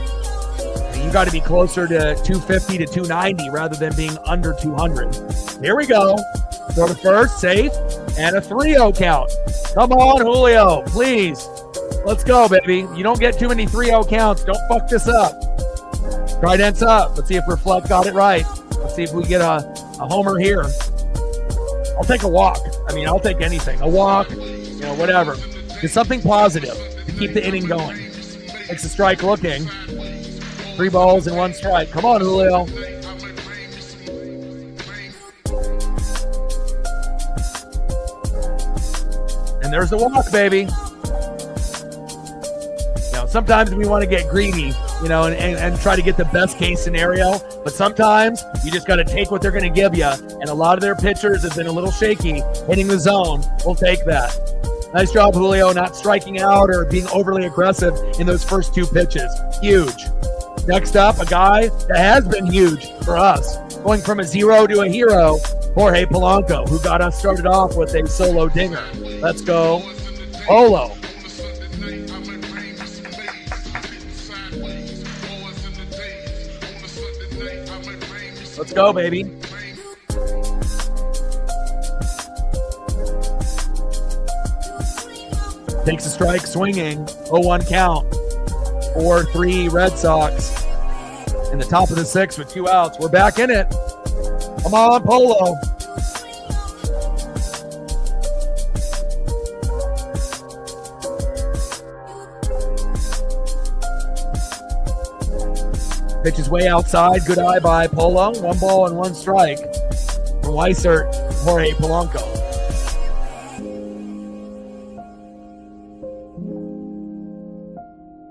You got to be closer to 250 to 290 rather than being under 200. Here we go. Throw to first, safe. And a 3-0 count. Come on, Julio, please. Let's go, baby. You don't get too many 3-0 counts. Don't fuck this up. Trident's up. Let's see if Reflect got it right. Let's see if we get a homer here. I'll take a walk. I mean, I'll take anything. A walk, whatever. Just something positive to keep the inning going. Makes a strike looking. 3 balls and 1 strike. Come on, Julio. And there's the walk, baby. Sometimes we want to get greedy, and try to get the best case scenario. But sometimes you just got to take what they're going to give you. And a lot of their pitchers have been a little shaky hitting the zone. We'll take that. Nice job, Julio, not striking out or being overly aggressive in those first 2 pitches. Huge. Next up, a guy that has been huge for us. Going from a 0 to a hero, Jorge Polanco, who got us started off with a solo dinger. Let's go, Polo. Let's go, baby. Takes a strike swinging. 0-1 count. 4-3 Red Sox. In the top of the 6th with 2 outs. We're back in it. Come on, Polo. Pitch is way outside. Good eye by Polo. 1 ball and 1 strike from Weissert, Jorge Polanco.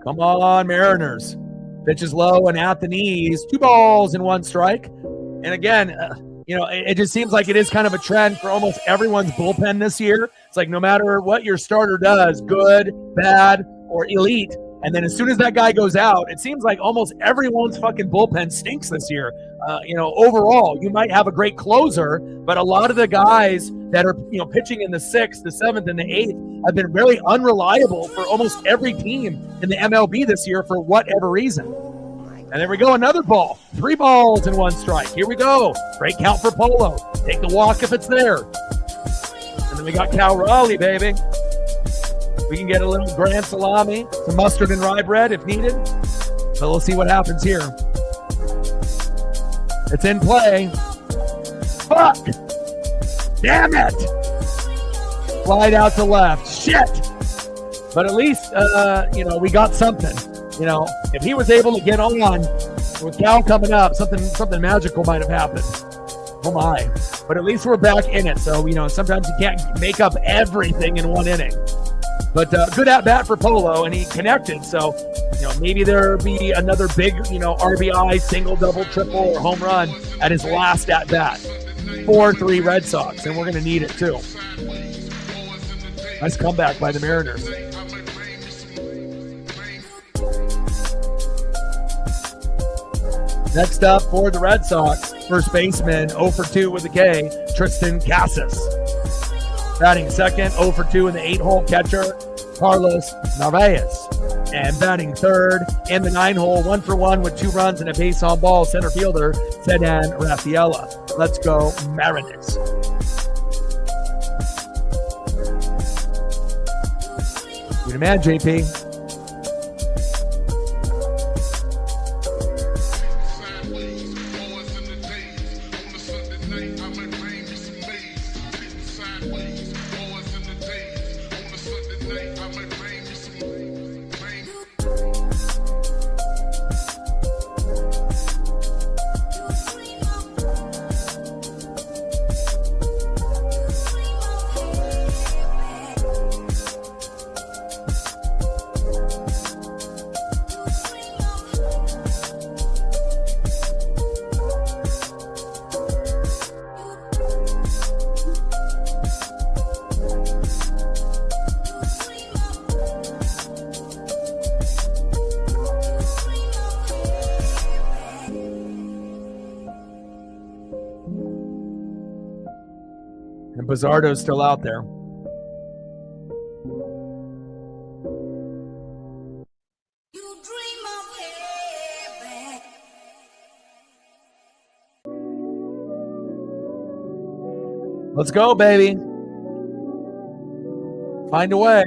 Come on, Mariners. Pitch is low and at the knees. 2 balls and 1 strike. And again, it just seems like it is kind of a trend for almost everyone's bullpen this year. It's like no matter what your starter does, good, bad, or elite, and then as soon as that guy goes out, it seems like almost everyone's fucking bullpen stinks this year. Overall, you might have a great closer, but a lot of the guys that are, pitching in the 6th, the 7th, and the 8th have been very unreliable for almost every team in the MLB this year for whatever reason. And there we go, another ball. 3 balls and 1 strike. Here we go. Great count for Polo. Take the walk if it's there. And then we got Cal Raleigh, baby. We can get a little grand salami, some mustard and rye bread if needed. So we'll see what happens here. It's in play. Fuck! Damn it! Slide out to left. Shit! But at least, we got something. If he was able to get on with Cal coming up, something magical might have happened. Oh my! But at least we're back in it. So sometimes you can't make up everything in one inning. But good at bat for Polo, and he connected. So maybe there'll be another big RBI, single, double, triple, or home run at his last at bat. 4-3 Red Sox, and we're going to need it too. Nice comeback by the Mariners. Next up for the Red Sox, first baseman 0 for 2 with a K, Tristan Casas. Batting second, 0 for 2 in the 8-hole catcher, Carlos Narvaez. And batting third in the 9-hole, 1 for 1 with 2 runs and a base on ball, center fielder, Sedan Rafaela. Let's go, Mariners. You're the man, JP. And Bizzardo's still out there. Let's go, baby. Find a way.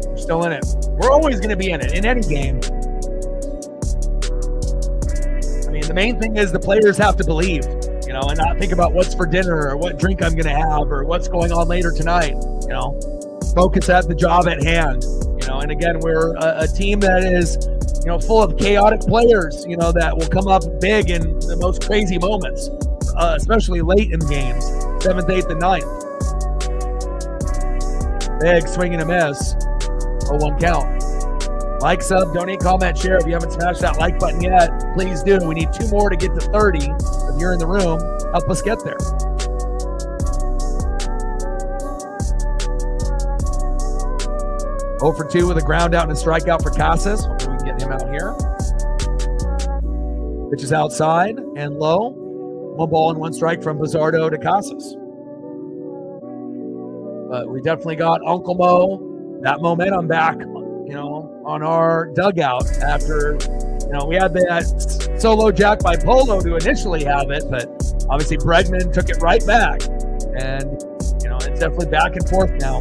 We're still in it. We're always going to be in it, in any game. I mean, the main thing is the players have to believe, you know, and not think about what's for dinner or what drink I'm going to have or what's going on later tonight, you know. Focus at the job at hand, you know, and again, we're a team that is, you know, full of chaotic players, you know, that will come up big in the most crazy moments, especially late in games, 7th, 8th, and 9th. Big swing and a miss. 0-1 count. Like, sub, donate, comment, share. If you haven't smashed that like button yet, please do. We need 2 more to get to 30. If you're in the room, help us get there. Oh for 2 with a ground out and a strikeout for Casas. Hopefully we can get him out here. Pitch is outside and low. 1 ball and 1 strike from Bizzardo to Casas. But we definitely got Uncle Mo, that momentum back, you know, on our dugout after, you know, we had that solo jack by Polo to initially have it, but obviously Bregman took it right back. And, you know, it's definitely back and forth now.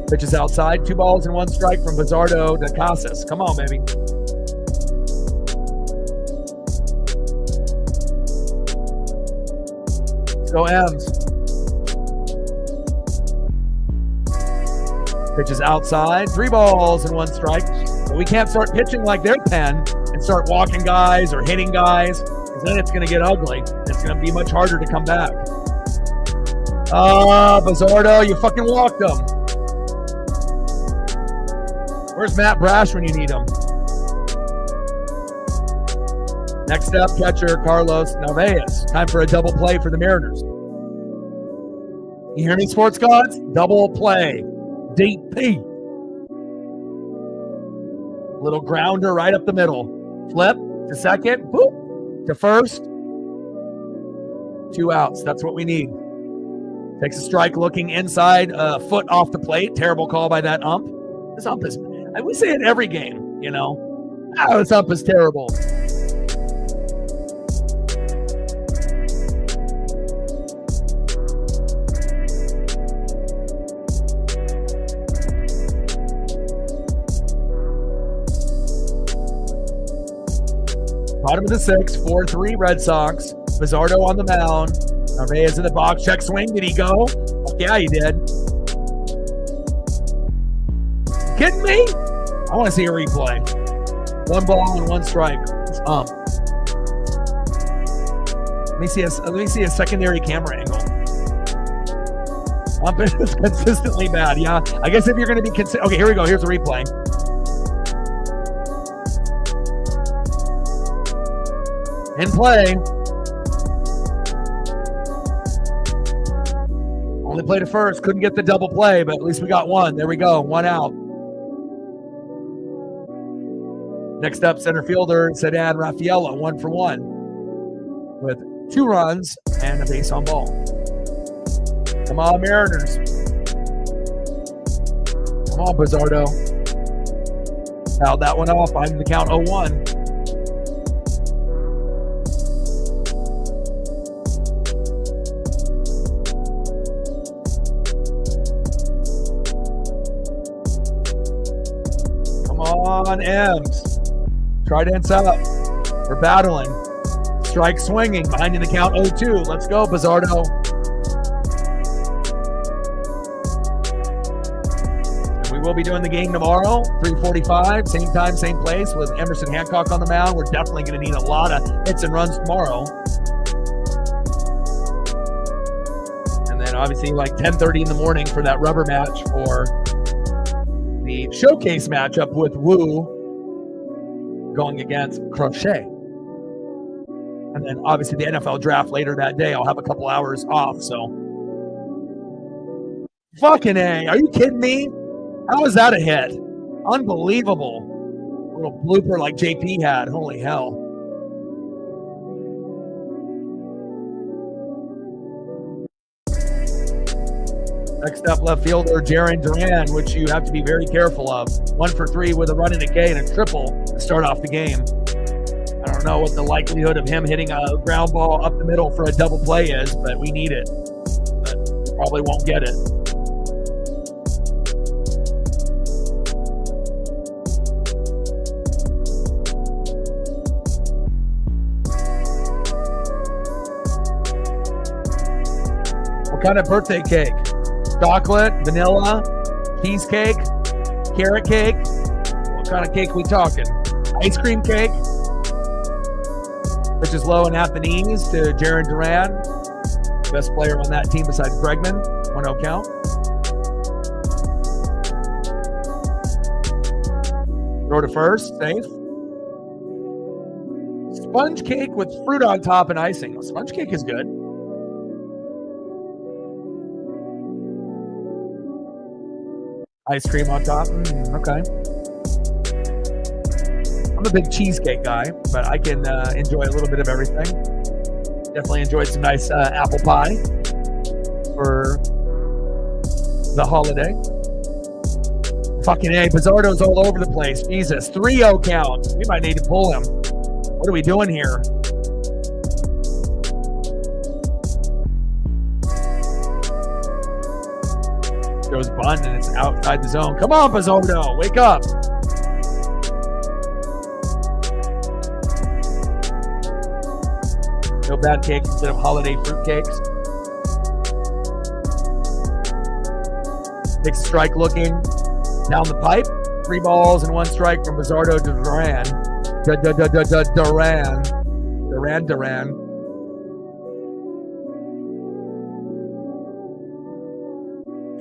Pitch is outside, 2 balls and 1 strike from Bizzardo to Casas. Come on, baby. Let's go M's. Pitch is outside, 3 balls and 1 strike. But we can't start pitching like their pen and start walking guys or hitting guys, because then it's going to get ugly. It's going to be much harder to come back. Bizzardo, you fucking walked them. Where's Matt Brash when you need him? Next up, catcher Carlos Narvaez. Time for a double play for the Mariners. You hear me, sports gods? Double play. DP. Little grounder right up the middle. Flip to second. Boop. To first. 2 outs. That's what we need. Takes a strike looking inside. Foot off the plate. Terrible call by that ump. This ump is... we say it every game, you know. This ump is terrible. Bottom of the 6th, 4-3 Red Sox. Bizzardo on the mound. Narvaez in the box. Check swing. Did he go? Yeah, he did. Kidding me? I want to see a replay. 1 ball and 1 strike. It's ump. Let me see a secondary camera angle. Ump is consistently bad. Yeah, I guess if you're going to be okay, here we go. Here's a replay. In play. Only played it first. Couldn't get the double play, but at least we got 1. There we go. 1 out. Next up, center fielder Sedan Rafaela, 1 for 1 with 2 runs and a base on ball. Come on, Mariners. Come on, Bizzardo. Fouled that one off. I'm the count 0-1. Come on, M's. Try to ends up. We're battling. Strike swinging. Behind in the count 0-2. Let's go, Bizzardo. And we will be doing the game tomorrow, 3:45. Same time, same place with Emerson Hancock on the mound. We're definitely going to need a lot of hits and runs tomorrow. And then obviously like 10:30 in the morning for that rubber match for the showcase matchup with Wu going against Crochet. And then obviously the NFL draft later that day. I'll have a couple hours off, so. Fucking A. Are you kidding me? How is that a hit? Unbelievable. Little blooper like JP had. Holy hell. Next up, left fielder Jaron Duran, which you have to be very careful of. 1 for 3 with a run and a K and a triple to start off the game. I don't don't know what the likelihood of him hitting a ground ball up the middle for a double play is, but we need it. But probably won't get it. What kind of birthday cake? Chocolate, vanilla, cheesecake, carrot cake? What kind of cake we talking? Ice cream cake? Which is low and at the knees to Jaron Duran, best player on that team besides Bregman. 1-0 count. Throw to first, safe. Sponge cake with fruit on top and icing. Sponge cake is good. Ice cream on top. Okay. I'm a big cheesecake guy, but I can enjoy a little bit of everything. Definitely enjoyed some nice apple pie for the holiday. Fucking A, Bizzardo's all over the place. Jesus, 3-0 count. We might need to pull him. What are we doing here? Goes bunt and it's outside the zone. Come on, Bizzardo, wake up. No bad cakes instead of holiday fruit cakes. Takes a strike looking down the pipe. 3 balls and 1 strike from Bizzardo to Duran. Duran.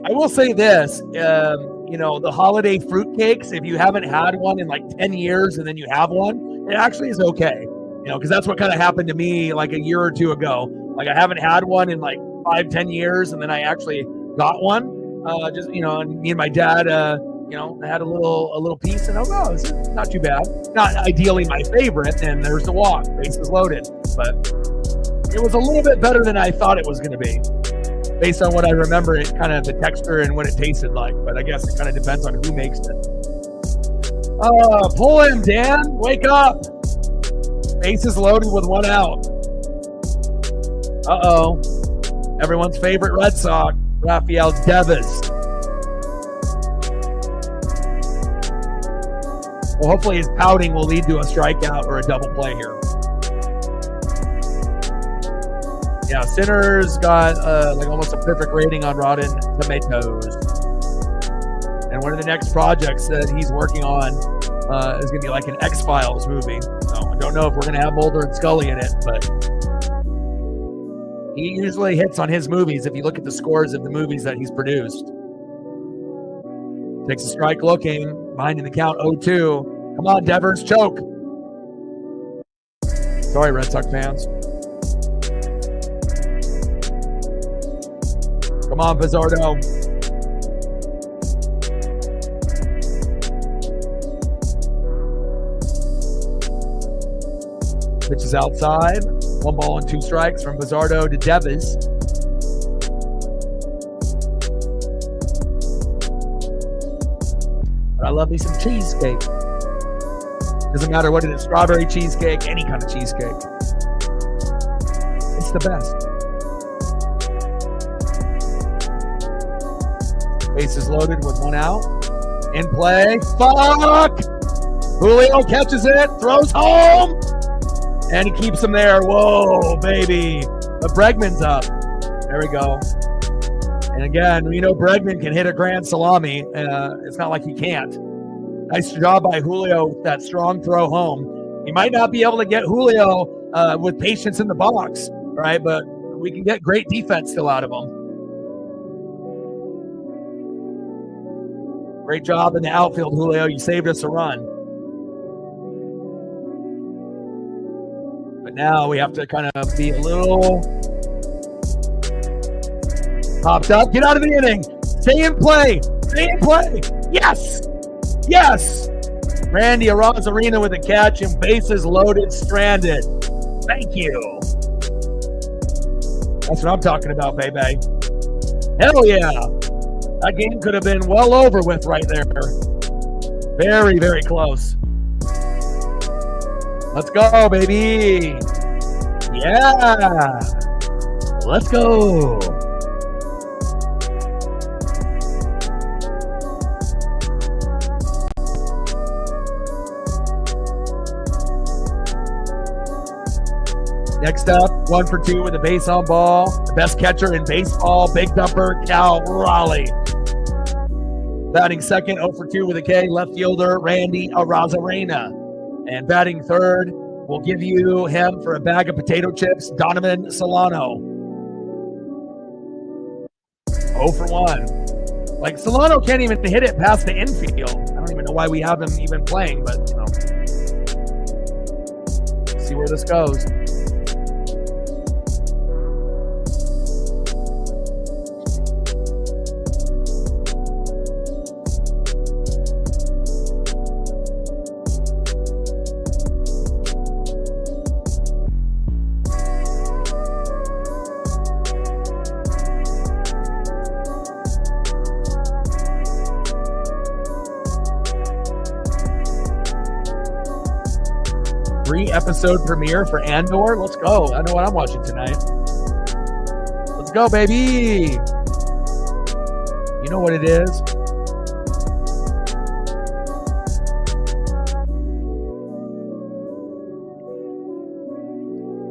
I will say this, the holiday fruit cakes, if you haven't had one in like 10 years and then you have one, it actually is okay. Because that's what kind of happened to me like a year or two ago. Like I haven't had one in like 5-10 years, and then I actually got one. And me and my dad, I had a little piece, and it's not too bad. Not ideally my favorite, and there's the walk, bases loaded, but it was a little bit better than I thought it was going to be, based on what I remember, it kind of the texture and what it tasted like. But I guess it kind of depends on who makes it. Pull him, Dan. Wake up. Bases loaded with 1 out. Everyone's favorite Red Sox, Rafael Devers. Well, hopefully his pouting will lead to a strikeout or a double play here. Yeah, Sinners got almost a perfect rating on Rotten Tomatoes. And one of the next projects that he's working on is going to be like an X-Files movie. So I don't know if we're going to have Mulder and Scully in it, but he usually hits on his movies if you look at the scores of the movies that he's produced. Takes a strike looking, behind in the count 0-2. Come on, Devers, choke. Sorry, Red Sox fans. Come on, Bizzardo. Pitch is outside. 1 ball and 2 strikes from Bizzardo to Devers. But I love me some cheesecake. Doesn't matter what it is, strawberry cheesecake, any kind of cheesecake. It's the best. Bases loaded with 1 out. In play. Fuck! Julio catches it, throws home, and he keeps him there. Whoa, baby. But Bregman's up. There we go. And again, Bregman can hit a grand salami. It's not like he can't. Nice job by Julio with that strong throw home. You might not be able to get Julio with patience in the box, right? But we can get great defense still out of him. Great job in the outfield, Julio. You saved us a run. But now we have to kind of be a little popped up. Get out of the inning. Stay in play. Stay in play. Yes. Yes. Randy Arozarena with a catch and bases loaded, stranded. Thank you. That's what I'm talking about, baby. Hell yeah. That game could have been well over with right there. Very, very close. Let's go, baby. Yeah. Let's go. Next up, 1 for 2 with a base on ball. The best catcher in baseball, Big Dumper, Cal Raleigh. Batting second, 0 for 2 with a K, left fielder, Randy Arozarena. And batting third, we'll give you him for a bag of potato chips, Donovan Solano. 0 for 1. Like, Solano can't even hit it past the infield. I don't even know why we have him even playing, but, you know. See where this goes. Episode premiere for Andor. Let's go. I know what I'm watching tonight. Let's go, baby. You know what it is.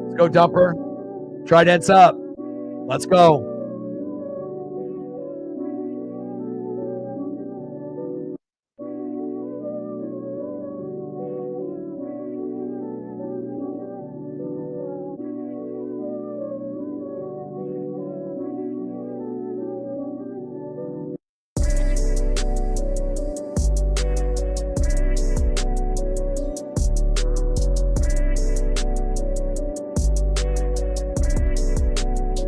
Let's go, Dumper. Trident's up. Let's go.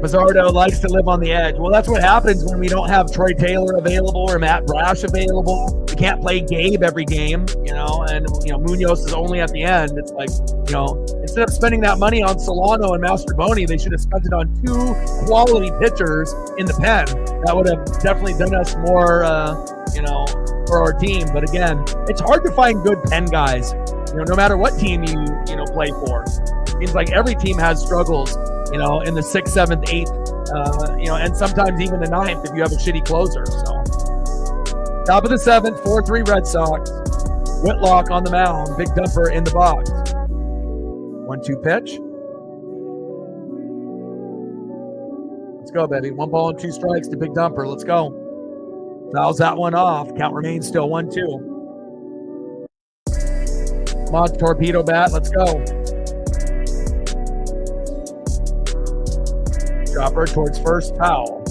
Pizzardo likes to live on the edge. Well, that's what happens when we don't have Troy Taylor available or Matt Brash available. We can't play Gabe every game, you know, and, you know, Munoz is only at the end. It's like, you know, instead of spending that money on Solano and Mastroboni, they should have spent it on 2 quality pitchers in the pen. That would have definitely done us more, you know, for our team. But again, it's hard to find good pen guys, you know, no matter what team you play for. It seems like every team has struggles, you know, in the 6th, 7th, 8th, you know, and sometimes even the 9th if you have a shitty closer. So, top of the 7th, 4-3 Red Sox. Whitlock on the mound, Big Dumper in the box. 1-2 pitch. Let's go, baby. 1 ball and 2 strikes to Big Dumper. Let's go. Fouls that one off. Count remains still 1-2. Come on, torpedo bat. Let's go. Dropper towards first, foul.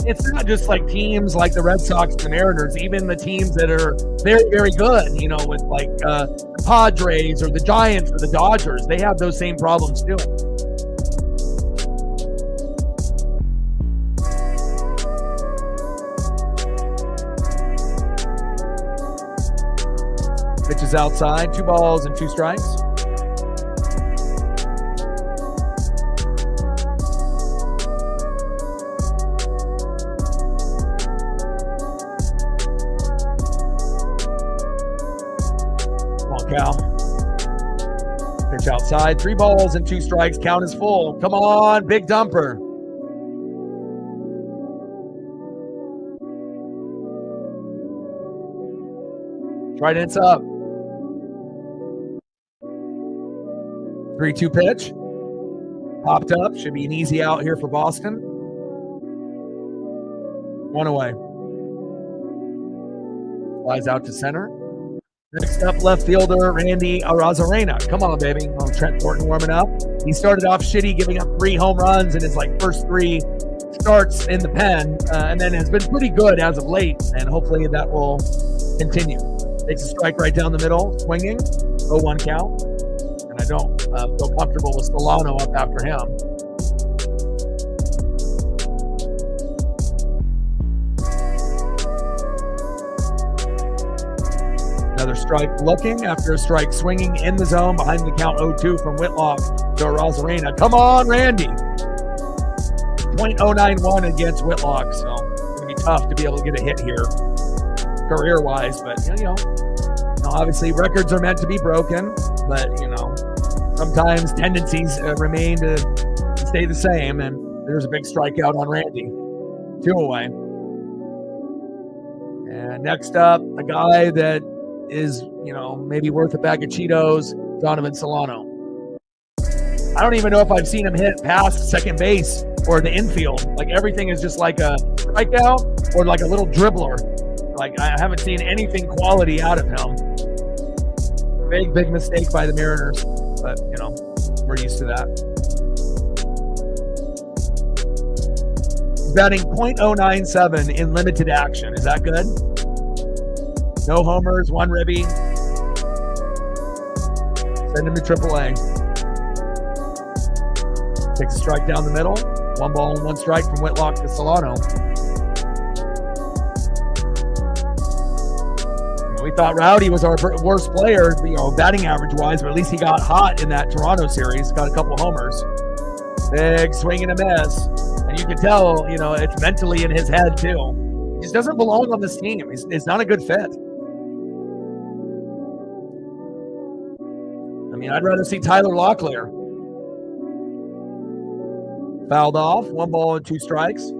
It's not just like teams like the Red Sox and Mariners, even the teams that are very, very good, you know, with like the Padres or the Giants or the Dodgers, they have those same problems too. Pitch is outside, 2 balls and 2 strikes. Pitch outside, 3 balls and 2 strikes. Count is full. Come on, Big Dumper. Trident's up. 3-2 pitch. Popped up. Should be an easy out here for Boston. 1 away. Flies out to center. Next up, left fielder Randy Arozarena. Come on, baby. Oh, Trent Thornton warming up. He started off shitty, giving up 3 home runs in his first 3 starts in the pen, and then has been pretty good as of late, and hopefully that will continue. Takes a strike right down the middle, swinging, 0-1 count, and I don't feel comfortable with Solano up after him. Another strike looking after a strike swinging in the zone behind the count 0-2 from Whitlock to Arozarena. Come on, Randy. .091 against Whitlock, so it's going to be tough to be able to get a hit here career-wise, but, you know, obviously records are meant to be broken, but, sometimes tendencies remain to stay the same, and there's a big strikeout on Randy. 2 away. And next up, a guy that is, maybe worth a bag of Cheetos, Donovan Solano. I don't even know if I've seen him hit past second base or the infield. Like, everything is just like a strikeout or like a little dribbler. Like, I haven't seen anything quality out of him. Big mistake by the Mariners, but, we're used to that. He's batting .097 in limited action. Is that good? No homers, 1 ribby. Send him to AAA. Takes a strike down the middle. 1 ball and 1 strike from Whitlock to Solano. We thought Rowdy was our worst player, batting average-wise, but at least he got hot in that Toronto series, got a couple homers. Big swing and a miss. And you can tell, it's mentally in his head, too. He just doesn't belong on this team. He's not a good fit. I mean, I'd rather see Tyler Locklear. Fouled off, 1 ball and 2 strikes.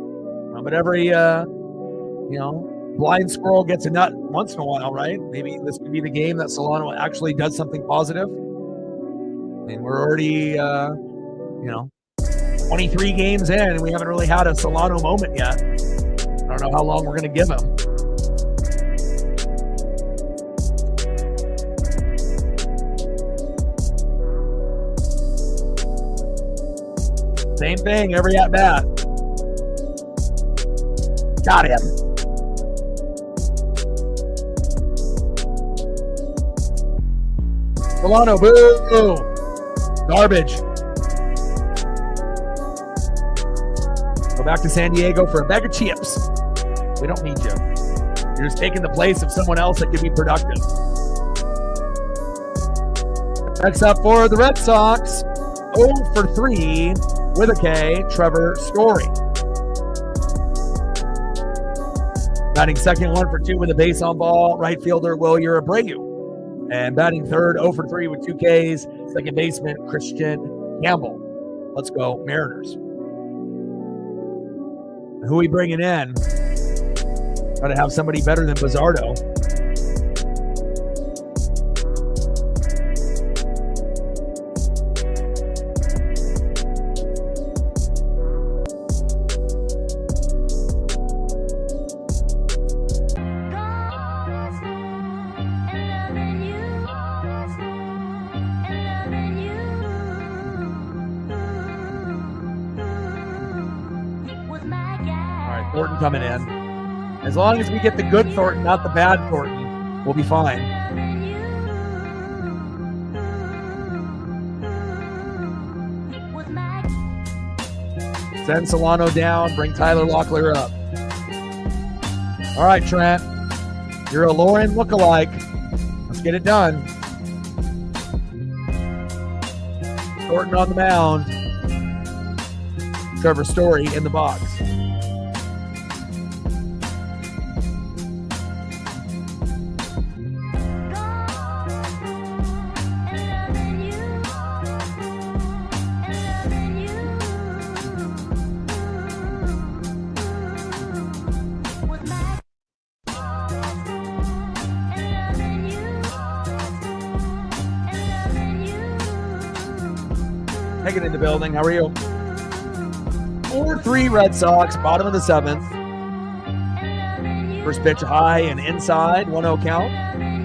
But every, blind squirrel gets a nut once in a while, right? Maybe this could be the game that Solano actually does something positive. I mean, we're already, 23 games in, and we haven't really had a Solano moment yet. I don't know how long we're going to give him. Same thing every at-bat. Got him. Solano, boo! Garbage. Go back to San Diego for a bag of chips. We don't need you. You're just taking the place of someone else that could be productive. Next up for the Red Sox, 0 for 3 with a K, Trevor Story. Batting second, 1 for 2 with a base on ball, right fielder Wilyer Abreu. And batting third, 0 for 3 with 2 Ks, second baseman Christian Campbell. Let's go Mariners. Who are we bringing in? Got to have somebody better than Bizzardo. Thornton coming in. As long as we get the good Thornton, not the bad Thornton, we'll be fine. Send Solano down, bring Tyler Locklear up. All right, Trent. You're a Lauren lookalike. Let's get it done. Thornton on the mound. Trevor Story in the box. Megan in the building. How are you? 4-3 Red Sox, bottom of the 7th. First pitch high and inside, 1-0 count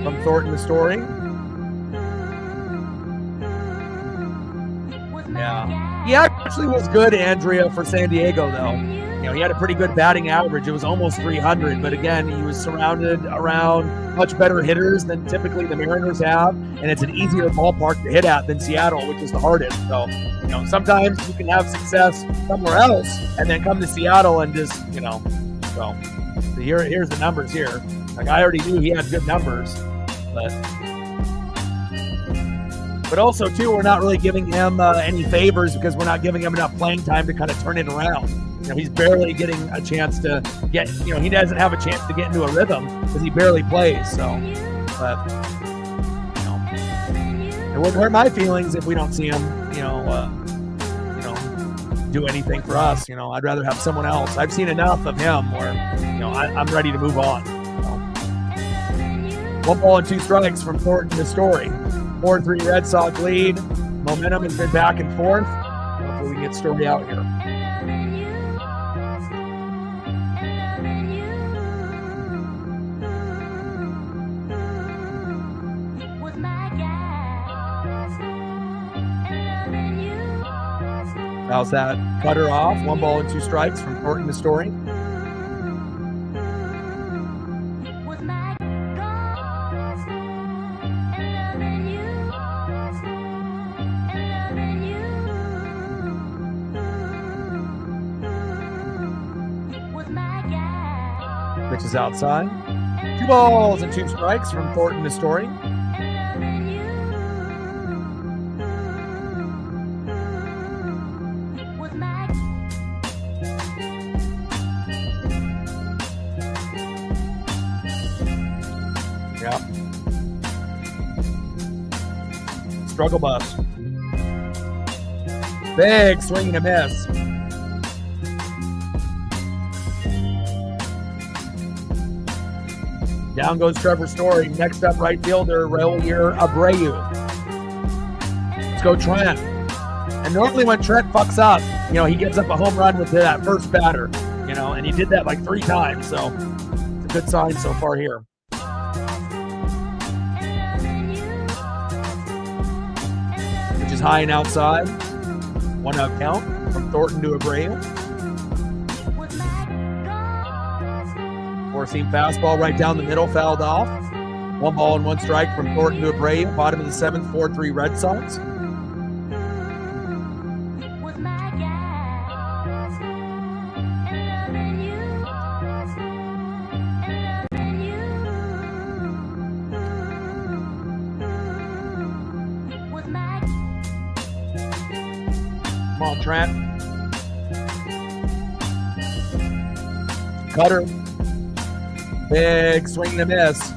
from Thornton to Story. Yeah. He actually was good, Andrea, for San Diego, though. He had a pretty good batting average. It was almost 300, but again, he was surrounded around much better hitters than typically the Mariners have, and it's an easier ballpark to hit at than Seattle, which is the hardest. So, sometimes you can have success somewhere else and then come to Seattle and just, so here's the numbers here. Like, I already knew he had good numbers, but also, too, we're not really giving him any favors because we're not giving him enough playing time to kind of turn it around. He's barely getting a chance to get, he doesn't have a chance to get into a rhythm because he barely plays. So, but wouldn't hurt my feelings if we don't see him, do anything for us. I'd rather have someone else. I've seen enough of him where, I'm ready to move on. 1 ball and 2 strikes from Thornton to Story. 4-3 Red Sox lead. Momentum has been back and forth. Hopefully we can get Story out here. How's that? Cutter off. 1 ball and 2 strikes from Thornton to Story. Pitch is outside. 2 balls and 2 strikes from Thornton to Story. Yeah. Struggle bus. Big swing and a miss. Down goes Trevor Story. Next up, right fielder, Raul Abreu. Let's go Trent. And normally when Trent fucks up, he gives up a home run with that first batter, and he did that like 3 times. So it's a good sign so far here. Which is high and outside. 1-out count from Thornton to Abreu. 4-seam fastball right down the middle, fouled off. 1 ball and 1 strike from Thornton to Abreu. Bottom of the 7th, 4-3 Red Sox. Come on, Trent. Cutter. Big swing and a miss.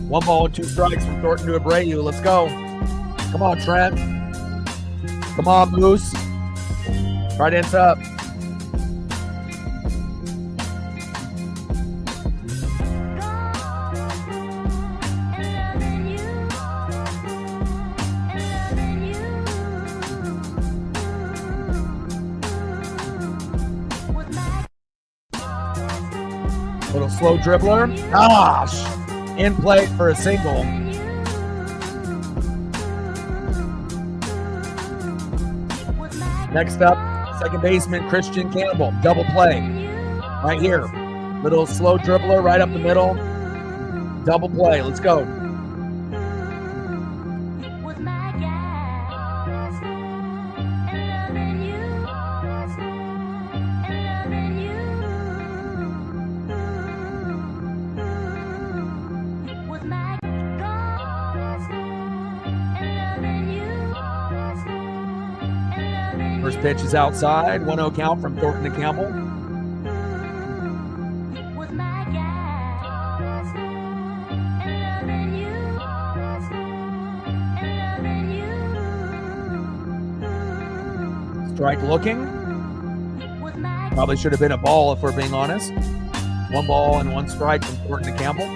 1 ball and 2 strikes from Thornton to Abreu. Let's go. Come on, Trent. Come on, Moose. Right ends up. Little slow dribbler. Gosh! In play for a single. Next up, second baseman Christian Campbell. Double play. Right here. Little slow dribbler right up the middle. Double play. Let's go. First pitch is outside. 1-0 count from Thornton to Campbell. Strike looking. Probably should have been a ball if we're being honest. 1 ball and 1 strike from Thornton to Campbell.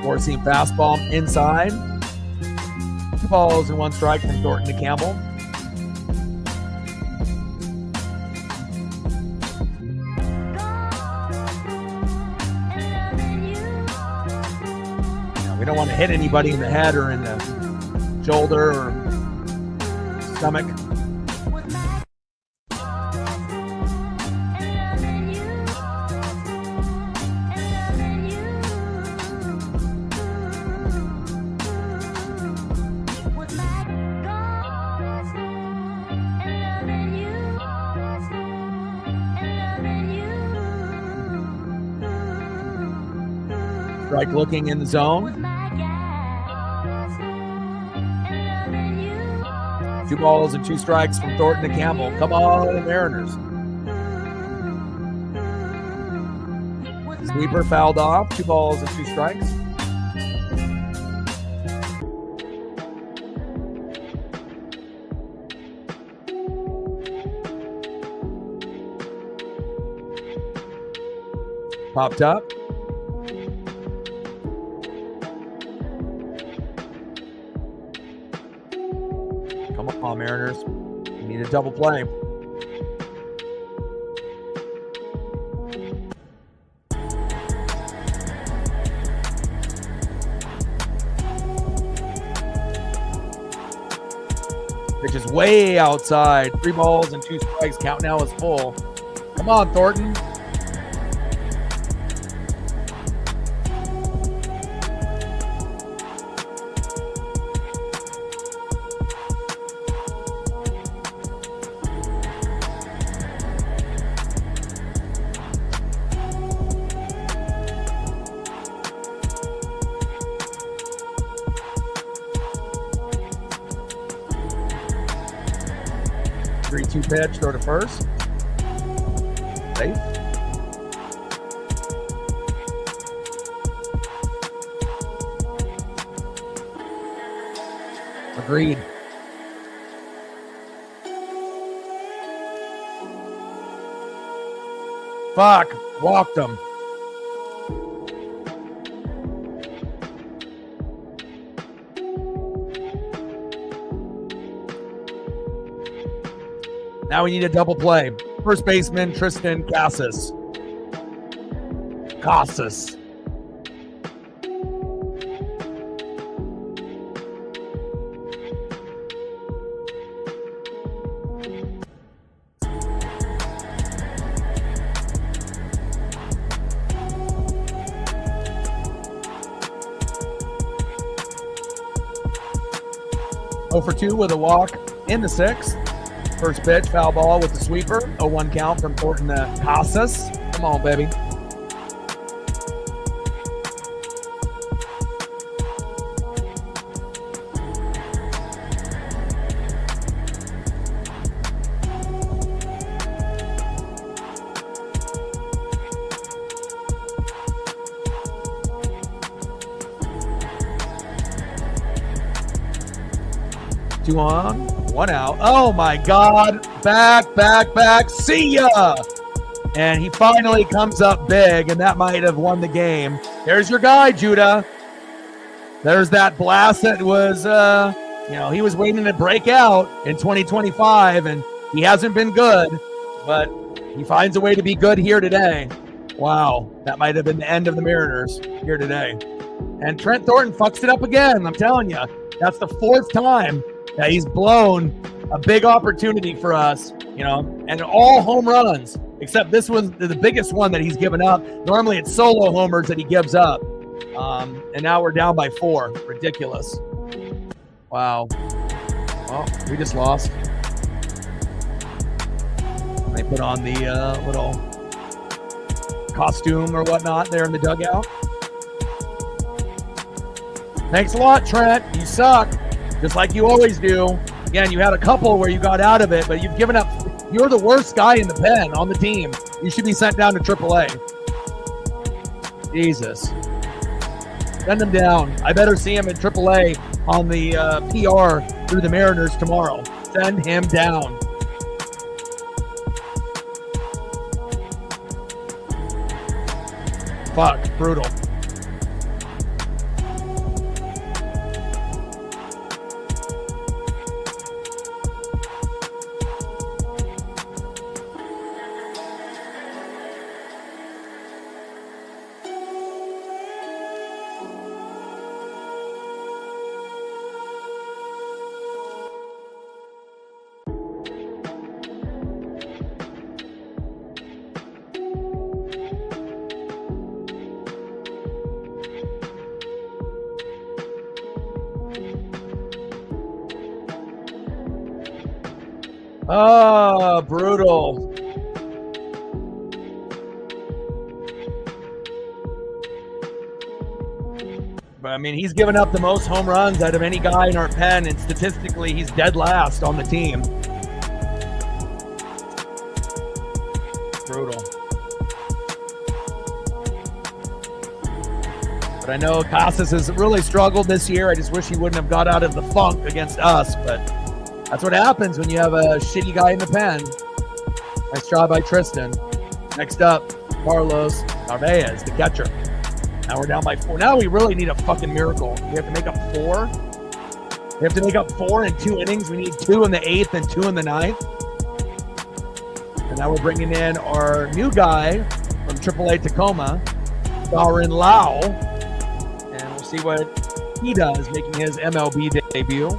Four-seam fastball inside. 2 balls and 1 strike from Thornton to Campbell. We don't want to hit anybody in the head or in the shoulder or stomach. Strike looking in the zone. 2 balls and 2 strikes from Thornton to Campbell. Come on, Mariners. Sweeper fouled off. 2 balls and 2 strikes. Popped up. Come on, Mariners. You need a double play. Pitch is way outside. 3 balls and 2 strikes. Count now is full. Come on, Thornton. Three-two pitch, throw to first. Safe. Agreed. Fuck, walked him. Now we need a double play. First baseman, Tristan Casas. 0 for 2 with a walk in the 6th. First pitch, foul ball with the sweeper. 0-1 count from Thornton to Casas. Come on, baby. Two on, 1 out. Oh my God. Back. See ya. And he finally comes up big, and that might have won the game. There's your guy, Judah. There's that blast that was, he was waiting to break out in 2025, and he hasn't been good, but he finds a way to be good here today. Wow. That might have been the end of the Mariners here today. And Trent Thornton fucks it up again. I'm telling you, that's the 4th time that he's blown a big opportunity for us, and all home runs, except this one's the biggest one that he's given up. Normally it's solo homers that he gives up. And now we're down by 4. Ridiculous. Wow. Well, we just lost. They put on the little costume or whatnot there in the dugout. Thanks a lot, Trent. You suck. Just like you always do. Again, you had a couple where you got out of it, but you've given up. You're the worst guy in the pen on the team. You should be sent down to AAA. Jesus. Send him down. I better see him in AAA on the PR through the Mariners tomorrow. Send him down. Fuck, brutal. Oh, brutal. But I mean, he's given up the most home runs out of any guy in our pen, and statistically, he's dead last on the team. Brutal. But I know Casas has really struggled this year. I just wish he wouldn't have got out of the funk against us, but that's what happens when you have a shitty guy in the pen. Nice job by Tristan. Next up, Carlos Narvaez, the catcher. Now we're down by 4. Now we really need a fucking miracle. We have to make up 4. We have to make up 4 in 2 innings. We need 2 in the 8th and 2 in the 9th. And now we're bringing in our new guy from AAA Tacoma, Darren Lau. And we'll see what he does, making his MLB debut.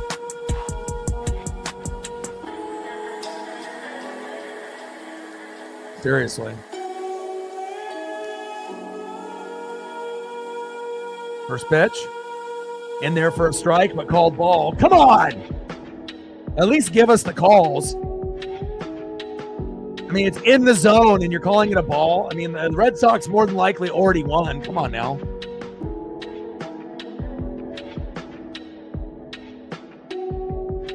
Seriously. First pitch. In there for a strike, but called ball. Come on! At least give us the calls. I mean, it's in the zone and you're calling it a ball. I mean, the Red Sox more than likely already won. Come on now.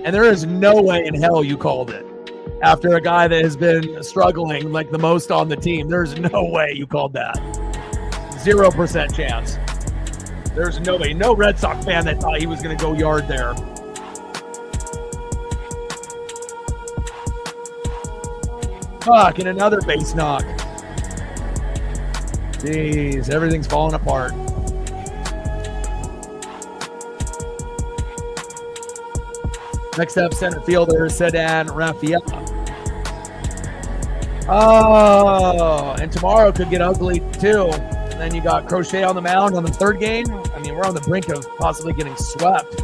And there is no way in hell you called it. After a guy that has been struggling like the most on the team, there's no way you called that. 0% chance. There's no way. No Red Sox fan that thought he was going to go yard there. Fuck, and another base knock. Jeez, everything's falling apart. Next up, center fielder Sedan Rafael. Oh, and tomorrow could get ugly too. And then you got Crochet on the mound on the 3rd game. I mean, we're on the brink of possibly getting swept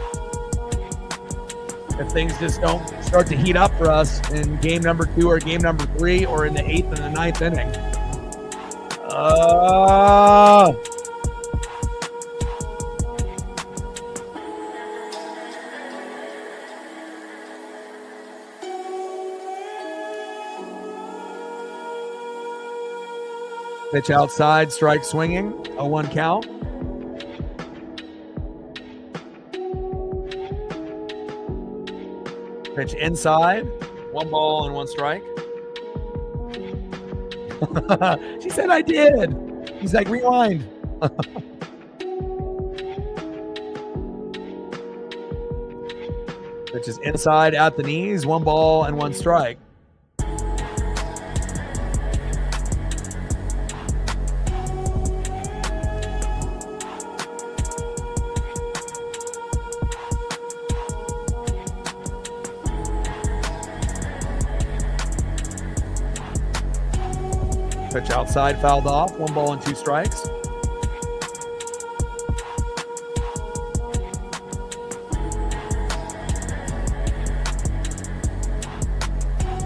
if things just don't start to heat up for us in game number 2 or game number 3 or in the 8th and the 9th inning. Pitch outside, strike swinging, 0-1 count. Pitch inside, 1 ball and 1 strike. She said I did. He's like, rewind. Pitch is inside at the knees, 1 ball and 1 strike. Pitch outside, fouled off, 1 ball and 2 strikes.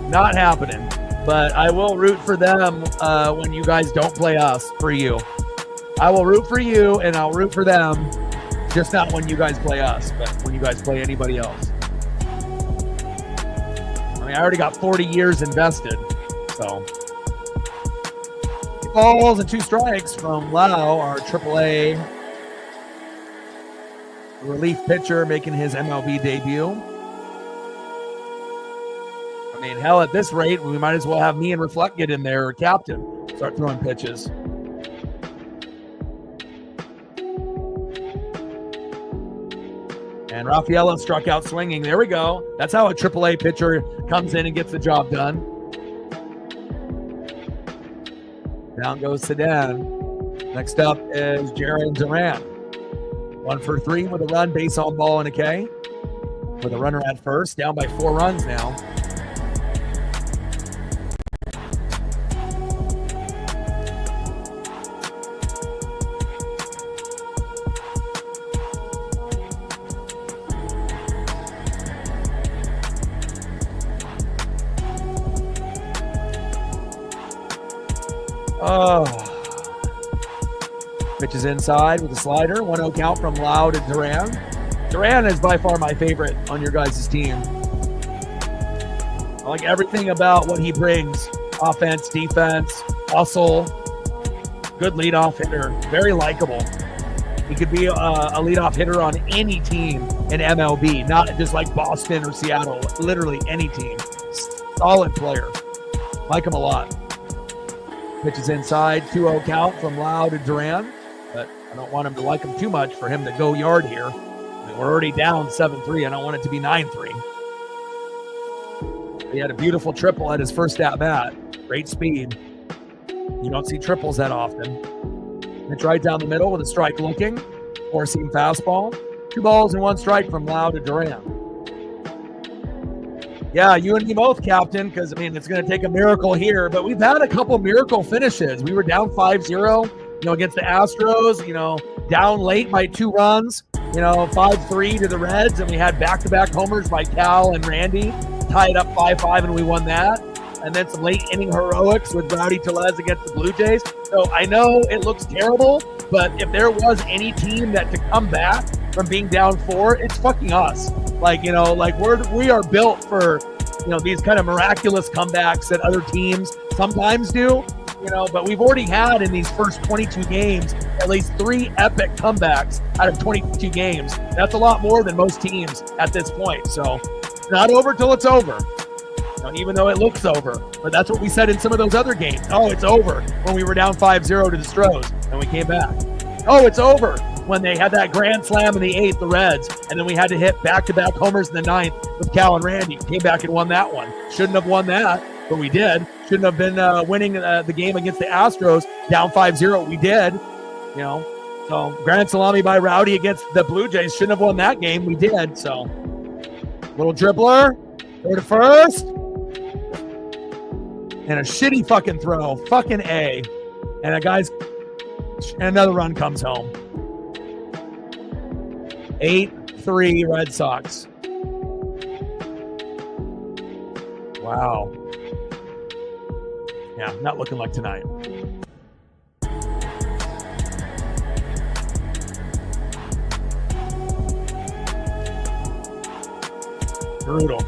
Not happening, but I will root for them when you guys don't play us, for you. I will root for you and I'll root for them, just not when you guys play us, but when you guys play anybody else. I mean, I already got 40 years invested, so. Balls and 2 strikes from Lau, our AAA relief pitcher, making his MLB debut. I mean, hell, at this rate, we might as well have me and Reflect get in there, or captain, start throwing pitches. And Rafaela struck out swinging. There we go. That's how a AAA pitcher comes in and gets the job done. Down goes Sedan. Next up is Jaron Duran. 1 for 3 with a run, base on ball and a K. With a runner at first, down by 4 runs now. Oh. Pitch is inside with a slider. 1-0 count from Lau to Duran. Duran is by far my favorite on your guys' team. I like everything about what he brings. Offense, defense, hustle. Good leadoff hitter. Very likable. He could be a leadoff hitter on any team in MLB, not just like Boston or Seattle. Literally any team. Solid player. Like him a lot. Pitch is inside, 2-0 count from Lau to Duran, but I don't want him to like him too much for him to go yard here. I mean, we're already down 7-3. I don't want it to be 9-3. He had a beautiful triple at his first at-bat. Great speed. You don't see triples that often. It's right down the middle with a strike looking. Four-seam fastball. 2 balls and 1 strike from Lau to Duran. Yeah, you and me both, Captain, because, I mean, it's going to take a miracle here. But we've had a couple miracle finishes. We were down 5-0, against the Astros, down late by 2 runs, 5-3 to the Reds. And we had back-to-back homers by Cal and Randy. Tied up 5-5, and we won that. And then some late inning heroics with Rowdy Tellez against the Blue Jays. So I know it looks terrible, but if there was any team that to come back from being down 4, it's fucking us. We are built for, these kind of miraculous comebacks that other teams sometimes do, but we've already had in these first 22 games at least 3 epic comebacks out of 22 games. That's a lot more than most teams at this point. So it's not over till it's over. Even though it looks over. But that's what we said in some of those other games. Oh, it's over when we were down 5-0 to the Stros, and we came back. Oh, it's over when they had that grand slam in the 8th, the Reds, and then we had to hit back-to-back homers in the 9th with Cal and Randy. Came back and won that one. Shouldn't have won that, but we did. Shouldn't have been winning the game against the Astros down 5-0. We did. So grand salami by Rowdy against the Blue Jays. Shouldn't have won that game. We did. So little dribbler, throw to first. And a shitty fucking throw. Fucking A. And another run comes home. 8-3 Red Sox. Wow. Yeah, not looking like tonight. Brutal.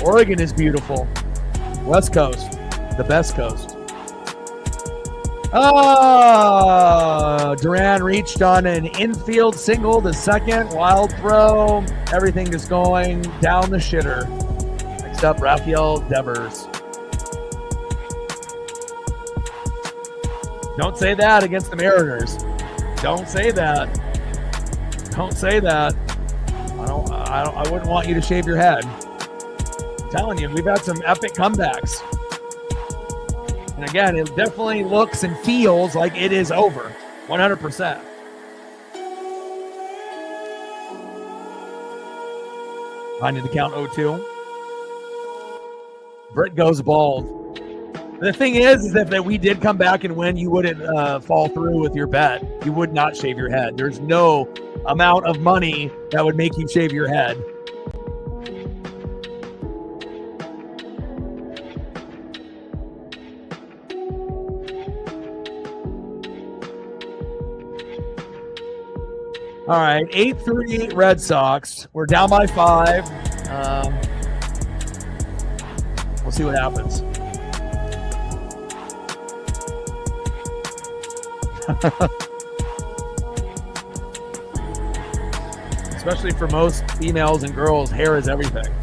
Oregon is beautiful. West Coast, the best coast. Duran reached on an infield single to second. Wild throw. Everything is going down the shitter. Next up, Rafael Devers. Don't say that against the Mariners. Don't say that. Don't say that. I wouldn't want you to shave your head. I'm telling you, we've had some epic comebacks. And again, it definitely looks and feels like it is over. 100%. I need to count 0-2. Britt goes bald. The thing is that if we did come back and win, you wouldn't fall through with your bet. You would not shave your head. There's no amount of money that would make you shave your head. All right, 8-3 Red Sox. We're down by 5. We'll see what happens. Especially for most females and girls, hair is everything.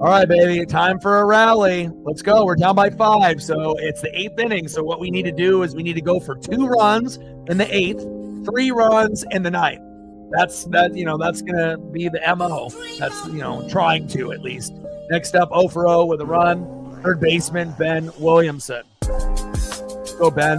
All right, baby, time for a rally. Let's go. We're down by 5, so it's the 8th inning. So what we need to do is we need to go for 2 runs in the 8th, 3 runs in the 9th. That's going to be the MO. That's, trying to at least. Next up, 0-for-0 with a run. Third baseman, Ben Williamson. Go, Ben.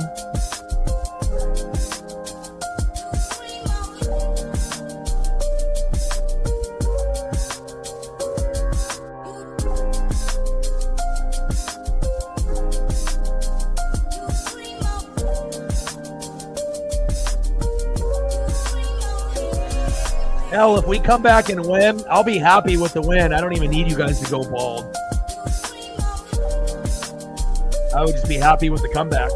Hell, if we come back and win, I'll be happy with the win. I don't even need you guys to go bald. I would just be happy with the comeback.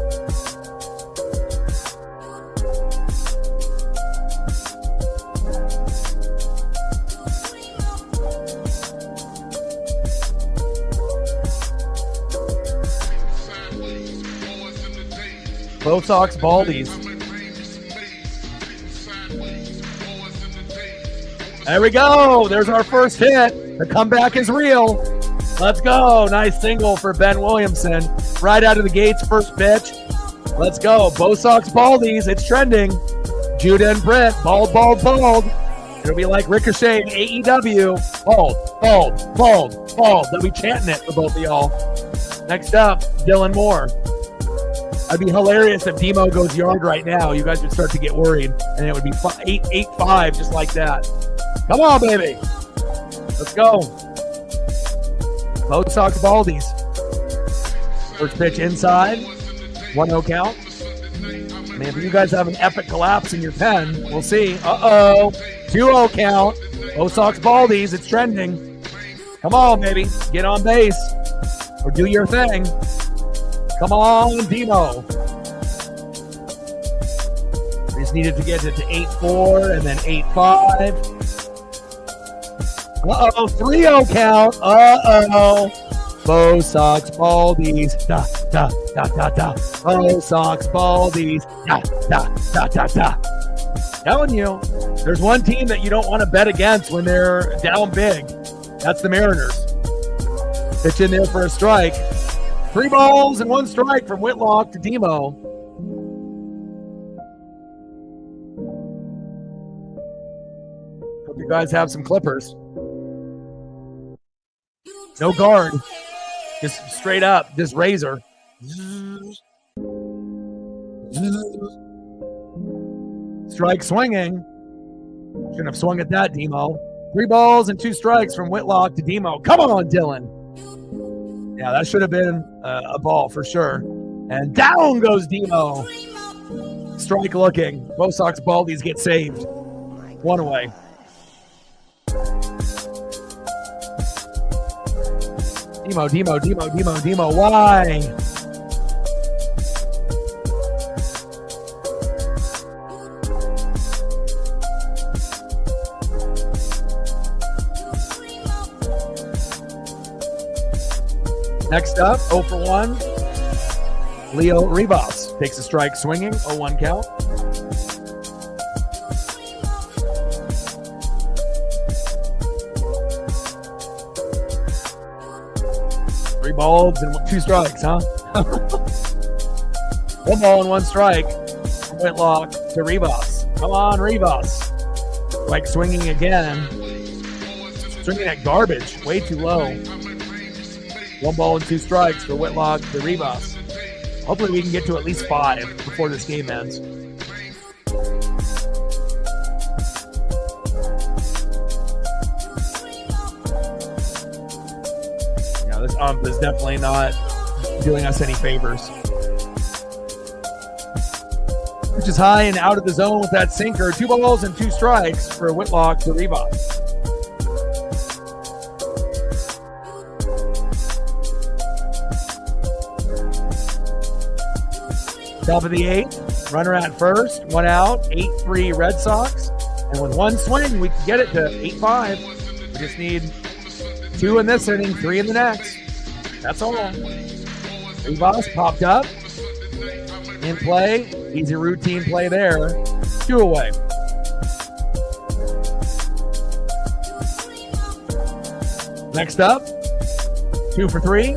Bo Sox Baldies. There we go. There's our first hit. The comeback is real. Let's go. Nice single for Ben Williamson. Right out of the gates, first pitch. Let's go. Bo Sox Baldies. It's trending. Judah and Britt. Bald, bald, bald. It'll be like Ricochet in AEW. Bald, bald, bald, bald. They'll be chanting it for both of y'all. Next up, Dylan Moore. I'd be hilarious if Demo goes yard right now. You guys would start to get worried, and it would be 8-5 just like that. Come on, baby. Let's go. Bo Sox Baldies. First pitch inside. 1-0 count. Man, if you guys have an epic collapse in your pen, we'll see. Uh-oh. 2-0 count. Bo Sox Baldies. It's trending. Come on, baby. Get on base. Or do your thing. Come on, Demo. We just needed to get it to 8-4 and then 8-5. Uh-oh, 3-0 count. Uh-oh. Bo Sox Baldies. Da, da, da, da, da. Bo Sox Baldies. Da, da, da, da, da. Telling you, there's one team that you don't want to bet against when they're down big. That's the Mariners. Pitch in there for a strike. 3 balls and 1 strike from Whitlock to Demo. Hope you guys have some clippers. No guard. Just straight up. Just razor. Strike swinging. Shouldn't have swung at that, Demo. 3 balls and 2 strikes from Whitlock to Demo. Come on, Dylan. Yeah, that should have been a ball for sure. And down goes Demo. Strike looking. Bo Sox Baldies get saved. 1 away. Demo. Why? Next up, 0 for 1. Leo Rivas takes a strike swinging, 0-1 count. Three balls and 2 strikes, huh? 1 ball and 1 strike. Whitlock to Rivas. Come on, Rivas. Strike swinging again. Swinging at garbage, way too low. 1 ball and 2 strikes for Whitlock to Rivas. Hopefully we can get to at least 5 before this game ends. Yeah, this ump is definitely not doing us any favors. Which is high and out of the zone with that sinker. 2 balls and 2 strikes for Whitlock to Rivas. Top of the 8th, runner at first, 1 out, 8-3 Red Sox. And with 1 swing, we can get it to 8-5. We just need 2 in this inning, 3 in the next. That's all. Rivas popped up. In play. Easy routine play there. 2 away. Next up, 2 for 3.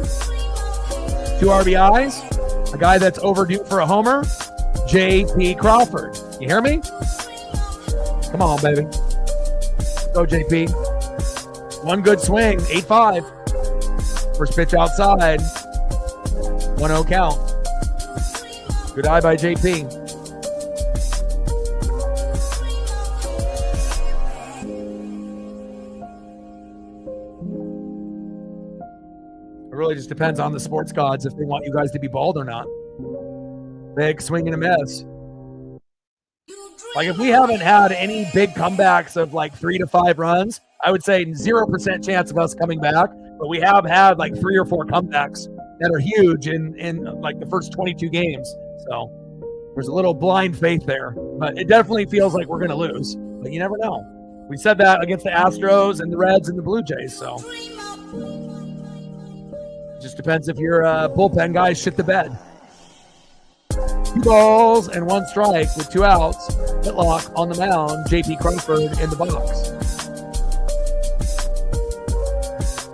2 RBIs. A guy that's overdue for a homer, J.P. Crawford. You hear me? Come on, baby. Go, J.P. 1 good swing, 8-5. First pitch outside. 1-0 count. Good eye by J.P. It really just depends on the sports gods if they want you guys to be bald or not. Big swing and a miss. Like if we haven't had any big comebacks of like 3 to 5 runs, I would say 0% chance of us coming back. But we have had like 3 or 4 comebacks that are huge in like the first 22 games. So there's a little blind faith there, but it definitely feels like we're going to lose. But you never know. We said that against the Astros and the Reds and the Blue Jays. So it just depends if your bullpen guys shit the bed. 2 balls and 1 strike with 2 outs. Whitlock on the mound. J.P. Crawford in the box.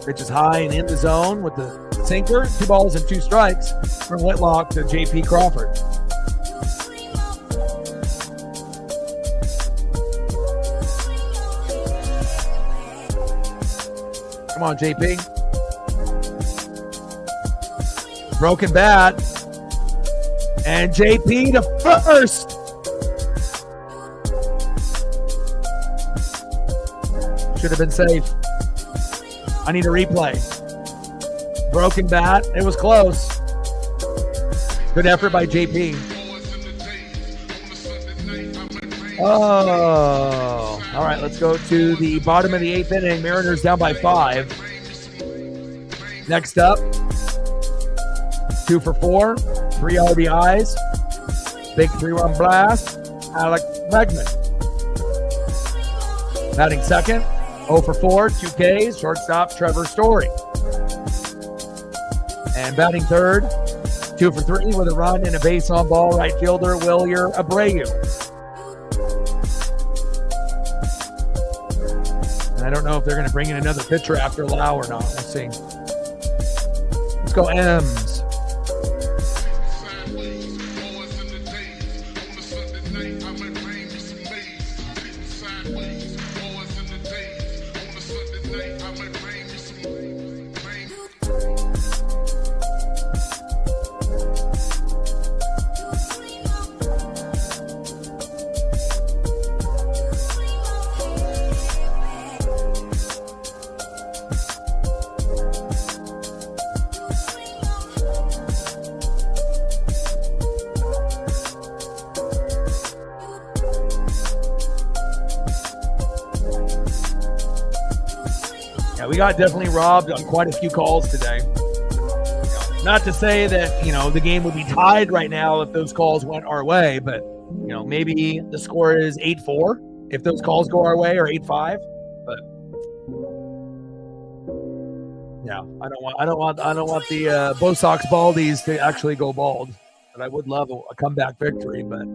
Pitch is high and in the zone with the sinker. 2 balls and 2 strikes from Whitlock to J.P. Crawford. Come on, JP. Broken bat. And JP to first. Should have been safe. I need a replay. Broken bat. It was close. Good effort by JP. Oh. All right, let's go to the bottom of the 8th inning. Mariners down by 5. Next up, 2 for 4, 3 RBIs, big 3-run blast, Alex Bregman. Batting second, 0 for 4, 2 Ks, shortstop Trevor Story. And batting third, 2 for 3 with a run and a base on ball, right fielder Wilyer Abreu. I don't know if they're going to bring in another pitcher after Lau or not. We'll see. Let's go M's. We got definitely robbed on quite a few calls today. Not to say that, the game would be tied right now if those calls went our way, but, maybe the score is 8-4 if those calls go our way, or 8-5. But yeah, I don't want the Bo Sox Baldies to actually go bald. But I would love a comeback victory, but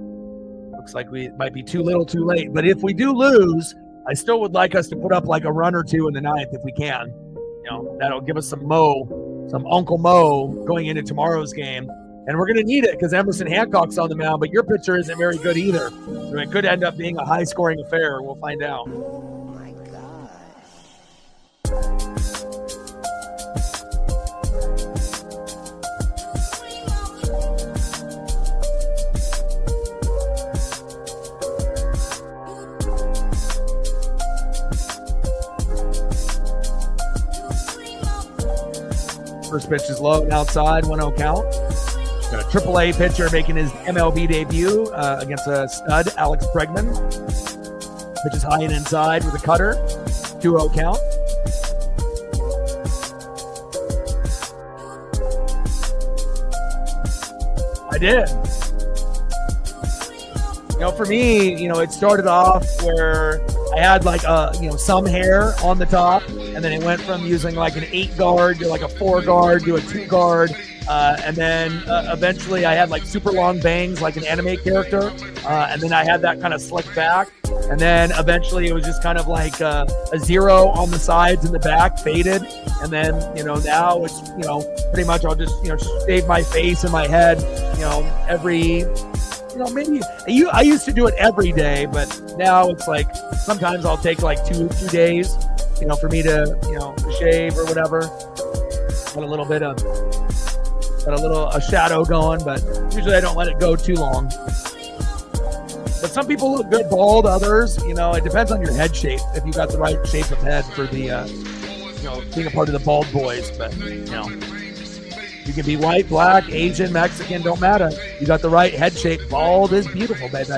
looks like we might be too little too late. But if we do lose, I still would like us to put up like a run or 2 in the 9th if we can. That'll give us some Uncle Mo going into tomorrow's game. And we're going to need it because Emerson Hancock's on the mound, but your pitcher isn't very good either. So it could end up being a high-scoring affair. We'll find out. Oh, my God. First pitch is low and outside, 1-0 count. Got a AAA pitcher making his MLB debut against a stud, Alex Bregman. Pitch is high and inside with a cutter, 2-0 count. I did. For me, it started off where I had like some hair on the top, and then it went from using like an 8 guard to like a 4 guard to a 2 guard, and then eventually I had like super long bangs like an anime character, and then I had that kind of slick back, and then eventually it was just kind of like a 0 on the sides and the back, faded, and then now it's pretty much I'll just shave my face and my head every. Maybe I used to do it every day, but now it's like sometimes I'll take like two days, for me to, shave or whatever. Got a little bit of, a shadow going, but usually I don't let it go too long. But some people look good bald, others, it depends on your head shape. If you got the right shape of head for the, being a part of the bald boys, but, you can be white, black, Asian, Mexican, don't matter. You got the right head shape. Bald is beautiful, baby.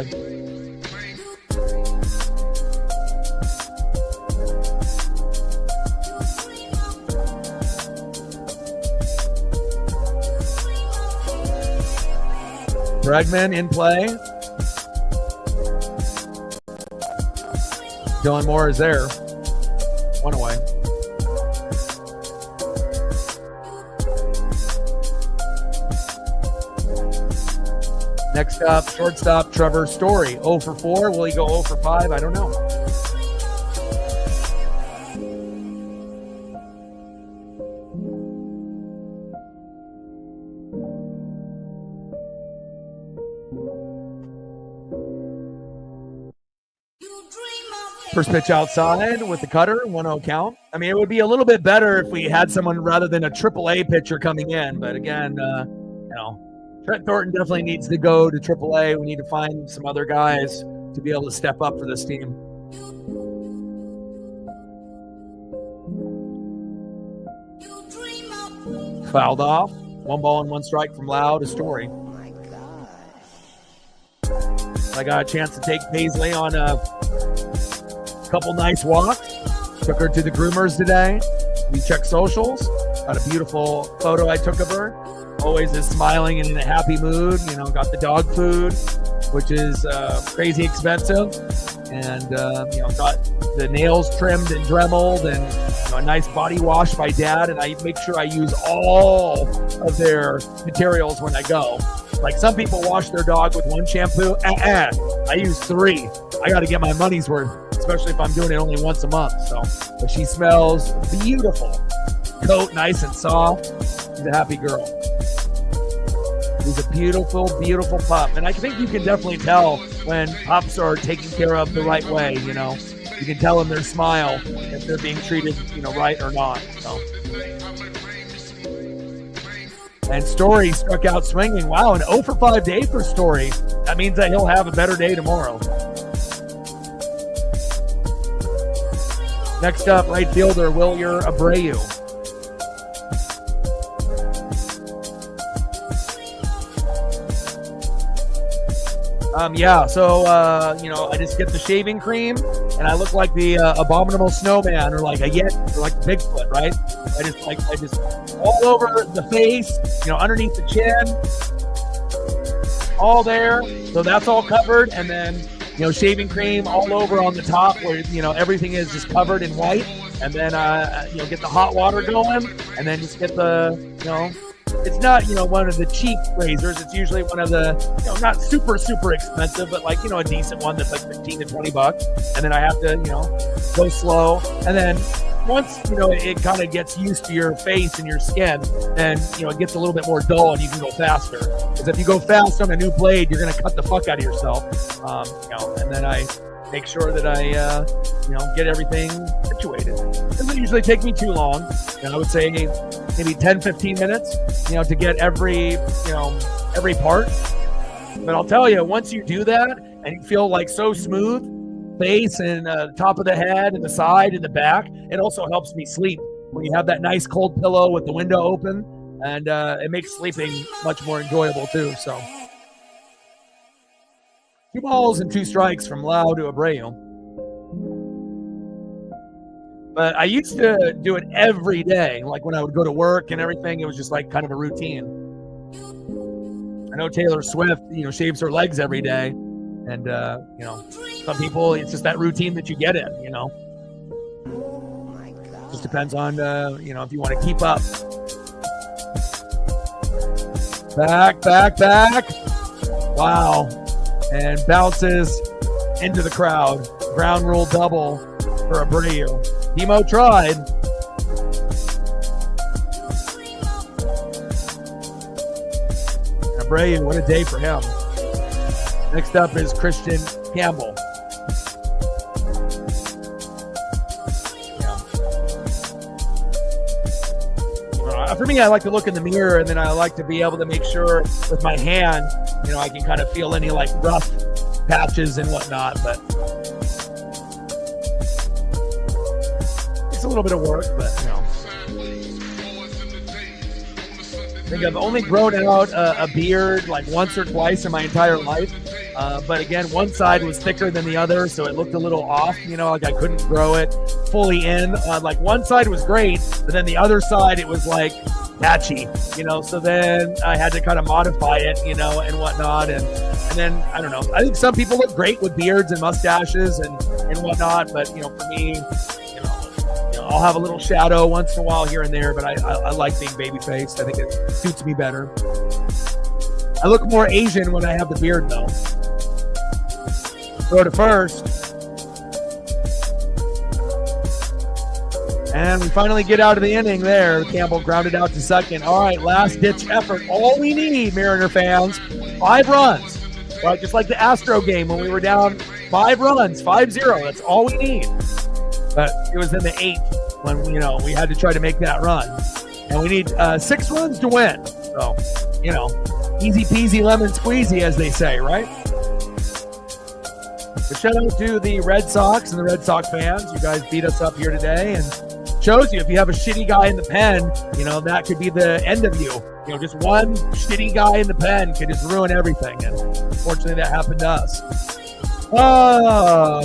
Bregman in play. Dylan Moore is there. One away. Next up, shortstop Trevor Story. 0 for 4. Will he go 0 for 5? I don't know. First pitch outside with the cutter, 1-0 count. I mean, it would be a little bit better if we had someone rather than a AAA pitcher coming in. But again, Trent Thornton definitely needs to go to AAA. We need to find some other guys to be able to step up for this team. Fouled off. 1 ball and 1 strike from Lau to Story. Oh my gosh. I got a chance to take Paisley on a couple nice walks. Took her to the groomers today. We checked socials. Got a beautiful photo I took of her. Always is smiling and in a happy mood. Got the dog food, which is crazy expensive. And, got the nails trimmed and dremeled and a nice body wash by Dad. And I make sure I use all of their materials when I go. Like some people wash their dog with 1 shampoo. I use 3. I got to get my money's worth, especially if I'm doing it only once a month. But she smells beautiful. Coat nice and soft. She's a happy girl. She's a beautiful, beautiful pup. And I think you can definitely tell when pups are taken care of the right way, You can tell in their smile if they're being treated, right or not. So. And Story struck out swinging. Wow, an 0 for 5 day for Story. That means that he'll have a better day tomorrow. Next up, right fielder Wilyer Abreu. I just get the shaving cream and I look like the abominable snowman or like a Yeti or like Bigfoot, right? I just all over the face, underneath the chin, all there. So that's all covered. And then, shaving cream all over on the top where, everything is just covered in white. And then, get the hot water going and then just get the, it's not, one of the cheap razors. It's usually one of the, not super, super expensive, but like, a decent one that's like 15 to 20 bucks. And then I have to, go slow. And then once, it kind of gets used to your face and your skin, then, it gets a little bit more dull and you can go faster. Because if you go fast on a new blade, you're going to cut the fuck out of yourself. And then I make sure that I, get everything situated. It doesn't usually take me too long. I would say maybe 10, 15 minutes, to get every part. But I'll tell you, once you do that and you feel like so smooth, face and top of the head and the side and the back, it also helps me sleep when you have that nice cold pillow with the window open, and it makes sleeping much more enjoyable too. So 2 balls and 2 strikes from Lau to Abreu. But I used to do it every day. Like when I would go to work and everything, it was just like kind of a routine. I know Taylor Swift, shaves her legs every day. And, some people, it's just that routine that you get in, Oh my God. Just depends on, if you want to keep up. Back. Wow. And bounces into the crowd. Ground rule double for Abreu. Demo tried. Abreu, what a day for him. Next up is Christian Campbell. For me, I like to look in the mirror, and then I like to be able to make sure with my hand, I can kind of feel any like rough patches and whatnot, but it's a little bit of work, but I think I've only grown out a beard like once or twice in my entire life. But again, one side was thicker than the other, so it looked a little off. Like I couldn't grow it fully in. Like one side was great, but then the other side, it was like patchy, So then I had to kind of modify it, and whatnot. And then, I don't know. I think some people look great with beards and mustaches and whatnot. But, for me, I'll have a little shadow once in a while here and there, but I like being baby-faced. I think it suits me better. I look more Asian when I have the beard, though. Throw to first. And we finally get out of the inning there. Campbell grounded out to second. All right, last-ditch effort. All we need, Mariner fans, 5 runs. Right, just like the Astro game when we were down 5 runs, 5-0. That's all we need. But it was in the 8th when, we had to try to make that run. And we need 6 runs to win. So, easy peasy lemon squeezy, as they say, right? But shout out to the Red Sox and the Red Sox fans. You guys beat us up here today, and shows you if you have a shitty guy in the pen, that could be the end of you. Just one shitty guy in the pen could just ruin everything. And unfortunately, that happened to us.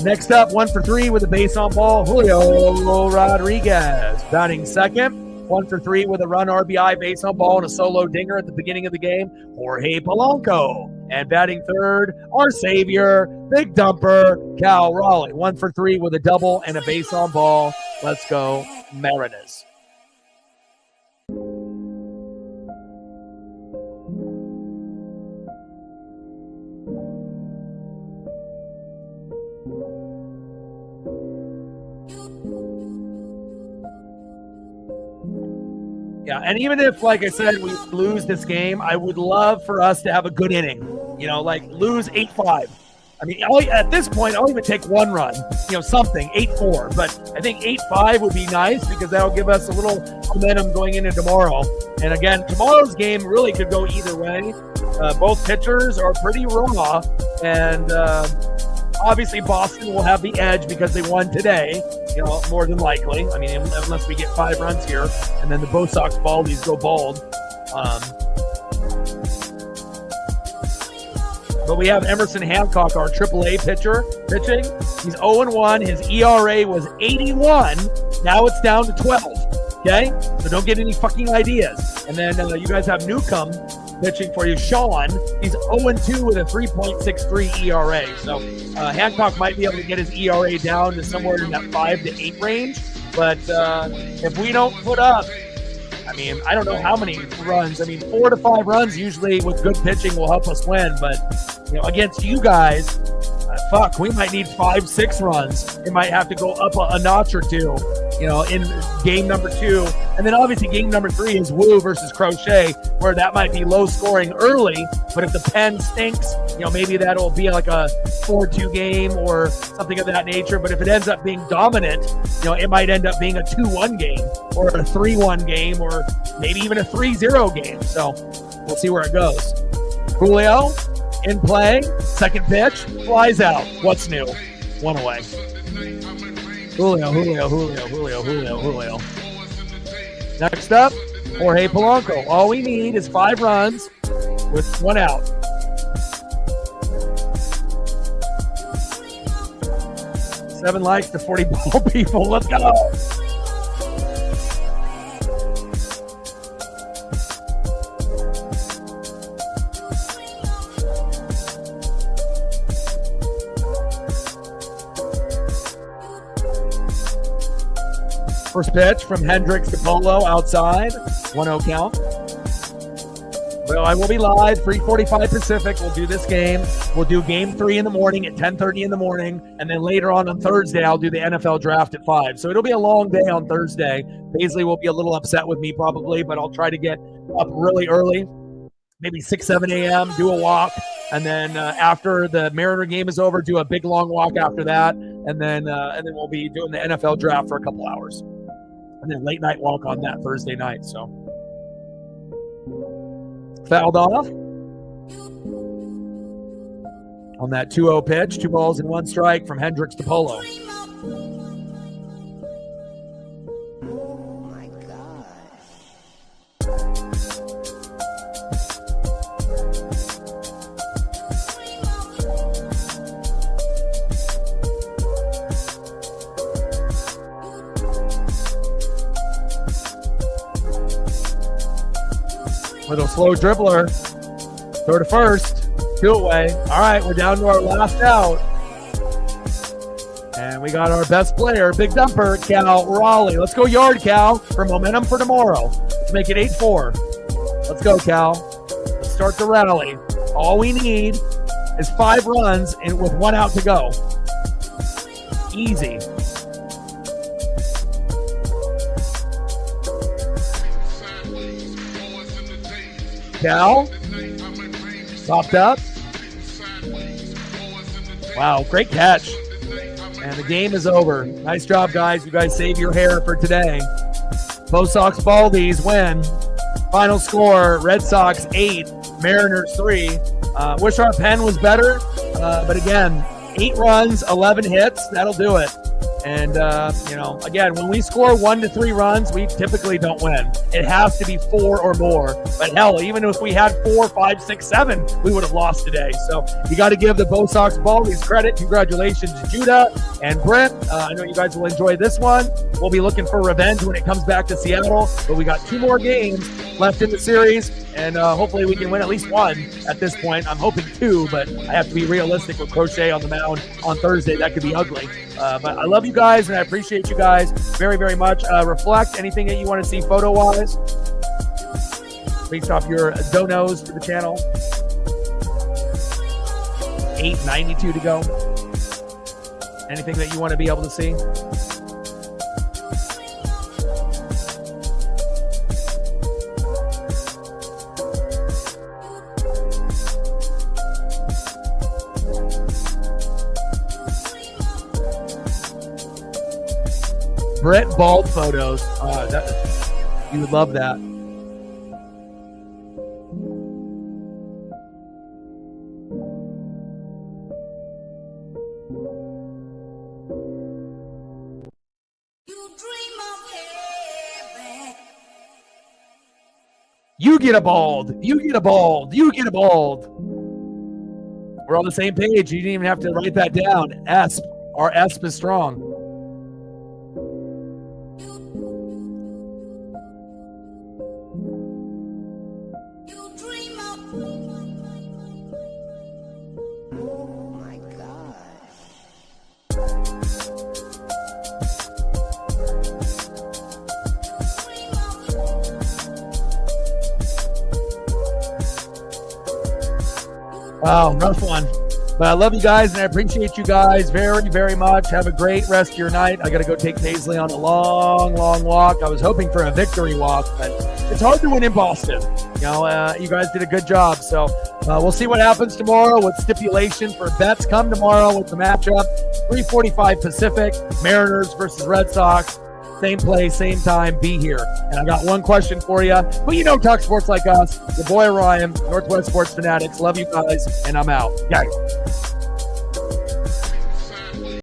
Next up, 1 for 3 with a base on ball, Julio Rodriguez. Batting second, 1 for 3 with a run RBI, base on ball, and a solo dinger at the beginning of the game, Jorge Polanco. And batting third, our savior, big dumper, Cal Raleigh. 1 for 3 with a double and a base on ball. Let's go, Mariners. Yeah, and even if, like I said, we lose this game, I would love for us to have a good inning. Lose 8-5. I mean, at this point, I'll even take 1 run, something, 8-4. But I think 8-5 would be nice because that'll give us a little momentum going into tomorrow. And again, tomorrow's game really could go either way. Both pitchers are pretty raw. And obviously, Boston will have the edge because they won today, more than likely. I mean, unless we get 5 runs here, and then the Bo Sox baldies go bald. But we have Emerson Hancock, our AAA pitcher, pitching. He's 0-1. His ERA was 81. Now it's down to 12. Okay? So don't get any fucking ideas. And then you guys have Newcomb pitching for you, Sean. He's 0-2 with a 3.63 ERA. So Hancock might be able to get his ERA down to somewhere in that 5 to 8 range. But if we don't put up, I mean, I don't know how many runs. I mean, 4 to 5 runs usually with good pitching will help us win. But, against you guys, we might need 5-6 runs. It might have to go up a notch or two, in game number 2. And then obviously game number 3 is Wu versus Crochet, where that might be low scoring early. But if the pen stinks, maybe that'll be like a 4-2 game or something of that nature. But if it ends up being dominant, it might end up being a 2-1 game or a 3-1 game or maybe even a 3-0 game. So we'll see where it goes. Julio in play, second pitch, flies out. What's new? 1 away. Julio. Next up, Jorge Polanco. All we need is 5 runs with 1 out. Seven likes to 40 ball people. Let's go. First pitch from Hendricks to Polo outside. 1-0 count. Well, I will be live, 3:45 Pacific. We'll do this game. We'll do game 3 in the morning at 10:30 in the morning. And then later on Thursday, I'll do the NFL draft at 5. So it'll be a long day on Thursday. Paisley will be a little upset with me probably, but I'll try to get up really early, maybe 6, 7 a.m., do a walk. And then after the Mariner game is over, do a big long walk after that. And then we'll be doing the NFL draft for a couple hours. And then late night walk on that Thursday night. So fouled off on that 2-0 pitch. 2 balls and 1 strike from Hendricks to Polo. Oh my God. Little slow dribbler. Throw to first. 2 away. All right, we're down to our last out. And we got our best player, big dumper, Cal Raleigh. Let's go yard, Cal, for momentum for tomorrow. Let's make it 8-4. Let's go, Cal. Let's start the rally. All we need is 5 runs and with 1 out to go. Easy. Cal. Popped up. Wow, great catch. And the game is over. Nice job, guys. You guys saved your hair for today. Bo Sox Baldies win. Final score, Red Sox 8, Mariners 3. Wish our pen was better, but again, 8 runs, 11 hits, that'll do it. And, again, when we score 1 to 3 runs, we typically don't win. It has to be 4 or more. But hell, even if we had 4, 5, 6, 7, we would have lost today. So you got to give the Bo Sox Baldies credit. Congratulations to Judah and Brent. I know you guys will enjoy this one. We'll be looking for revenge when it comes back to Seattle. But we got 2 more games left in the series. And hopefully we can win at least 1 at this point. I'm hoping 2, but I have to be realistic with Crochet on the mound on Thursday. That could be ugly. But I love you guys, and I appreciate you guys very, very much. Reflect anything that you want to see photo-wise. Please off your donos to the channel. 8:92 to go. Anything that you want to be able to see? Brett bald photos. You would love that. You get a bald. You get a bald. You get a bald. We're on the same page. You didn't even have to write that down. ESP. Our ESP is strong. Wow, rough one. But I love you guys, and I appreciate you guys very, very much. Have a great rest of your night. I got to go take Paisley on a long, long walk. I was hoping for a victory walk, but it's hard to win in Boston. You guys did a good job. So we'll see what happens tomorrow with stipulation for bets. Come tomorrow with the matchup. 3:45 Pacific, Mariners versus Red Sox. Same place, same time, be here. And I got one question for you. But you know Talk Sports Like Us. Your boy Ryan, Northwest Sports Fanatics. Love you guys, and I'm out. Guys.